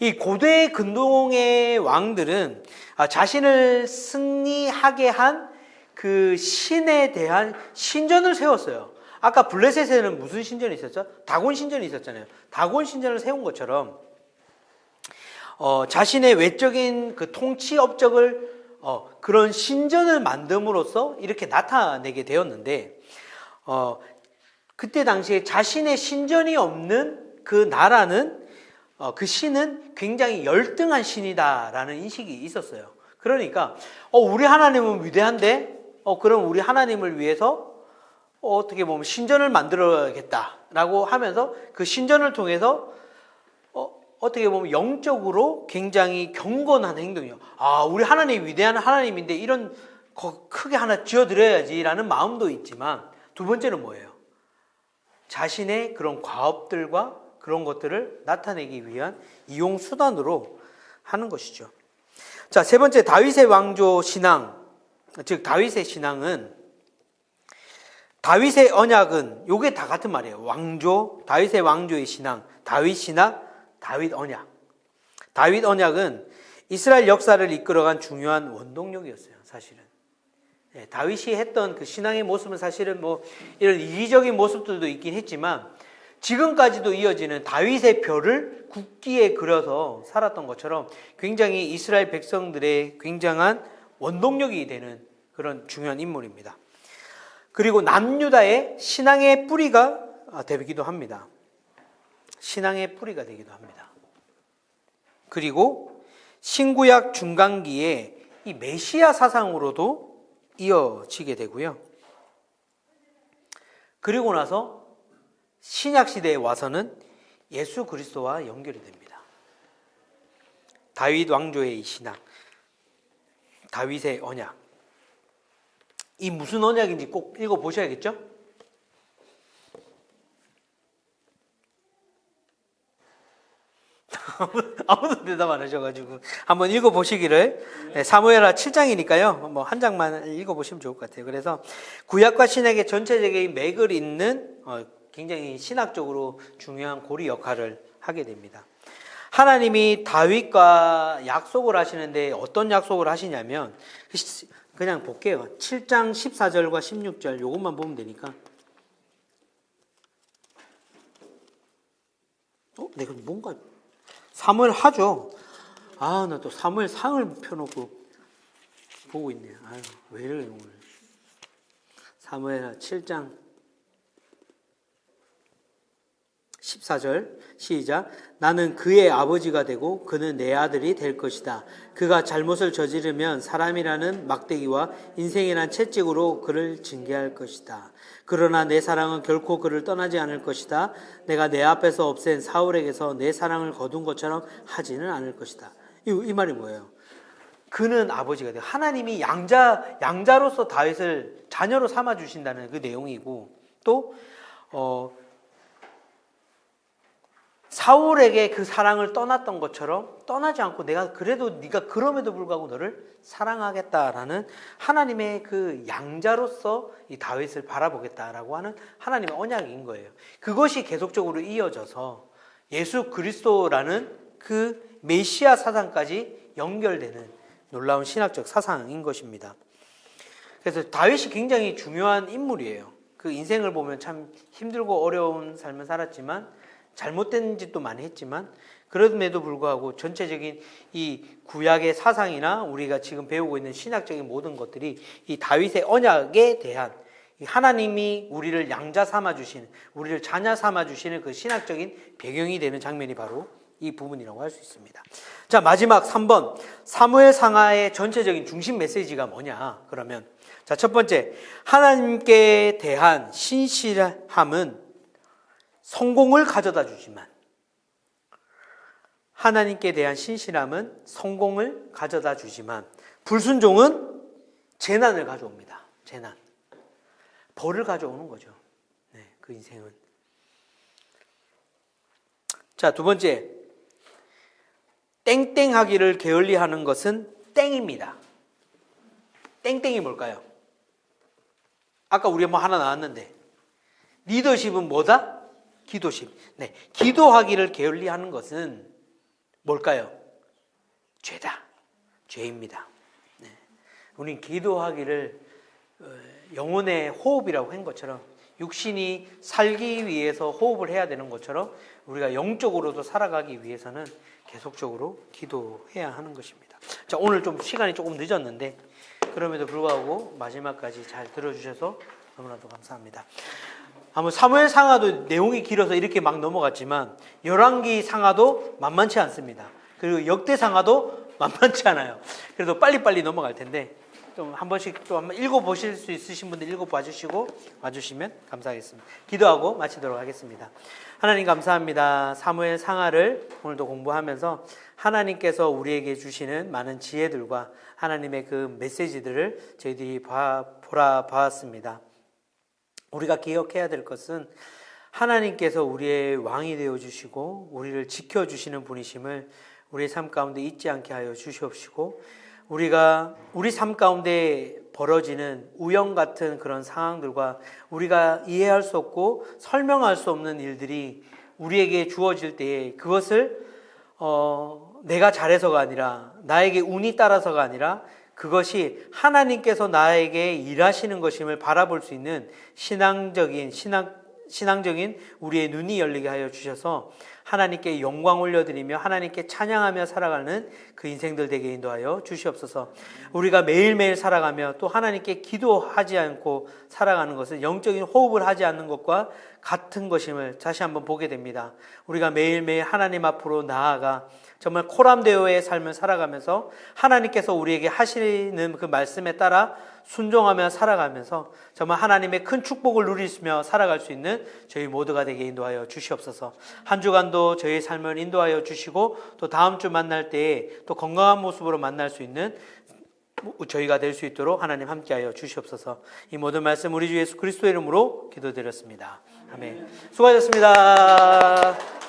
이 고대 근동의 왕들은 자신을 승리하게 한 그 신에 대한 신전을 세웠어요. 아까 블레셋에는 무슨 신전이 있었죠? 다곤 신전이 있었잖아요. 다곤 신전을 세운 것처럼 자신의 외적인 그 통치 업적을 그런 신전을 만듦으로써 이렇게 나타내게 되었는데, 그때 당시에 자신의 신전이 없는 그 나라는 그 신은 굉장히 열등한 신이다라는 인식이 있었어요. 그러니까 우리 하나님은 위대한데 그럼 우리 하나님을 위해서 어떻게 보면 신전을 만들어야겠다라고 하면서 그 신전을 통해서 어떻게 보면 영적으로 굉장히 경건한 행동이에요. 우리 하나님이 위대한 하나님인데 이런 거 크게 하나 지어드려야지라는 마음도 있지만, 두 번째는 뭐예요? 자신의 그런 과업들과 그런 것들을 나타내기 위한 이용 수단으로 하는 것이죠. 자, 세 번째, 다윗의 왕조 신앙, 즉 다윗의 신앙은, 다윗의 언약은, 요게 다 같은 말이에요. 왕조, 다윗의 왕조의 신앙, 다윗 신앙, 다윗 언약. 다윗 언약은 이스라엘 역사를 이끌어간 중요한 원동력이었어요, 사실은. 다윗이 했던 그 신앙의 모습은 사실은 뭐 이런 이기적인 모습들도 있긴 했지만, 지금까지도 이어지는 다윗의 별을 국기에 그려서 살았던 것처럼 굉장히 이스라엘 백성들의 굉장한 원동력이 되는 그런 중요한 인물입니다. 그리고 남유다의 신앙의 뿌리가 되기도 합니다. 신앙의 뿌리가 되기도 합니다. 그리고 신구약 중간기에 이 메시아 사상으로도 이어지게 되고요. 그리고 나서 신약 시대에 와서는 예수 그리스도와 연결이 됩니다. 다윗 왕조의 이 신앙, 다윗의 언약. 이 무슨 언약인지 꼭 읽어보셔야겠죠? 아무도 대답 안 하셔가지고 한번 읽어보시기를. 네, 사무엘하 7장이니까요. 뭐 한 장만 읽어보시면 좋을 것 같아요. 그래서 구약과 신약의 전체적인 맥을 잇는 굉장히 신학적으로 중요한 고리 역할을 하게 됩니다. 하나님이 다윗과 약속을 하시는데 어떤 약속을 하시냐면 그냥 볼게요. 7장 14절과 16절 요것만 보면 되니까. 내가 뭔가 사무엘 하죠. 나 또 사무엘 상을 펴놓고 보고 있네. 아유, 왜 이래 오늘. 사무엘 7장 14절 시작. 나는 그의 아버지가 되고 그는 내 아들이 될 것이다. 그가 잘못을 저지르면 사람이라는 막대기와 인생이란 채찍으로 그를 징계할 것이다. 그러나 내 사랑은 결코 그를 떠나지 않을 것이다. 내가 내 앞에서 없앤 사울에게서 내 사랑을 거둔 것처럼 하지는 않을 것이다. 이 말이 뭐예요? 그는 아버지가 돼요. 하나님이 양자로서 다윗을 자녀로 삼아 주신다는 그 내용이고, 또 사울에게 그 사랑을 떠났던 것처럼 떠나지 않고 내가 그래도 네가 그럼에도 불구하고 너를 사랑하겠다라는 하나님의 그 양자로서 이 다윗을 바라보겠다라고 하는 하나님의 언약인 거예요. 그것이 계속적으로 이어져서 예수 그리스도라는 그 메시아 사상까지 연결되는 놀라운 신학적 사상인 것입니다. 그래서 다윗이 굉장히 중요한 인물이에요. 그 인생을 보면 참 힘들고 어려운 삶을 살았지만 잘못된 짓도 많이 했지만 그럼에도 불구하고 전체적인 이 구약의 사상이나 우리가 지금 배우고 있는 신학적인 모든 것들이 이 다윗의 언약에 대한 하나님이 우리를 양자 삼아 주시는, 우리를 자녀 삼아 주시는 그 신학적인 배경이 되는 장면이 바로 이 부분이라고 할 수 있습니다. 자, 마지막 3번 사무엘 상하의 전체적인 중심 메시지가 뭐냐? 그러면 자, 첫 번째, 하나님께 대한 신실함은 성공을 가져다 주지만, 하나님께 대한 신실함은 성공을 가져다 주지만 불순종은 재난을 가져옵니다. 재난, 벌을 가져오는 거죠. 네, 그 인생은. 자, 두 번째, 땡땡하기를 게을리하는 것은 땡입니다. 땡땡이 뭘까요? 아까 우리 뭐 하나 나왔는데, 리더십은 뭐다? 기도심. 네, 기도하기를 게을리하는 것은 뭘까요? 죄다. 죄입니다. 네. 우리는 기도하기를 영혼의 호흡이라고 한 것처럼, 육신이 살기 위해서 호흡을 해야 되는 것처럼 우리가 영적으로도 살아가기 위해서는 계속적으로 기도해야 하는 것입니다. 자, 오늘 좀 시간이 조금 늦었는데 그럼에도 불구하고 마지막까지 잘 들어주셔서 너무나도 감사합니다. 아무 사무엘 상하도 내용이 길어서 이렇게 막 넘어갔지만 열왕기 상하도 만만치 않습니다. 그리고 역대 상하도 만만치 않아요. 그래도 빨리빨리 넘어갈 텐데 좀 한 번씩 또 한번 읽어보실 수 있으신 분들 읽어봐 주시고 와주시면 감사하겠습니다. 기도하고 마치도록 하겠습니다. 하나님 감사합니다. 사무엘 상하를 오늘도 공부하면서 하나님께서 우리에게 주시는 많은 지혜들과 하나님의 그 메시지들을 저희들이 보았습니다. 우리가 기억해야 될 것은 하나님께서 우리의 왕이 되어주시고 우리를 지켜주시는 분이심을 우리의 삶 가운데 잊지 않게 하여 주시옵시고, 우리가 우리 삶 가운데 벌어지는 우연 같은 그런 상황들과 우리가 이해할 수 없고 설명할 수 없는 일들이 우리에게 주어질 때에 그것을 내가 잘해서가 아니라 나에게 운이 따라서가 아니라 그것이 하나님께서 나에게 일하시는 것임을 바라볼 수 있는 신앙적인 우리의 눈이 열리게 하여 주셔서 하나님께 영광 올려드리며 하나님께 찬양하며 살아가는 그 인생들 되게 인도하여 주시옵소서. 우리가 매일매일 살아가며 또 하나님께 기도하지 않고 살아가는 것은 영적인 호흡을 하지 않는 것과 같은 것임을 다시 한번 보게 됩니다. 우리가 매일매일 하나님 앞으로 나아가 정말 코람데오의 삶을 살아가면서 하나님께서 우리에게 하시는 그 말씀에 따라 순종하며 살아가면서 정말 하나님의 큰 축복을 누리시며 살아갈 수 있는 저희 모두가 되게 인도하여 주시옵소서. 한 주간도 저희 삶을 인도하여 주시고 또 다음 주 만날 때에 또 건강한 모습으로 만날 수 있는 저희가 될 수 있도록 하나님 함께하여 주시옵소서. 이 모든 말씀 우리 주 예수 그리스도의 이름으로 기도드렸습니다. 아멘. 수고하셨습니다.